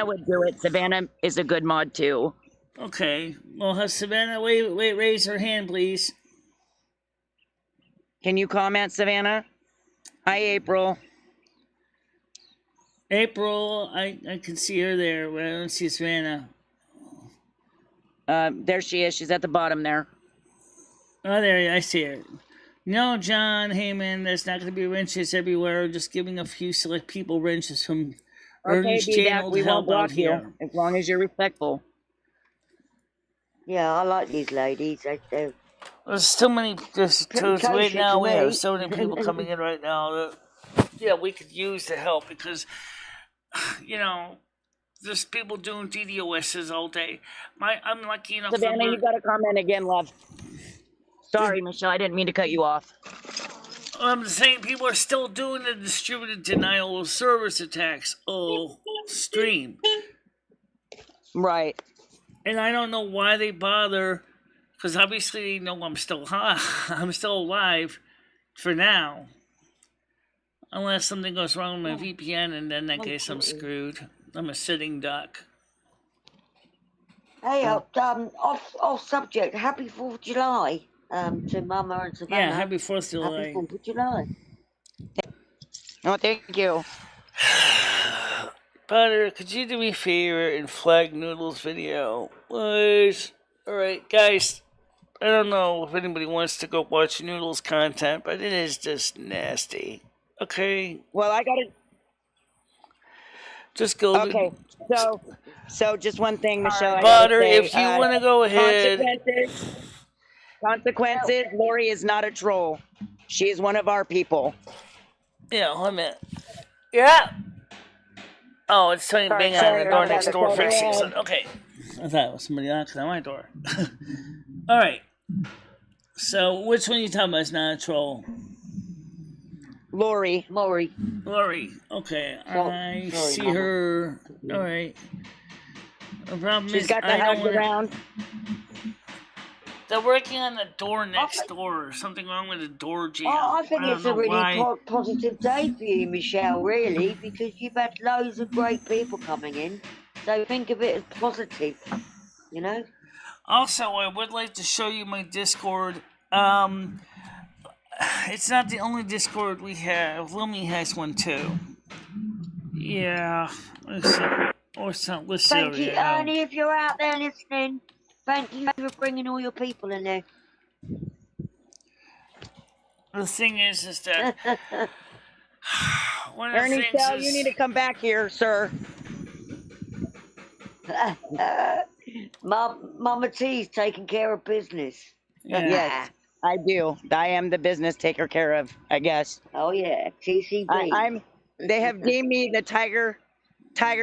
would do it, Savannah is a good mod too. Okay. Well, have Savannah, raise her hand, please. Can you comment, Savannah? Hi, April. April, I can see her there, but I don't see Savannah. There she is. She's at the bottom there. Oh, there, I see her. No, John Heyman, there's not going to be wrenches everywhere. Just giving a few select people wrenches from Ernie's channel we to won't help out block you here. as long as you're respectful. Yeah, I like these ladies. They're There's so many. There's right now we have so many people coming in right now that we could use the help because there's people doing DDoSs all day. I'm lucky enough. Savannah, you got to comment again, love. Sorry, Michelle, I didn't mean to cut you off. I'm saying people are still doing the distributed denial of service attacks. Stream. Right. And I don't know why they bother, because obviously they know I'm still alive for now. Unless something goes wrong with my VPN, and then in that case I'm screwed. I'm a sitting duck. Hey, off subject. Happy 4th of July to Mama and Savannah. Yeah, happy 4th of July. Happy 4th of July. Oh, thank you. Butter, could you do me a favor and flag Noodle's video, please? Alright, guys, I don't know if anybody wants to go watch Noodle's content, but it is just nasty. Okay? Well, I gotta... Just go... Okay, so just one thing, Michelle. Butter, if you want to go ahead... Consequences, Lori is not a troll. She is one of our people. Yeah, hold on a minute. Yeah! Oh, it's Tony banging on the door next door fixing something. Okay. I thought it was somebody knocking on my door. Alright. So, which one are you talking about is not a troll? Lori. Lori. Okay. I see her. Alright. The problem She's is got the house around. They're working on the door next door. Something wrong with the door jam. I think it's a really positive day for you, Michelle, really, because you've had loads of great people coming in. So think of it as positive, you know? Also, I would like to show you my Discord. It's not the only Discord we have. Lumi has one too. Yeah. Let's see. Thank you, Ernie, if you're out there listening. Thank you for bringing all your people in there. The thing is that one of the Ernie, things you need to come back here, sir. Mama T's taking care of business. Yeah. Yes, I do. I am the business taker care of, I guess. Oh yeah, TCB. They have named me the Tiger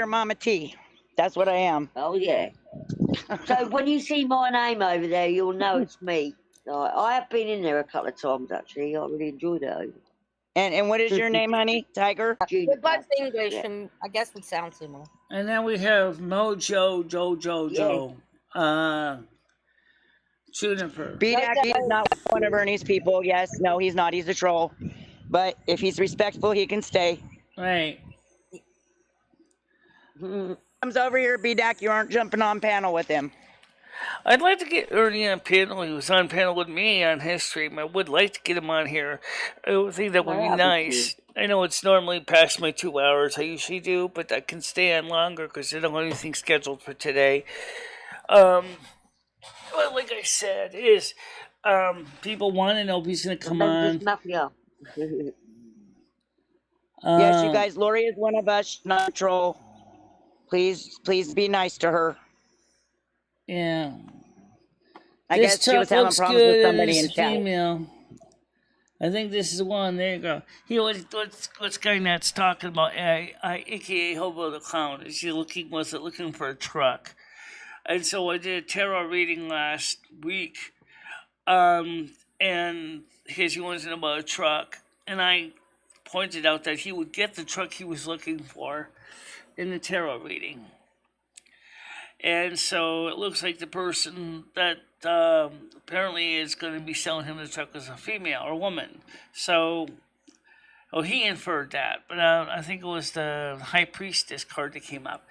Mama T. That's what I am. Oh yeah. So when you see my name over there, you'll know it's me. I have been in there a couple of times actually. I really enjoyed it. And what is your name, honey? Tiger? We're both English, and I guess we sound similar. And then we have Mojo, Joe. Juniper. BDAC is not one of Ernie's people. Yes, no, he's not. He's a troll. But if he's respectful, he can stay. Right. Comes over here, BDAC, you aren't jumping on panel with him. I'd like to get Ernie on panel. He was on panel with me on his stream. I would like to get him on here. I would think that would be nice. I know it's normally past my 2 hours I usually do, but I can stay on longer because I don't have anything scheduled for today. Well, like I said, people want to know if he's going to come on. Yes, you guys, Lori is one of us, not a troll. Please be nice to her. Yeah. I guess she was having problems with somebody in chat. Female. I think this is the one. There you go. What's guy that's talking about? AKA Hobo the Clown. Is he looking for a truck? And so I did a tarot reading last week. And he wanted to know about a truck. And I pointed out that he would get the truck he was looking for in the tarot reading. And so it looks like the person that apparently is going to be selling him the truck is a female or woman. So, he inferred that. But I think it was the High Priestess card that came up.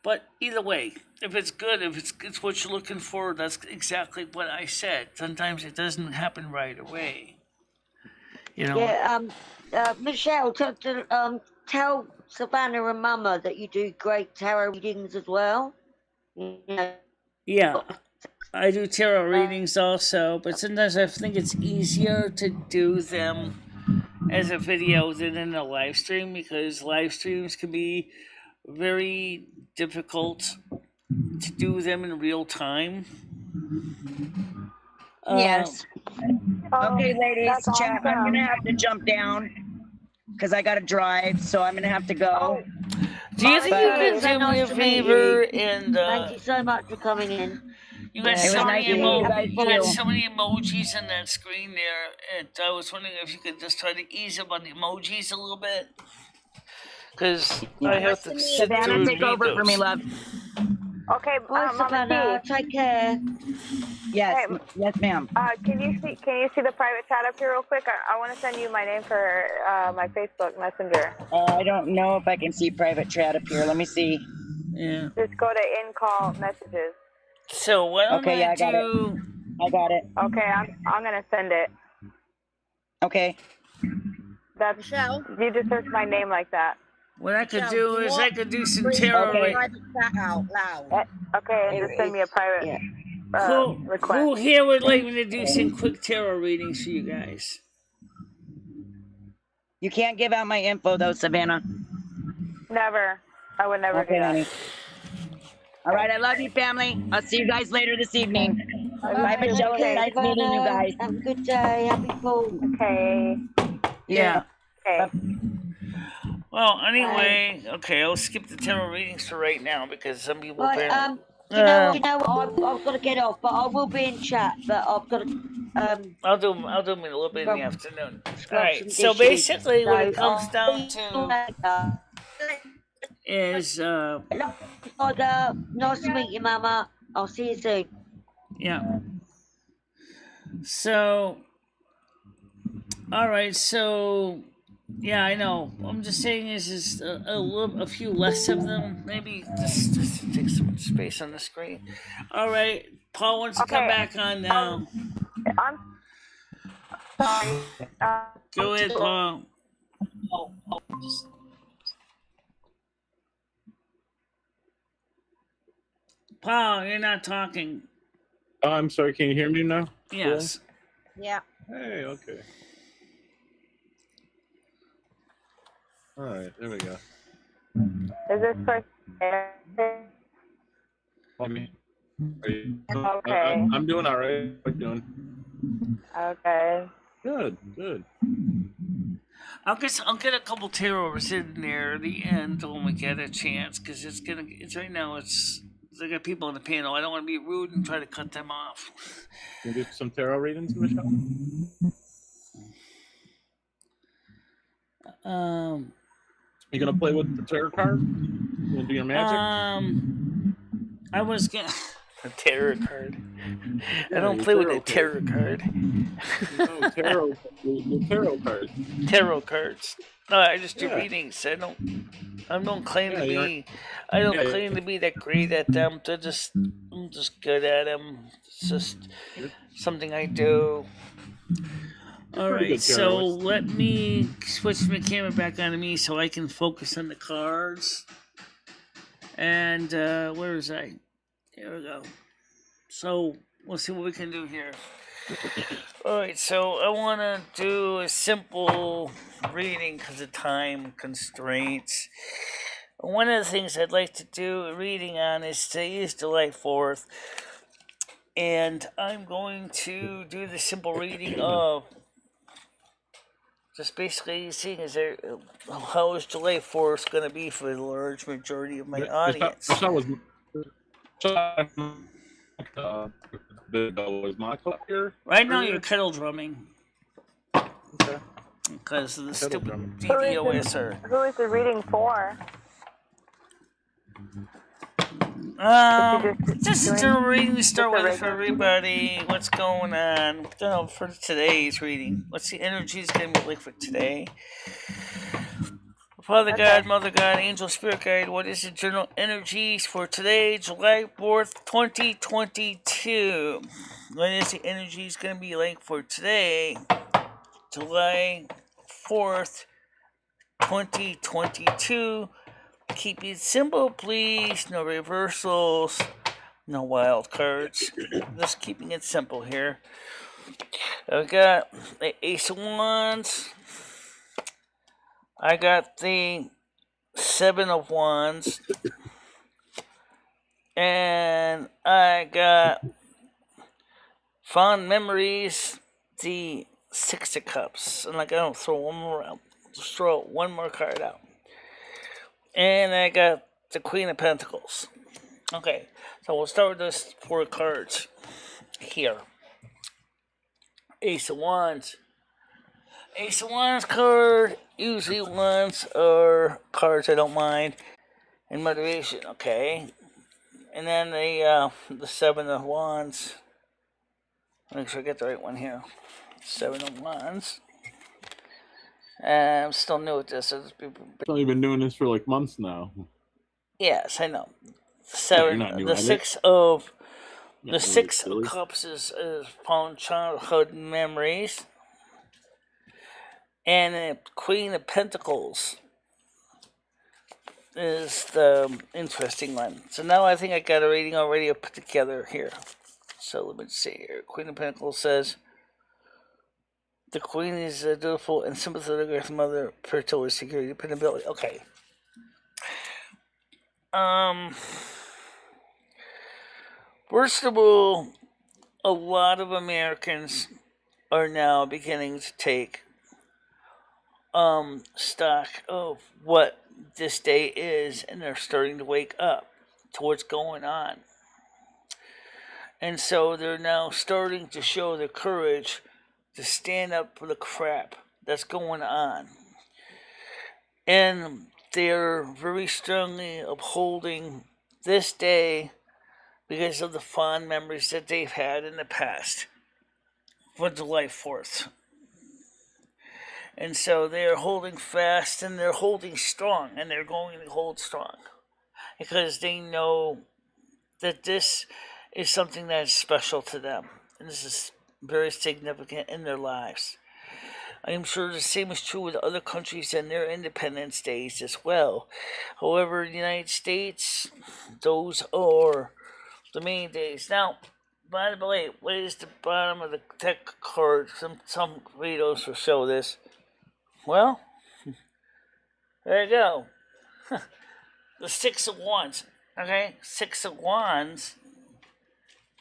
But either way, if it's good, if it's what you're looking for, that's exactly what I said. Sometimes it doesn't happen right away. You know? Yeah, Michelle, tell Savannah and Mama that you do great tarot readings as well. You know, Yeah, I do tarot readings also, but sometimes I think it's easier to do them as a video than in a live stream because live streams can be very difficult to do them in real time. Yes. Okay, ladies, chat. I'm gonna have to jump down because I gotta drive, so I'm gonna have to go. Do you think you could do me a favor and thank you so much for coming in. You got It was so nice many meeting you guys you got too. so many emojis in that screen there, and I was wondering if you could just try to ease up on the emojis a little bit, because I have to sit Savannah, through take over for me, love. Okay, Bye, Savannah. Take care. Yes, yes, ma'am. Can you see the private chat up here real quick? I want to send you my name for my Facebook Messenger. I don't know if I can see private chat up here. Let me see. Yeah. Just go to in call messages. So what I'm Okay, yeah, gonna I got do? I got it. Okay, I'm gonna send it. Okay. That's Michelle. You just search my name like that. What I could Michelle, do is I could do some please tarot. put the private chat out loud. Okay, and just send me a private request. Who here would like me to do some quick tarot readings for you guys? You can't give out my info though, Savannah. Never. I would never do that. Honey. All right, I love you, family. I'll see you guys later this evening. Bye, Michelle. Okay, Nice meeting you guys. Have a good day. Happy Fall. Okay. Yeah. Okay. Well, anyway, okay, I'll skip the tarot readings for right now because some people. Right, you know what? I've got to get off, but I will be in chat. But I've got to. I'll do them a little bit in the afternoon. All right. some So dishes. basically, what it So, comes down to is nice to meet you, Mama. I'll see you soon. yeah. So, all right. So, yeah, I know. I'm just saying is a few less of them. Maybe just to take some space on the screen. All right. Paul wants to come back on now. I'm sorry. Go ahead, Paul. Paul, you're not talking. Oh, I'm sorry. Can you hear me now? Yes. Yeah. Hey, okay. All right, there we go. Is this person? Okay. I'm doing all right. How you doing? Okay. Good, good. I'll get a couple tarot in there at the end when we get a chance, because it's right now I got people on the panel. I don't want to be rude and try to cut them off. Can you do some tarot readings, Michelle? You gonna play with the tarot card? You gonna do your magic? I was gonna a tarot card. Yeah, I don't play with a tarot card. No, tarot cards. Tarot cards. No, I just do Yeah. readings. I don't claim to Yeah, be. I don't claim to be that great at them. I'm just good at them. It's just something I do. All Pretty right, good so tarot. let me switch my camera back onto me so I can focus on the cards. And where is I? Here we go. So we'll see what we can do here. All right, so I want to do a simple reading because of time constraints. One of the things I'd like to do a reading on is today is July 4th. And I'm going to do the simple reading of just basically seeing how is July 4th going to be for the large majority of my audience. Was my club here? Right now you're kettle drumming. Okay. Because of the Kettle stupid drumming. DDoSer. Who is the reading for? Just a reading to start with for everybody. What's going on? For today's reading. What's the energies going to be like for today? Father God, Mother God, Angel Spirit Guide, what is the general energies for today, July 4th, 2022? What is the energies going to be like for today, July 4th, 2022. Keep it simple, please. No reversals, no wild cards. Just keeping it simple here. I got the Ace of Wands. I got the 7 of Wands. And I got Fond Memories, the 6 of Cups. And like, I don't throw one more out. Just throw one more card out. And I got the Queen of Pentacles. Okay, so we'll start with those 4 cards here. Ace of Wands. Ace of Wands card. Usually ones are cards I don't mind. And motivation, okay. And then the 7 of Wands. Make sure I get the right one here. 7 of Wands. I'm still new at this. So you've been doing this for like months now. Yes, I know. The 6 of Cups is fond childhood memories. And the Queen of Pentacles is the interesting one. So now I think I got a reading already put together here. So let me see here. Queen of Pentacles says, the Queen is a dutiful and sympathetic with mother, fertility, security, dependability. Okay. First of all, a lot of Americans are now beginning to take stock of what this day is, and they're starting to wake up to what's going on. And so they're now starting to show their courage to stand up for the crap that's going on. And they're very strongly upholding this day because of the fond memories that they've had in the past for July 4th. And so they're holding fast and they're holding strong, and they're going to hold strong because they know that this is something that is special to them, and this is very significant in their lives. I am sure the same is true with other countries and their independence days as well. However, in the United States, those are the main days. Now, by the way, what is the bottom of the deck card? Some videos will show this. Well, there you go. The 6 of Wands. Okay? 6 of Wands.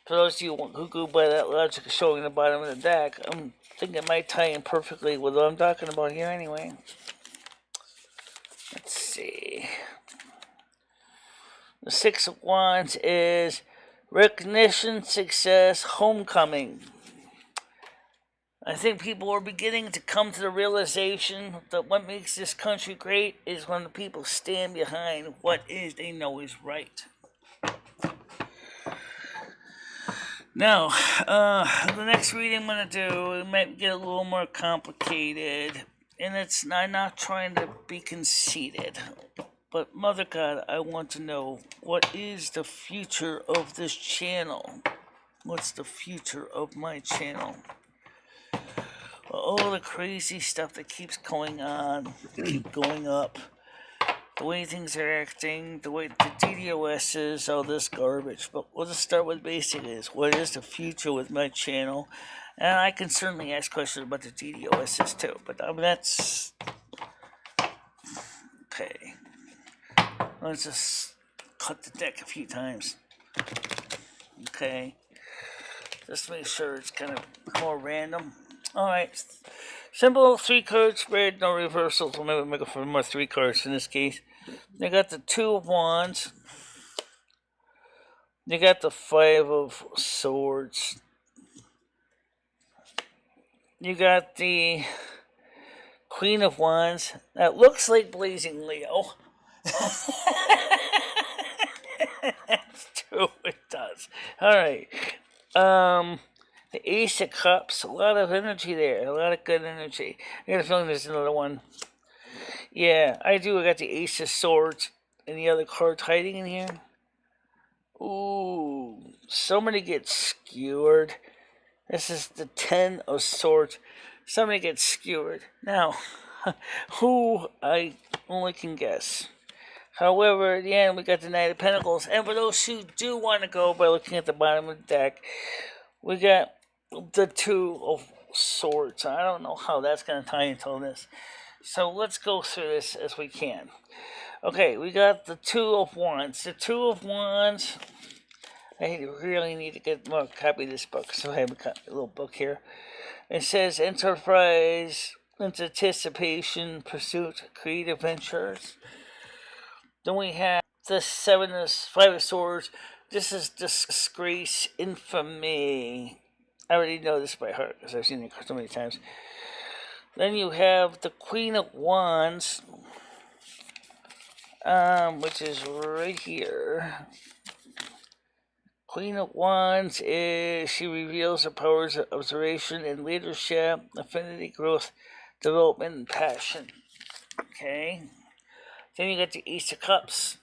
For those of you who go by that logic showing the bottom of the deck, I'm thinking it might tie in perfectly with what I'm talking about here anyway. Let's see. The 6 of Wands is recognition, success, homecoming. I think people are beginning to come to the realization that what makes this country great is when the people stand behind what is they know is right. Now, the next reading I'm going to do, it might get a little more complicated, and I'm not trying to be conceited, but Mother God, I want to know, what is the future of this channel? What's the future of my channel? All the crazy stuff that keeps going on, keep going up, the way things are acting, the way the DDoS is, all this garbage. But we'll just start with basic is, what is the future with my channel? And I can certainly ask questions about the DDoSs too, but that's... Okay. Let's just cut the deck a few times. Okay. Just to make sure it's kind of more random. Alright. Simple 3 card spread, no reversals. We'll maybe make it for more 3 cards in this case. They got the 2 of Wands. They got the 5 of Swords. You got the Queen of Wands. That looks like Blazing Leo. That's true, it does. Alright. The Ace of Cups, a lot of energy there, a lot of good energy. I got a feeling there's another one. Yeah, I do. I got the Ace of Swords and the other cards hiding in here. Ooh, somebody gets skewered. This is the 10 of Swords. Somebody gets skewered. Now, Who I only can guess. However, at the end, we got the Knight of Pentacles. And for those who do want to go by looking at the bottom of the deck, we got the Two of Swords. I don't know how that's going to tie into all this. So let's go through this as we can. Okay, we got the Two of Wands. The Two of Wands, I really need to get more copy of this book, so I have a little book here. It says enterprise, anticipation, pursuit, creative ventures. Then we have the Five of Swords. This is disgrace, infamy. I already know this by heart because I've seen it so many times. Then you have the Queen of Wands, which is right here. Queen of Wands is, she reveals her powers of observation and leadership, affinity, growth, development, and passion. Okay. Then you got the Ace of Cups.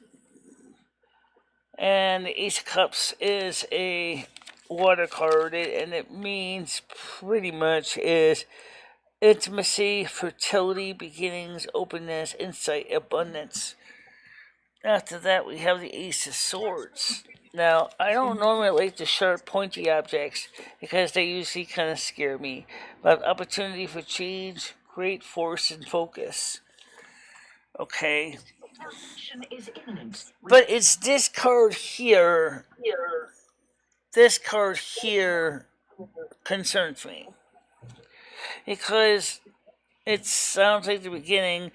And the Ace of Cups is a water card, and it means pretty much is intimacy, fertility, beginnings, openness, insight, abundance. After that, we have the Ace of Swords. Now, I don't normally like the sharp, pointy objects because they usually kind of scare me. But opportunity for change, great force, and focus. Okay. But it's this card here. This card here concerns me. Because it sounds like the beginning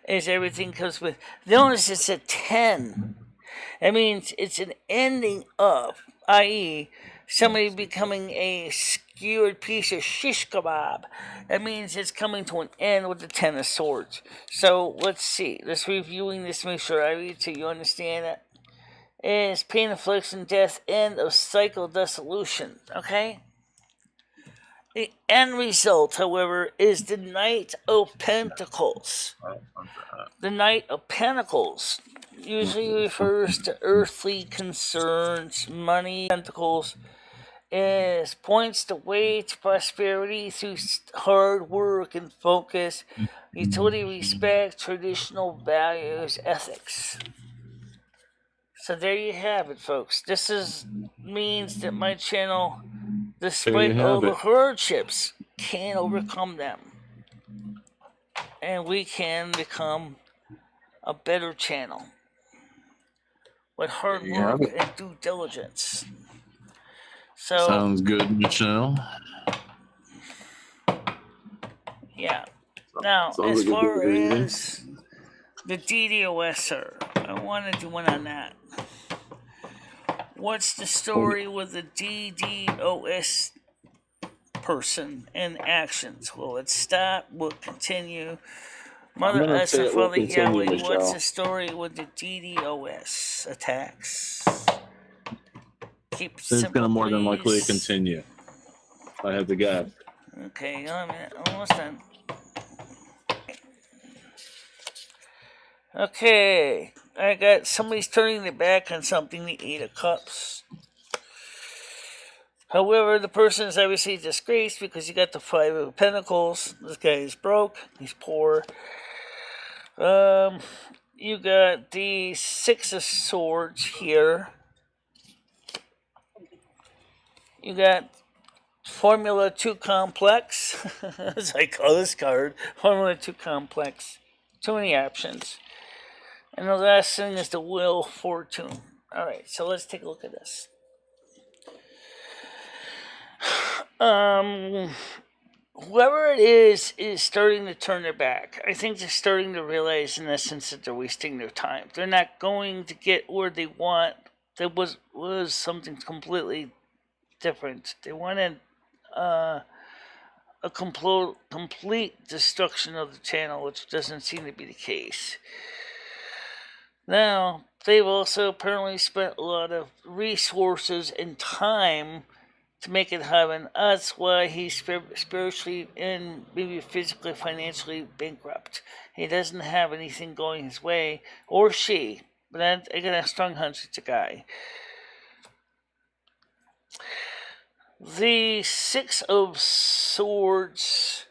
is everything comes with. Notice it's a 10. That means it's an ending of, i.e., somebody becoming a skewered piece of shish kebab. That means it's coming to an end with the Ten of Swords. So let's see. Let's reviewing this. Make sure I read so you understand it. Is pain, affliction, death, end of cycle, dissolution. Okay. The end result, however, is the Knight of Pentacles. The Knight of Pentacles usually refers to earthly concerns. Money, Pentacles, is points the way to prosperity through hard work and focus, utility, respect, traditional values, ethics. So there you have it, folks. This means that my channel, despite all the hardships, can overcome them. And we can become a better channel with hard work and due diligence. So sounds good, Michelle. Yeah. Now, as far as the DDoS, sir, I want to do one on that. What's the story with the DDoS person and actions? Will it stop? Will it continue? Mother Essa, Father Yahweh, what's the story with the DDoS attacks? Keep it It's going to more than likely please. continue. I have to guess. Okay, almost done. Okay, I got somebody's turning their back on something, the Eight of Cups. However, the person is obviously disgraced because you got the Five of Pentacles. This guy is broke, he's poor. You got the Six of Swords here. You got Formula 2 Complex, as I call this card. Formula 2 Complex. Too many options. And the last thing is the Wheel of Fortune. Alright, so let's take a look at this. Whoever it is starting to turn their back. I think they're starting to realize in essence that they're wasting their time. They're not going to get where they want. There was something completely different. They wanted a complete destruction of the channel, which doesn't seem to be the case. Now, they've also apparently spent a lot of resources and time to make it happen. That's why he's spiritually and maybe physically, financially bankrupt. He doesn't have anything going his way, or she, but I got a strong hunch it's a guy. The Six of Swords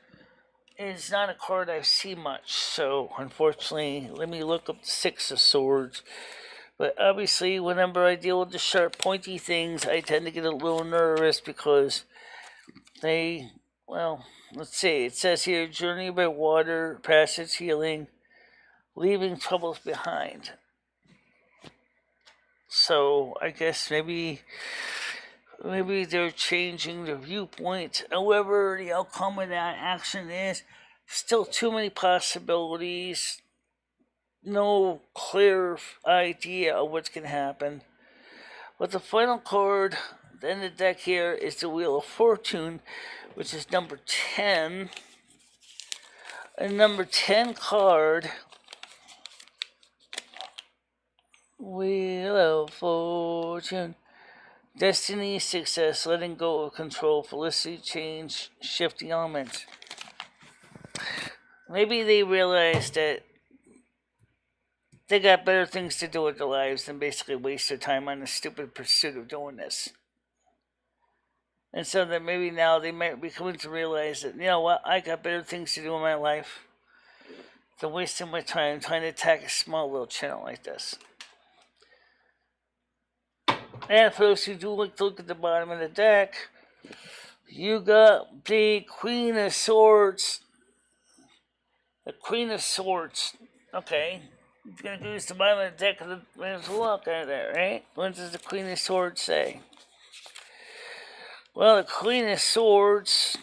is not a card I see much, so unfortunately, let me look up the Six of Swords. But obviously, whenever I deal with the sharp, pointy things, I tend to get a little nervous because they, well, let's see, it says here, journey by water, passage healing, leaving troubles behind. So I guess maybe they're changing their viewpoint. However, the outcome of that action is still too many possibilities. No clear idea of what's going to happen. But the final card, at the end of the deck here, is the Wheel of Fortune, which is number 10. And number 10 card, Wheel of Fortune. Destiny, success, letting go of control, felicity, change, shifting elements. Maybe they realized that they got better things to do with their lives than basically waste their time on the stupid pursuit of doing this. And so that maybe now they might be coming to realize that, you know what, I got better things to do in my life than wasting my time trying to attack a small little channel like this. And for those who do like to look at the bottom of the deck, you got the Queen of Swords. The Queen of Swords. Okay. You're going to use the bottom of the deck of the look at it, right? What does the Queen of Swords say? Well, the Queen of Swords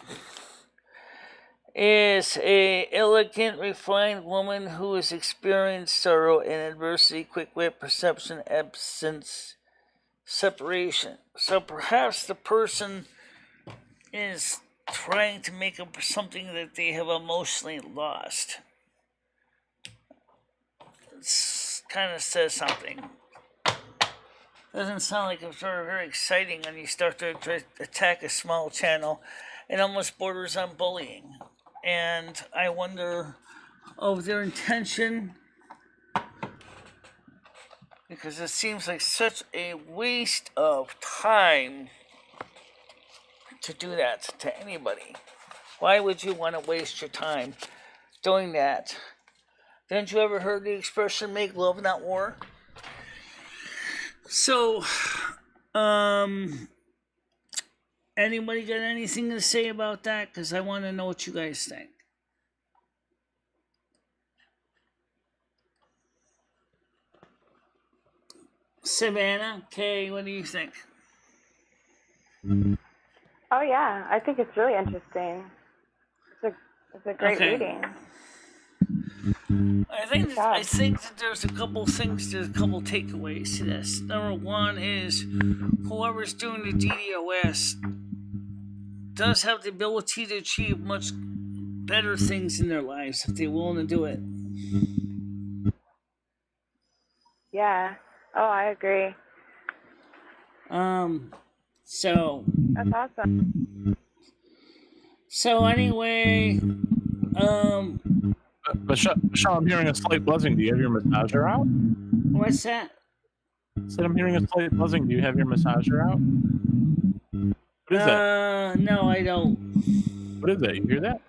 is a elegant, refined woman who has experienced sorrow and adversity, quick wit, perception, absence, separation. So perhaps the person is trying to make up for something that they have emotionally lost. It kind of says something. Doesn't sound like it's very, very exciting when you start to attack a small channel. It almost borders on bullying. And I wonder of their intention, because it seems like such a waste of time to do that to anybody. Why would you want to waste your time doing that? Haven't you ever heard the expression, make love, not war? So, anybody got anything to say about that? Because I want to know what you guys think. Savannah, Kay, what do you think? Oh yeah, I think it's really interesting. It's a great reading. I think that there's a couple takeaways to this. Number one is whoever's doing the DDoS does have the ability to achieve much better things in their lives if they're willing to do it. Yeah. Oh, I agree. So that's awesome. So anyway, Michelle, I'm hearing a slight buzzing. Do you have your massager out? What's that? I said I'm hearing a slight buzzing. Do you have your massager out? What is that? No, I don't. What is that? You hear that?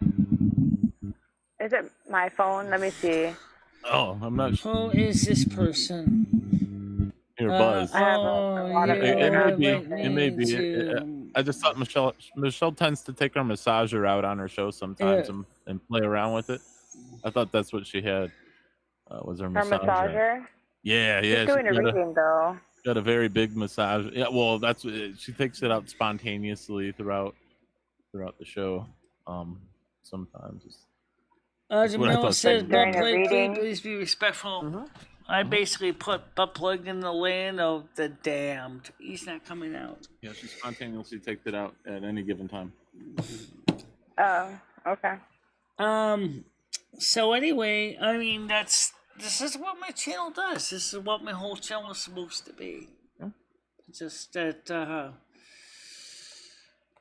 Is it my phone? Let me see. Oh, I'm not sure. Who is this person? Your buzz. It may be. I just thought Michelle tends to take her massager out on her show sometimes and play around with it. I thought that's what she had. Was her massager? Yeah. She's doing a reading though. Got a very big massage. Yeah, well, that's she takes it out spontaneously throughout the show. Sometimes. Jamil says, "Butt plug, please be respectful." Mm-hmm. I basically put butt plug in the land of the damned. He's not coming out. Yeah, she spontaneously takes it out at any given time. Oh, okay. So anyway, I mean, this is what my channel does. This is what my whole channel is supposed to be. Yeah. Just that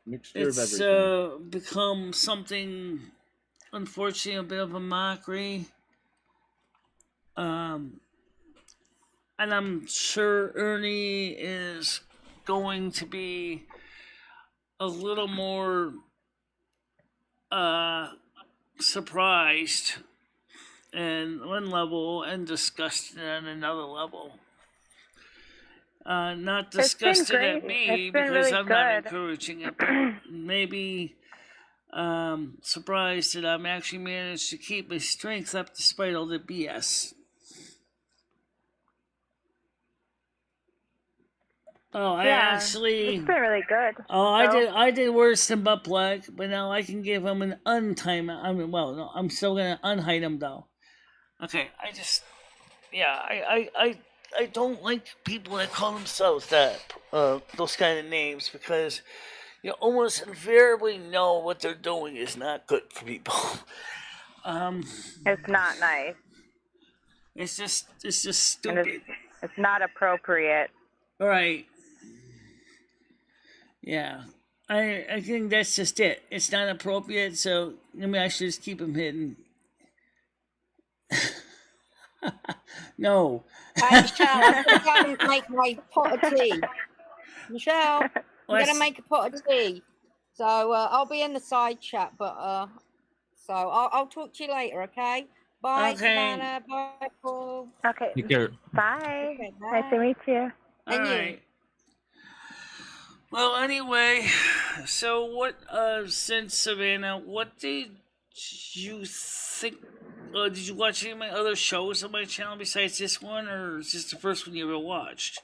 it's become something, unfortunately, a bit of a mockery. And I'm sure Ernie is going to be a little more surprised on one level and disgusted on another level. Not disgusted at me because really I'm not good. encouraging it, but maybe surprised that I'm actually managed to keep my strength up despite all the BS. Oh, I actually. It's been really good. Oh, I did worse than butt plug, but now I can give him an untime. I mean, well, no, I'm still gonna unhide him though. Okay, I don't like people that call themselves that, those kind of names, because you almost invariably know what they're doing is not good for people. It's not nice. It's just stupid. It's not appropriate. Right. Yeah. I think that's just it. It's not appropriate, so maybe I should just keep him hidden. No. Michelle, I'm gonna go and make my pot of tea. Michelle, I'm gonna make a pot of tea. So I'll be in the side chat, but so I'll talk to you later, okay? Bye, Okay. Savannah. Bye, Paul. Okay. Take care. Bye. Okay, bye. Nice to meet you. All right. Well, anyway, so what, since Savannah, what did you think? Did you watch any of my other shows on my channel besides this one, or is this the first one you ever watched?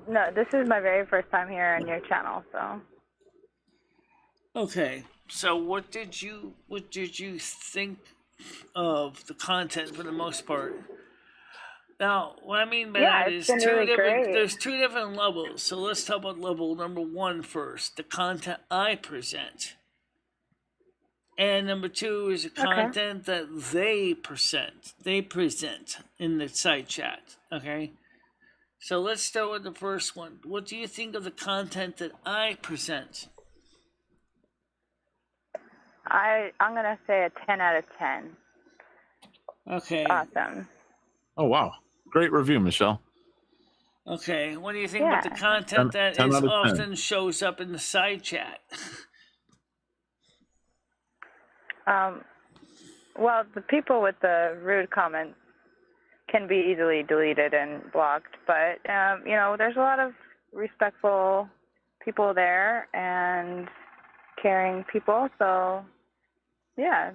No, this is my very first time here on your channel, so. Okay, so what did you think of the content for the most part? Now, what I mean by that is there's two different levels. So let's talk about level number 1 first, the content I present. And number 2 is the content that they present in the side chat. Okay? So let's start with the first one. What do you think of the content that I present? I'm gonna say a 10 out of 10. Okay. Awesome. Oh wow. Great review, Michelle. Okay, what do you think about the content that 10 is out of 10. often shows up in the side chat? Well, the people with the rude comments can be easily deleted and blocked, but there's a lot of respectful people there and caring people, so yeah.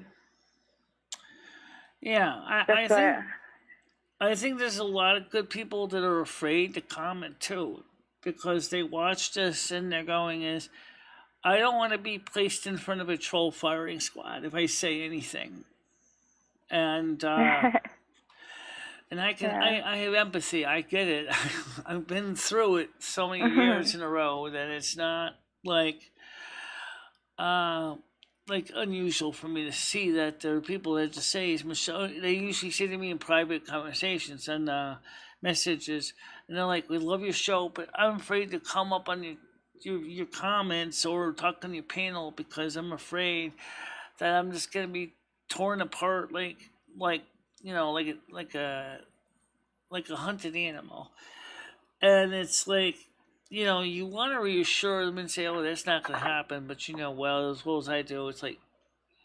Yeah, I think there's a lot of good people that are afraid to comment too, because they watch this and they're going I don't want to be placed in front of a troll firing squad if I say anything. And and I have empathy. I get it. I've been through it so many years in a row that it's not like unusual for me to see that there are people that just say, Michelle, they usually say to me in private conversations and messages, and they're like, we love your show, but I'm afraid to come up on your comments or talk on your panel because I'm afraid that I'm just going to be torn apart like a hunted animal. And it's like, you want to reassure them and say, oh, that's not going to happen. But, as well as I do, it's like,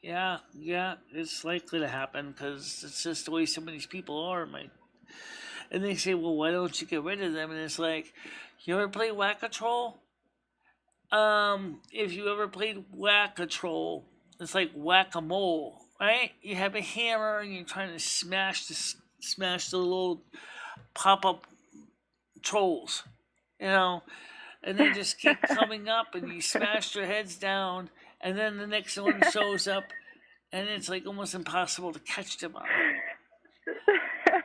yeah, it's likely to happen because it's just the way some of these people are. And they say, well, why don't you get rid of them? And it's like, you ever play Whack-A-Troll? If you ever played Whack-A-Troll, it's like Whack-A-Mole, right? You have a hammer and you're trying to smash the little pop-up trolls. And they just keep coming up and you smash their heads down and then the next one shows up and it's like almost impossible to catch them up.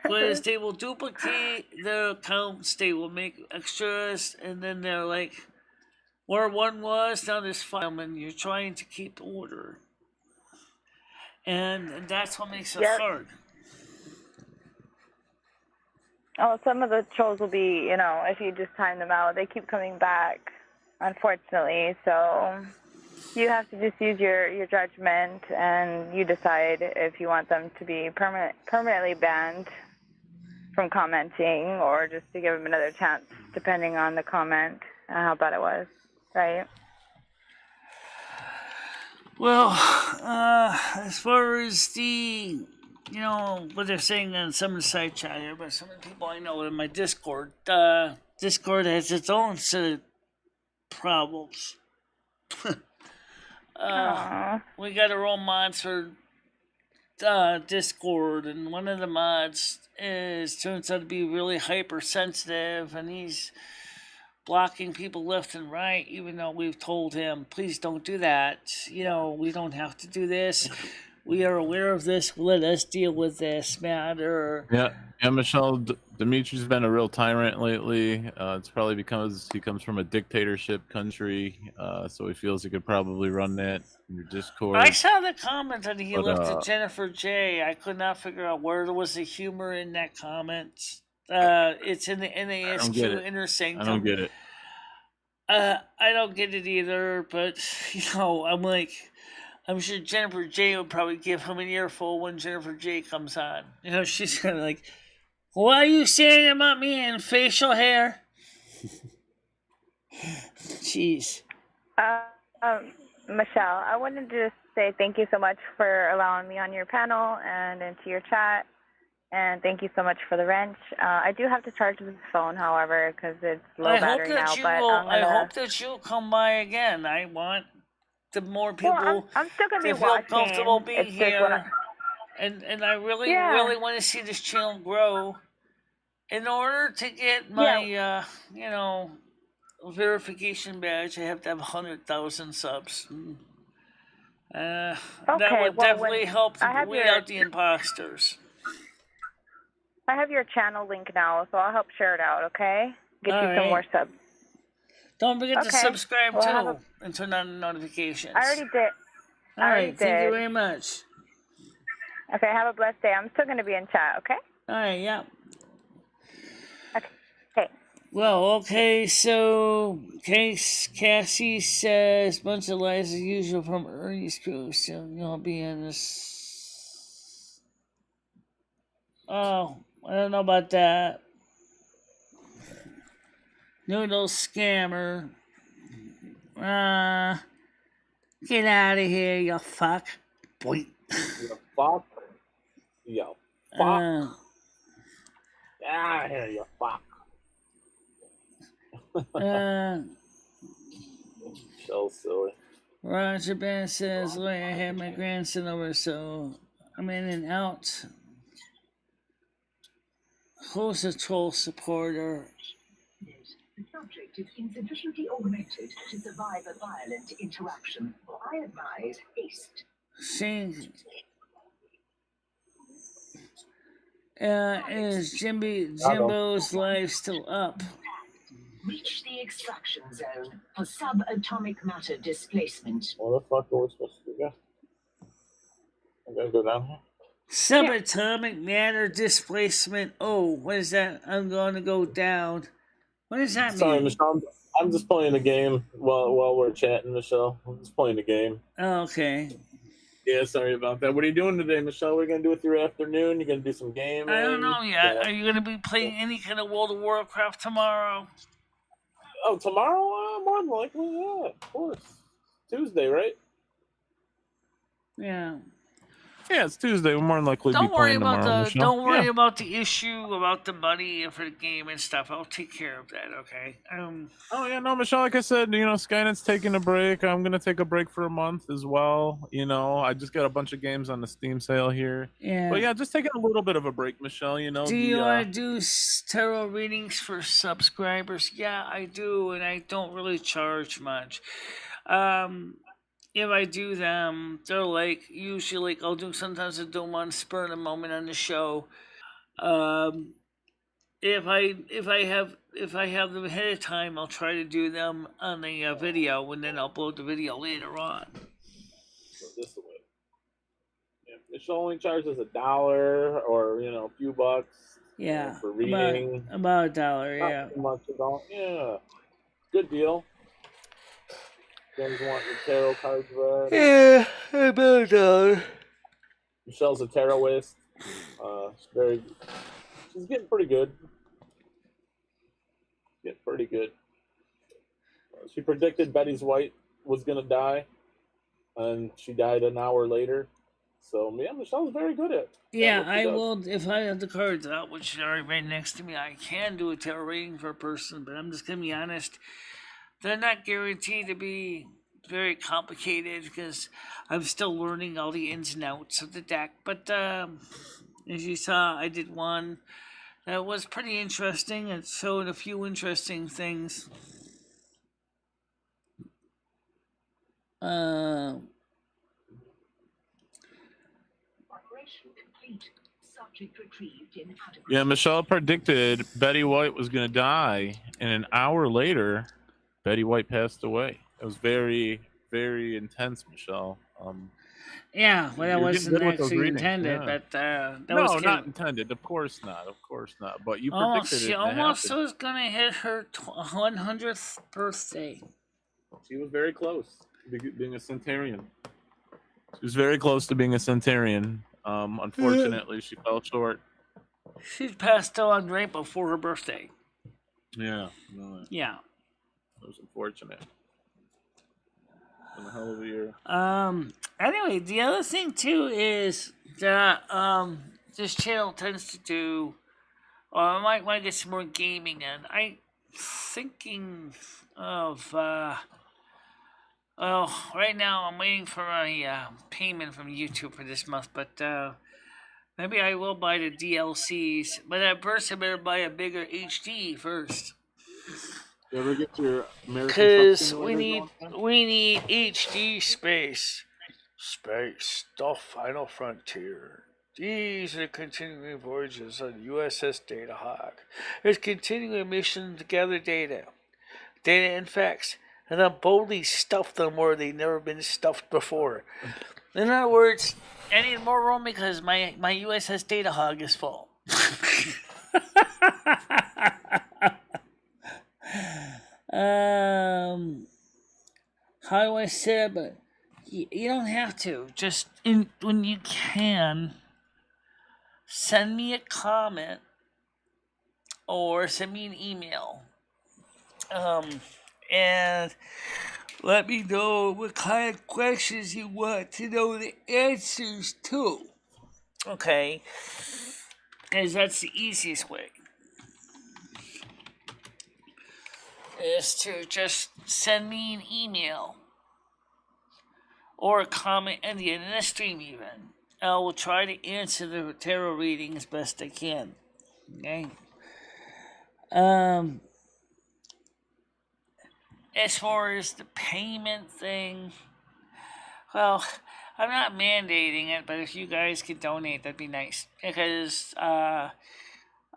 Because they will duplicate their accounts, they will make extras, and then they're like, where one was, now there's 5, and you're trying to keep order. And that's what makes it hard. Oh, some of the trolls will be, if you just time them out, they keep coming back, unfortunately. So you have to just use your judgment, and you decide if you want them to be permanently banned from commenting, or just to give them another chance, depending on the comment and how bad it was, right? Well, as far as the, what they're saying on some of the side chat here, but some of the people I know in my Discord, Discord has its own set of problems. We got our own mods for Discord, and one of the mods turns out to be really hypersensitive, and he's blocking people left and right, even though we've told him, please don't do that. We don't have to do this. We are aware of this. Let us deal with this matter. Yeah, Michelle, Dimitri's been a real tyrant lately. It's probably because he comes from a dictatorship country, so he feels he could probably run that in your Discord. I saw the comment that he left to Jennifer J. I could not figure out where there was the humor in that comment. It's in the NASQ Inner Sanctum. I don't get it. I don't get it either, but, I'm sure Jennifer J would probably give him an earful when Jennifer J comes on. She's kind of like, what are you saying about me and facial hair? Jeez. Michelle, I wanted to just say thank you so much for allowing me on your panel and into your chat. And thank you so much for the wrench. I do have to charge this phone, however, because it's low battery now. I hope that you'll come by again. I want the more people I'm still gonna to be feel watching. comfortable being here. And I really want to see this channel grow. In order to get my, verification badge, I have to have 100,000 subs. That would definitely help to weed out the imposters. I have your channel link now, so I'll help share it out, okay? Get you some more subs. Don't forget to subscribe, too, and turn on the notifications. I already did. All right, thank you very much. Okay, have a blessed day. I'm still going to be in chat, okay? All right, yeah. Okay. Well, okay, so Cassie says, bunch of lies as usual from Ernie's crew, so you'll be in this. Oh, I don't know about that. Noodle scammer. Get out of here, you fuck. Boy. You fuck. Yo, fuck. Get out of here, you fuck. So silly. Roger Ben says, "Look, I had my grandson over, so I'm in and out." Who's a troll supporter? The subject is insufficiently augmented to survive a violent interaction. I advise haste. Is Jimbo's live still up? Reach the extraction zone for subatomic matter displacement. Where the fuck are we supposed to go? I'm gonna go down here. Subatomic matter displacement. Oh, what is that? I'm going to go down. What does that mean? Sorry, Michelle. I'm just playing the game while we're chatting, Michelle. I'm just playing the game. Oh, okay. Yeah, sorry about that. What are you doing today, Michelle? What are you going to do with your afternoon? You going to do some gaming? I don't know yet. Yeah. Are you going to be playing any kind of World of Warcraft tomorrow? Oh, tomorrow? More than likely, yeah, of course. Tuesday, right? Yeah. Yeah, it's Tuesday. We'll more than likely be playing tomorrow. Don't worry about the issue about the money for the game and stuff. I'll take care of that, okay? Oh, yeah, no, Michelle, like I said, Skynet's taking a break. I'm going to take a break for a month as well. I just got a bunch of games on the Steam sale here. Yeah. But yeah, just taking a little bit of a break, Michelle, Do you want to do tarot readings for subscribers? Yeah, I do, and I don't really charge much. If I do them, they're usually I'll do sometimes I do them on spur of the moment on the show. If I have them ahead of time, I'll try to do them on the video and then upload the video later on. This way. Yeah, Michelle only charges $1 or a few bucks. Yeah, for reading. About $1, yeah. Not too much at all. Yeah, good deal. Guys want your tarot cards read? Yeah, about $1. Michelle's a tarotist. She's getting pretty good. She predicted Betty's White was gonna die. and she died an hour later. So yeah, Michelle's very good at. Yeah, what she I does. will. If I have the cards out, which are right next to me, I can do a tarot reading for a person, but I'm just going to be honest. They're not guaranteed to be very complicated because I'm still learning all the ins and outs of the deck. But as you saw, I did one that was pretty interesting. It showed a few interesting things. Operation complete. Subject retrieved in adequate. Yeah, Michelle predicted Betty White was going to die, and an hour later, Betty White passed away. It was very, very intense, Michelle. Yeah, well, that you're getting wasn't good with those actually readings, intended, yeah. but that No, was not intended. Of course not. Of course not. But you almost. predicted She it. And it almost happened. was gonna hit her 100th birthday. She was very close to being a centurion. She was very close to being a centurion. Unfortunately, she fell short. She passed on right before her birthday. Yeah. No, Yeah. it was unfortunate. Been a hell of a year. Anyway, the other thing too is that this channel tends to do, or I might want to get some more gaming in. I'm thinking of well, right now I'm waiting for a payment from YouTube for this month, but maybe I will buy the DLCs. But at first I better buy a bigger HD first. You ever get your American Because we need HD space. Space, the final frontier. These are continuing voyages on USS Datahawk. There's continuing mission to gather data and facts, and then boldly stuff them where they've never been stuffed before. In other words, I need more room because my USS Datahawk is full. How do I say it? But you don't have to. Just when you can, send me a comment or send me an email. And let me know what kind of questions you want to know the answers to. Okay? Because that's the easiest way. Is to just send me an email or a comment at the end of the stream even. I will try to answer the tarot reading as best I can. Okay? As far as the payment thing, well, I'm not mandating it, but if you guys could donate, that'd be nice. Because $1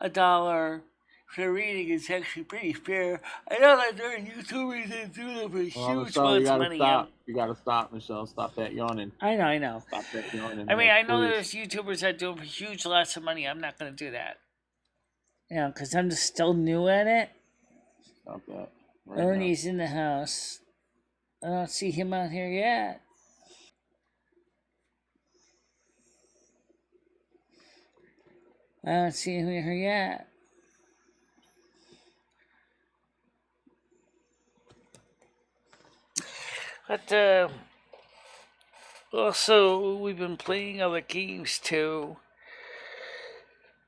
for the reading is actually pretty fair. I know that there are YouTubers that do them for huge amounts of money. You gotta stop, Michelle. Stop that yawning. I know. Stop that yawning. I mean, I know there's YouTubers that do them for huge lots of money. I'm not going to do that. You know, because I'm just still new at it. Stop that. Ernie's in the house. I don't see him out here yet. I don't see him here yet. But also, we've been playing other games too.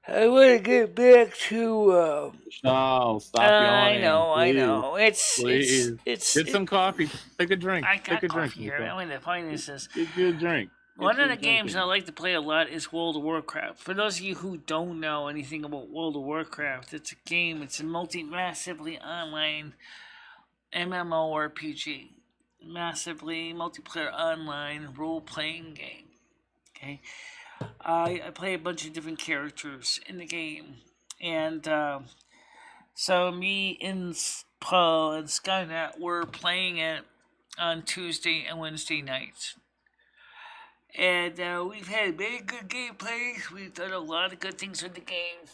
I want to get back to. No, stop yawning. I know. It's get some coffee. Take a drink. I got Take a drink. coffee here. I mean, the point is Get you a drink. One of the games I like to play a lot is World of Warcraft. For those of you who don't know anything about World of Warcraft, it's a game. It's a massively online MMORPG. Massively multiplayer online role-playing game. Okay? I play a bunch of different characters in the game. And so me and Paul and Skynet were playing it on Tuesday and Wednesday nights. And we've had very good gameplays. We've done a lot of good things with the game.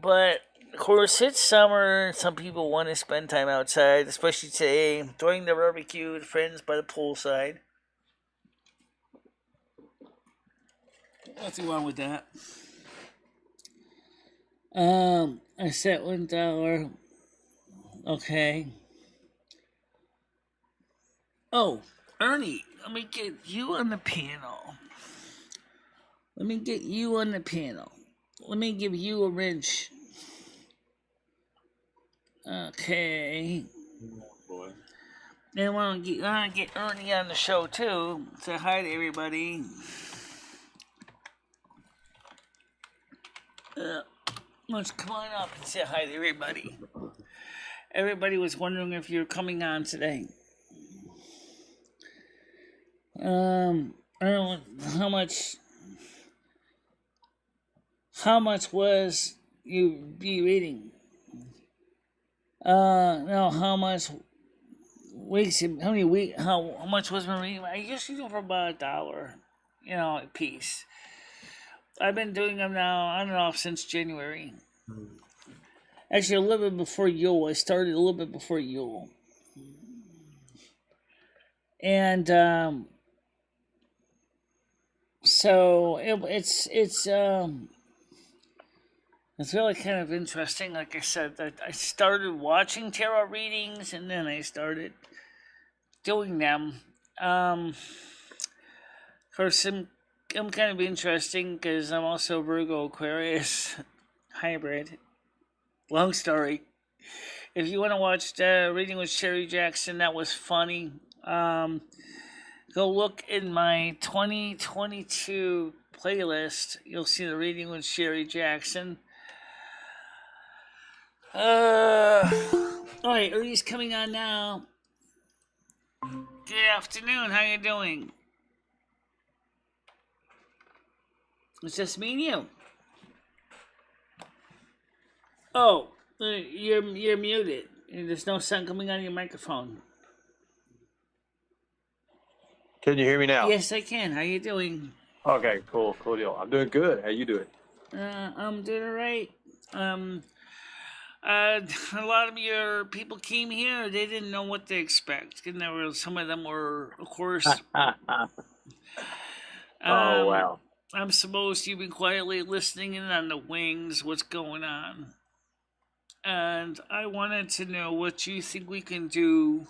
But, of course, it's summer. Some people want to spend time outside, especially today, during the barbecue with friends by the poolside. Nothing wrong with that. I set $1. Okay. Oh, Ernie, let me get you on the panel. Let me get you on the panel. Let me give you a wrench. Okay. Boy. And I want to get Ernie on the show too. Say hi to everybody. Let's come on up and say hi to everybody. Everybody was wondering if you're coming on today. I don't know how much was you be reading? No, how much how much was my reading? I usually do for about $1, a piece. I've been doing them now on and off since January. Actually, a little bit before Yule. I started a little bit before Yule. And, so it's really kind of interesting. Like I said, I started watching tarot readings and then I started doing them. Of course, I'm kind of interesting because I'm also Virgo Aquarius hybrid. Long story. If you want to watch the reading with Sherry Jackson, that was funny. Go look in my 2022 playlist. You'll see the reading with Sherry Jackson. Alright, Ernie's coming on now. Good afternoon, how you doing? It's just me and you. Oh, you're muted. There's no sound coming out of your microphone. Can you hear me now? Yes, I can. How you doing? Okay, cool deal. I'm doing good. How you doing? I'm doing all right. A lot of your people came here. They didn't know what to expect, and there were some of them were, of course. Oh wow! I'm supposed you've been quietly listening in on the wings. What's going on? And I wanted to know what you think we can do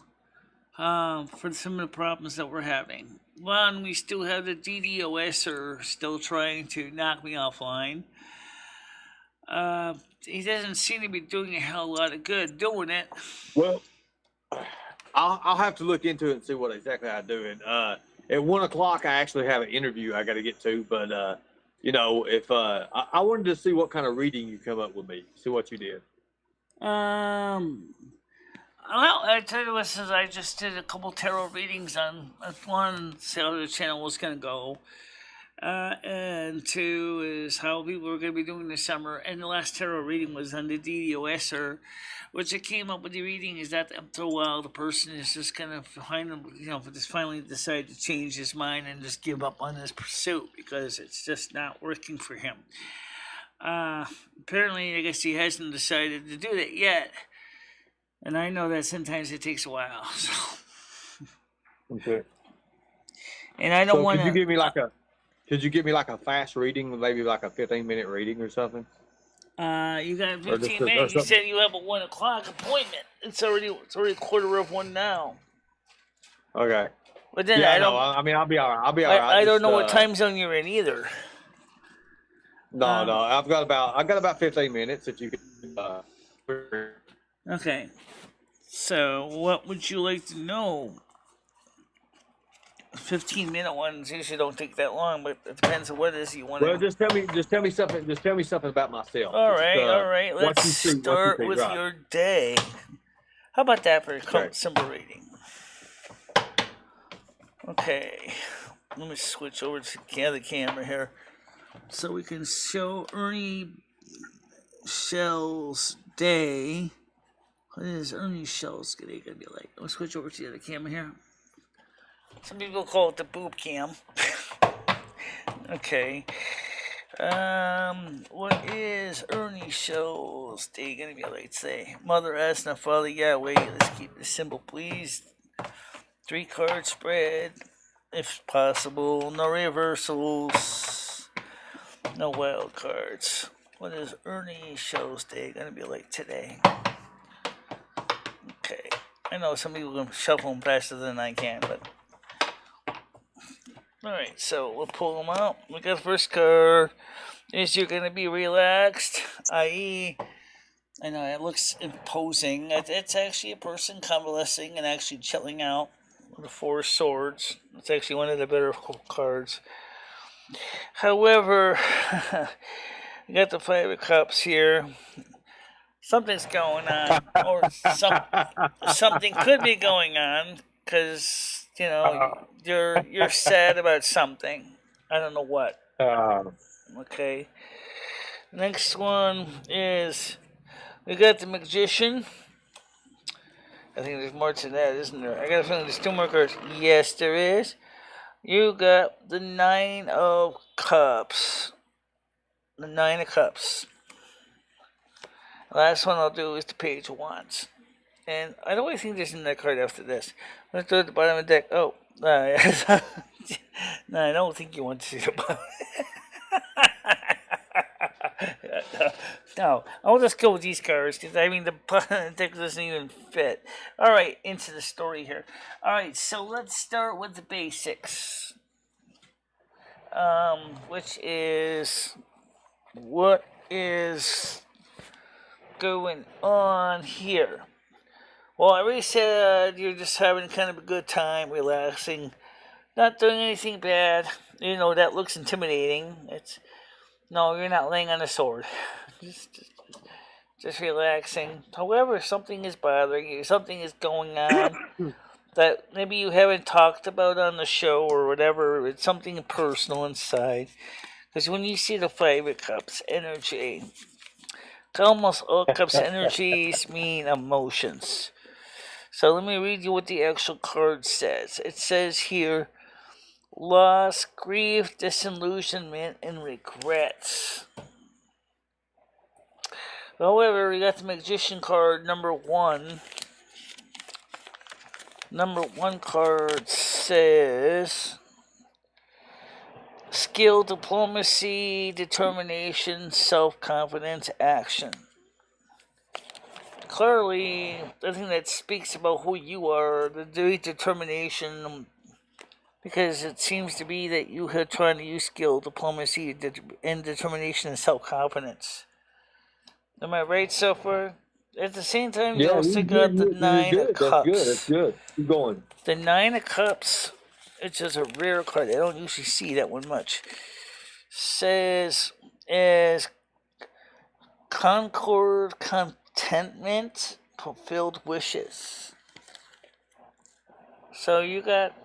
for some of the problems that we're having. One, we still have the DDoSer still trying to knock me offline. He doesn't seem to be doing a hell of a lot of good doing it. Well, I'll have to look into it and see what exactly I'm doing. At 1 o'clock, I actually have an interview I got to get to, but if I wanted to see what kind of reading you come up with me, see what you did. Well, I tell you what, since I just did a couple tarot readings on one, see how the channel was going to go. And two is how people were going to be doing this summer. And the last tarot reading was on the DDoSer, which I came up with the reading is that after a while the person is just going to just finally decide to change his mind and just give up on this pursuit because it's just not working for him. Apparently, I guess he hasn't decided to do that yet. And I know that sometimes it takes a while. So. Okay. And I don't want to. Could you give me like a fast reading, maybe like a 15-minute reading or something? You got 15 minutes. You said you have a 1 o'clock appointment. It's already 1:15 now. Okay. But then yeah, I'll be all right. I don't know what time zone you're in either. No, I've got about 15 minutes that you can. Okay. So, what would you like to know? 15-minute ones usually don't take that long, but it depends on what it is you want. Well, just tell me something. Just tell me something about myself. All right. Let's start with your day. How about that for a simple reading? Okay. Let me switch over to the other camera here, so we can show Ernie Shell's day. What is Ernie Shell's day gonna be like? Let me switch over to the other camera here. Some people call it the boob cam. Okay. What is Ernie Shell's day gonna be like today? Mother Asna, Father Yahweh. Let's keep this simple, please. 3-card spread, if possible. No reversals. No wild cards. What is Ernie Shell's day gonna be like today? Okay. I know some people can shuffle them faster than I can, but Alright, so we'll pull them out. We got the first card. Is you're going to be relaxed, i.e., I know it looks imposing. It's actually a person convalescing and actually chilling out. The Four of Swords. It's actually one of the better cards. However, you got the Five of Cups here. Something's going on, or something could be going on, because you're sad about something. I don't know what. Okay. Next one is we got the Magician. I think there's more to that, isn't there? I got a feeling there's two more cards. Yes, there is. You got the Nine of Cups. The Nine of Cups. Last one I'll do is the Page of Wands. And I don't really think there's another card after this. Let's do it at the bottom of the deck. Oh, no, I don't think you want to see the bottom. No, I'll just go with these cards because the bottom of the deck doesn't even fit. Alright, into the story here. Alright, so let's start with the basics. Which is what is going on here. Well, I already said you're just having kind of a good time, relaxing, not doing anything bad. That looks intimidating. No, you're not laying on a sword. Just relaxing. However, something is bothering you. Something is going on that maybe you haven't talked about on the show or whatever. It's something personal inside. Because when you see the Five of Cups energy, almost all cups energies mean emotions. So let me read you what the actual card says. It says here, loss, grief, disillusionment, and regrets. However, we got the Magician card, number 1. Number 1 card says skill, diplomacy, determination, self-confidence, action. Clearly, I think that speaks about who you are, the determination, because it seems to be that you are trying to use skill, diplomacy, and determination and self-confidence. Am I right so far? At the same time, you also got the Nine of Cups. That's good. Keep going. The Nine of Cups, it's just a rare card. I don't usually see that one much. Says as concord, contentment, fulfilled wishes. So you got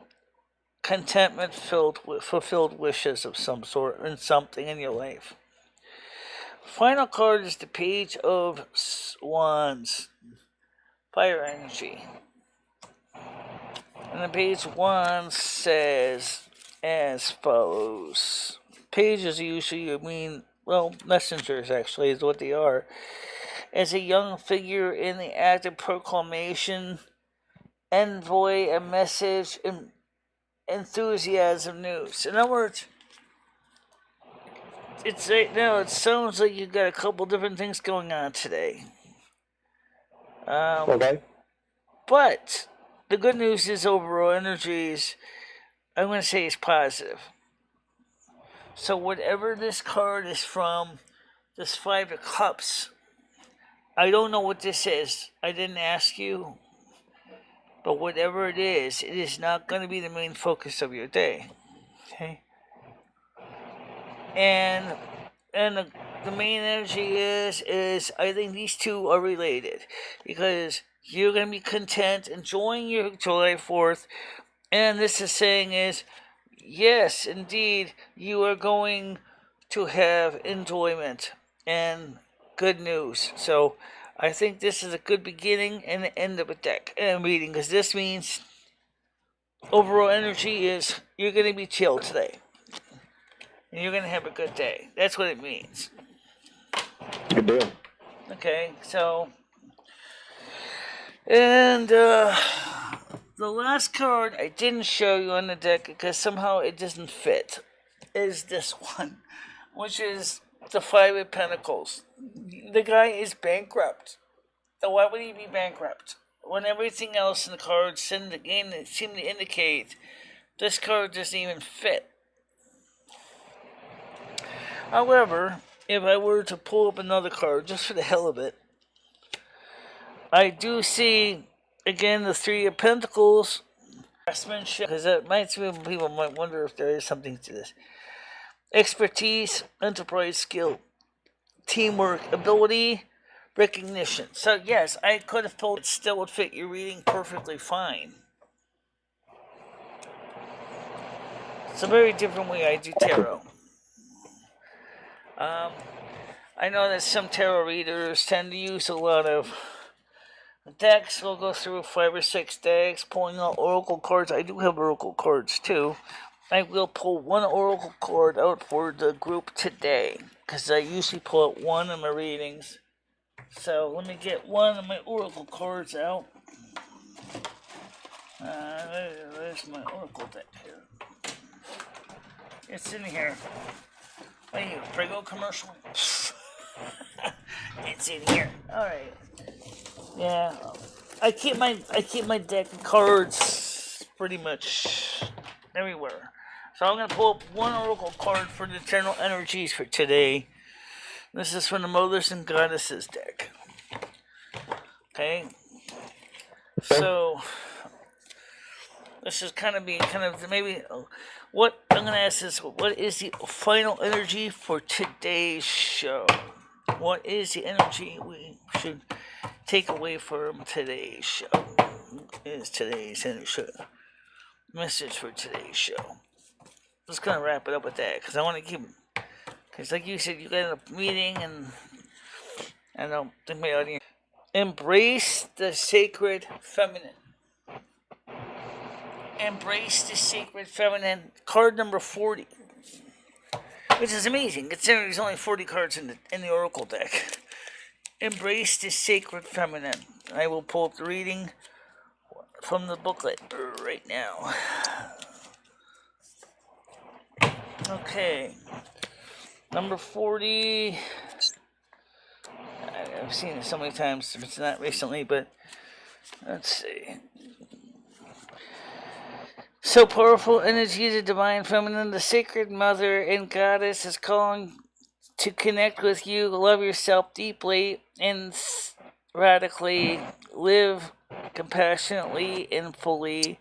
contentment, fulfilled wishes of some sort in something in your life. Final card is the Page of Wands, fire energy. And the Page of Wands says as follows. Pages usually messengers actually is what they are. As a young figure in the act of proclamation, envoy, a message, and enthusiasm news. In other words, it's right now, it sounds like you've got a couple different things going on today. Okay. But the good news is overall energies, I'm going to say, is positive. So whatever this card is from, this Five of Cups, I don't know what this is. I didn't ask you. But whatever it is not going to be the main focus of your day. Okay? And the main energy is I think these two are related, because you're going to be content, enjoying your July 4th, and this is saying is, yes, indeed, you are going to have enjoyment and good news. So I think this is a good beginning and the end of a deck reading, because this means overall energy is you're going to be chill today. And you're going to have a good day. That's what it means. Good deal. Okay, so... And, the last card I didn't show you on the deck because somehow it doesn't fit, is this one, which is the Five of Pentacles. The guy is bankrupt. So why would he be bankrupt? When everything else in the cards seem to indicate this card doesn't even fit. However, if I were to pull up another card, just for the hell of it, I do see, again, the Three of Pentacles, craftsmanship, because people might wonder if there is something to this. Expertise, enterprise skill, teamwork, ability, recognition. So yes, I could have pulled it, still would fit your reading perfectly fine. It's a very different way I do tarot. I know that some tarot readers tend to use a lot of decks. We'll go through 5 or 6 decks, pulling out oracle cards. I do have oracle cards too. I will pull one oracle card out for the group today, because I usually pull out one in my readings. So let me get one of my oracle cards out. There's my oracle deck here. It's in here. What are you, Prego commercial? It's in here. Alright. Yeah. I keep my deck of cards pretty much everywhere. So I'm gonna pull up one oracle card for the general energies for today. This is from the Mothers and Goddesses deck. Okay. So this is maybe what I'm gonna ask is, what is the final energy for today's show? What is the energy we should take away from today's show? Is today's message for today's show? I'm just gonna wrap it up with that, because I want to keep. Because like you said, you got a meeting, and I don't think my audience. Embrace the sacred feminine. Embrace the sacred feminine. Card number 40. Which is amazing, considering there's only 40 cards in the oracle deck. Embrace the sacred feminine. I will pull up the reading from the booklet right now. Okay. Number 40. I've seen it so many times. It's not recently, but let's see. So powerful energy, the divine feminine, the sacred mother and goddess is calling to connect with you, love yourself deeply and radically, live compassionately and fully,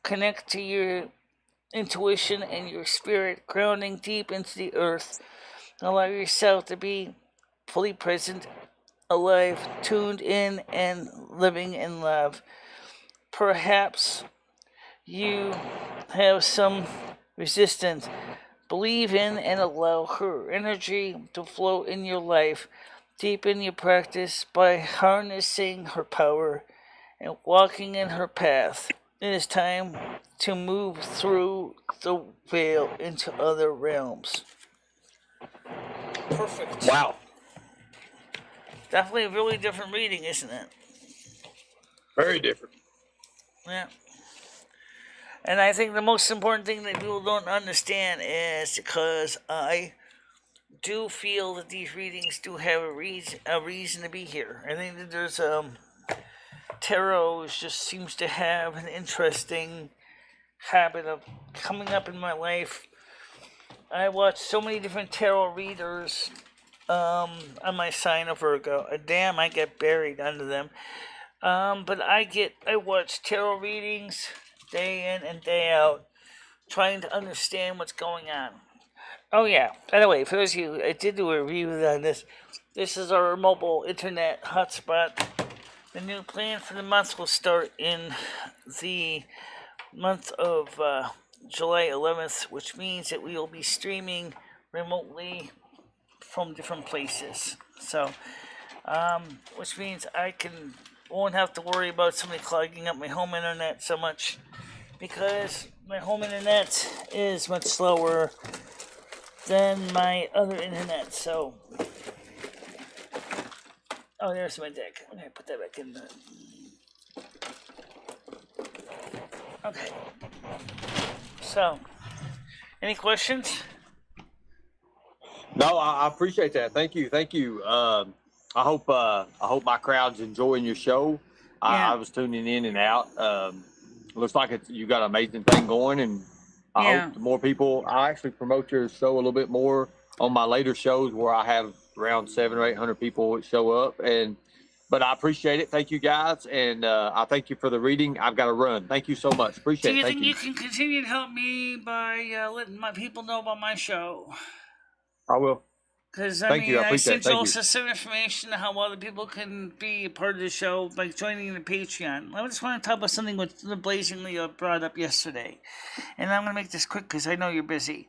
connect to your intuition and your spirit, grounding deep into the earth. Allow yourself to be fully present, alive, tuned in, and living in love. Perhaps you have some resistance. Believe in and allow her energy to flow in your life. Deepen your practice by harnessing her power and walking in her path. It is time to move through the veil into other realms. Perfect. Wow. Definitely a really different reading, isn't it? Very different. Yeah. And I think the most important thing that people don't understand is, because I do feel that these readings do have a reason to be here. I think that there's tarot just seems to have an interesting habit of coming up in my life. I watch so many different tarot readers on my sign of Virgo. Damn, I get buried under them. But I watch tarot readings day in and day out, trying to understand what's going on. Oh yeah, by the way, for those of you, I did do a review on this. This is our mobile internet hotspot. The new plan for the month will start in the month of July 11th, which means that we will be streaming remotely from different places. So, which means I won't have to worry about somebody clogging up my home internet so much, because my home internet is much slower than my other internet. So, oh, there's my deck. I'm gonna put that back in there. Okay. So, any questions? No, I appreciate that. Thank you. I hope my crowd's enjoying your show. Yeah. I was tuning in and out. looks like you got an amazing thing going, and I hope the more people. I actually promote your show a little bit more on my later shows where I have around 700 or 800 people show up, but I appreciate it. Thank you guys, and I thank you for the reading. I've got to run. Thank you so much. Appreciate it. Thank you. Do you think you can continue to help me by letting my people know about my show? I will. Because, Thank you. I appreciate sent it. you Thank also some information on how other people can be a part of the show by joining the Patreon. I just want to talk about something with the Blazingly brought up yesterday. And I'm going to make this quick because I know you're busy.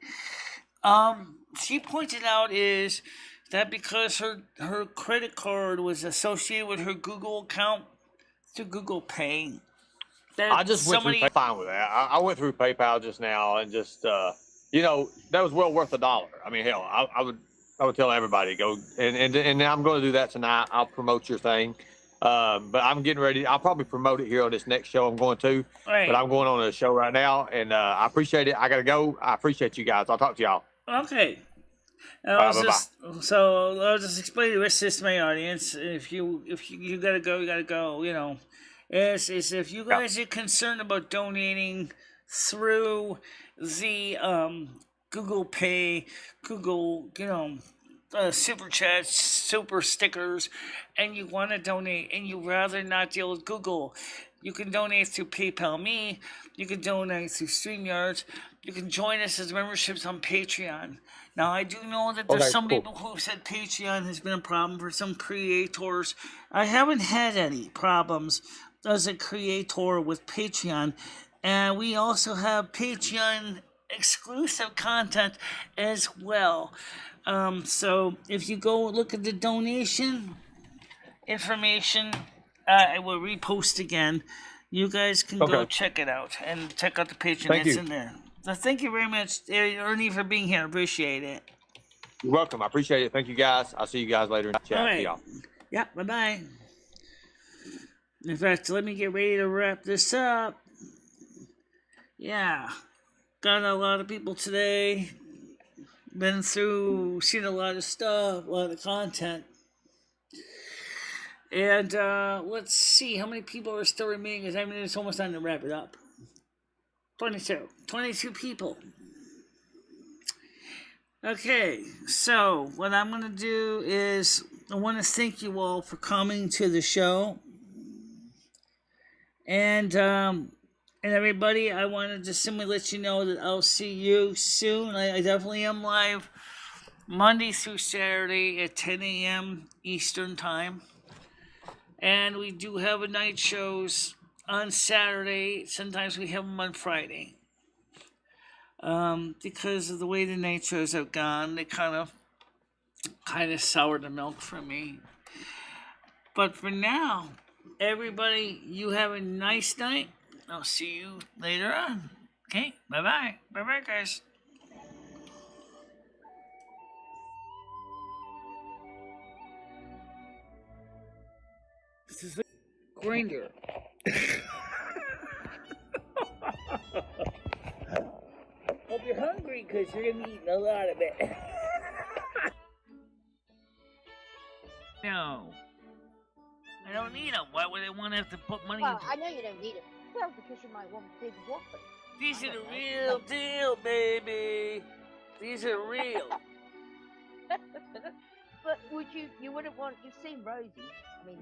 She pointed out is that because her credit card was associated with her Google account through Google Pay. I just went through fine with that. I went through PayPal just now and just, you know, that was well worth $1. I mean, hell, I would tell everybody go and I'm going to do that tonight. I'll promote your thing. But I'm getting ready. I'll probably promote it here on this next show I'm going to. Right. But I'm going on a show right now, and I appreciate it. I got to go. I appreciate you guys. I'll talk to y'all. Okay. Bye-bye. So I'll just explain the rest of this to my audience. If you gotta go, you gotta go. You know, is if you guys are concerned about donating through the Google Pay, Google, super chats, super stickers, and you want to donate, and you rather not deal with Google, you can donate through PayPal Me. You can donate through StreamYards. You can join us as memberships on Patreon. Now, I do know that there's some people who said Patreon has been a problem for some creators. I haven't had any problems as a creator with Patreon. And we also have Patreon exclusive content as well. So if you go look at the donation information, I will repost again. You guys can go check it out and check out the Patreon that's in there. So thank you very much, Ernie, for being here. Appreciate it. You're welcome. I appreciate it. Thank you, guys. I'll see you guys later in the chat. All right. See y'all. Yeah, bye-bye. In fact, let me get ready to wrap this up. Yeah. Got a lot of people today. Been through, seen a lot of stuff, a lot of content. And let's see how many people are still remaining, because I mean, it's almost time to wrap it up. 22 people. Okay, so what I'm going to do is I want to thank you all for coming to the show. And everybody, I wanted to simply let you know that I'll see you soon. I definitely am live Monday through Saturday at 10 a.m. Eastern Time. And we do have night shows on Saturday. Sometimes we have them on Friday. Because of the way the night shows have gone, they kind of soured the milk for me. But for now, everybody, you have a nice night. I'll see you later on. Okay, bye-bye. Bye-bye, guys. This is the grinder. Hope you're hungry, because you're going to be eating a lot of it. No. I don't need them. Why would I want to have to put money into I know you don't need it. Well, because you might want big whoppers. These are the real deal, baby. These are real. But you wouldn't want, you've seen Rosie. I mean,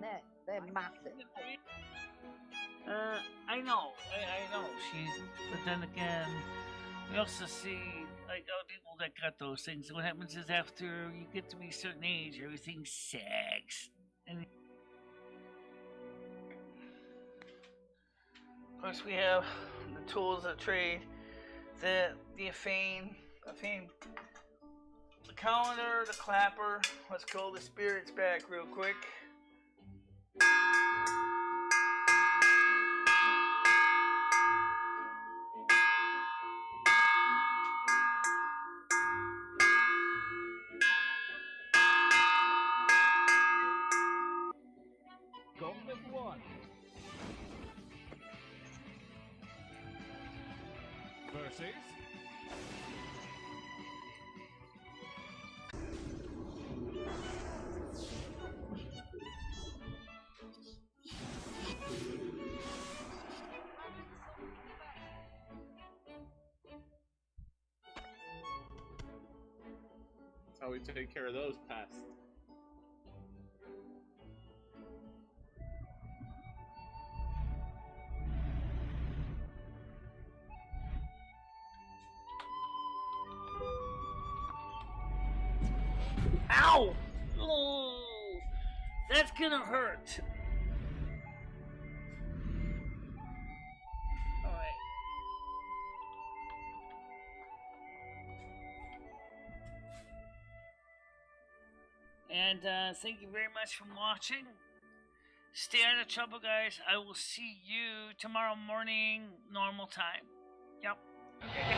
they're massive. I know. But then again, we also see, like, other people that got those things. What happens is after you get to be a certain age, everything sags. And of course, we have the tools of trade, the fame, the calendar, the clapper. Let's call the spirits back real quick. Golden one. Versus. how we take care of those pests. Ow! Oh, that's gonna hurt. Alright. And thank you very much for watching. Stay out of trouble, guys. I will see you tomorrow morning, normal time. Yep. Okay.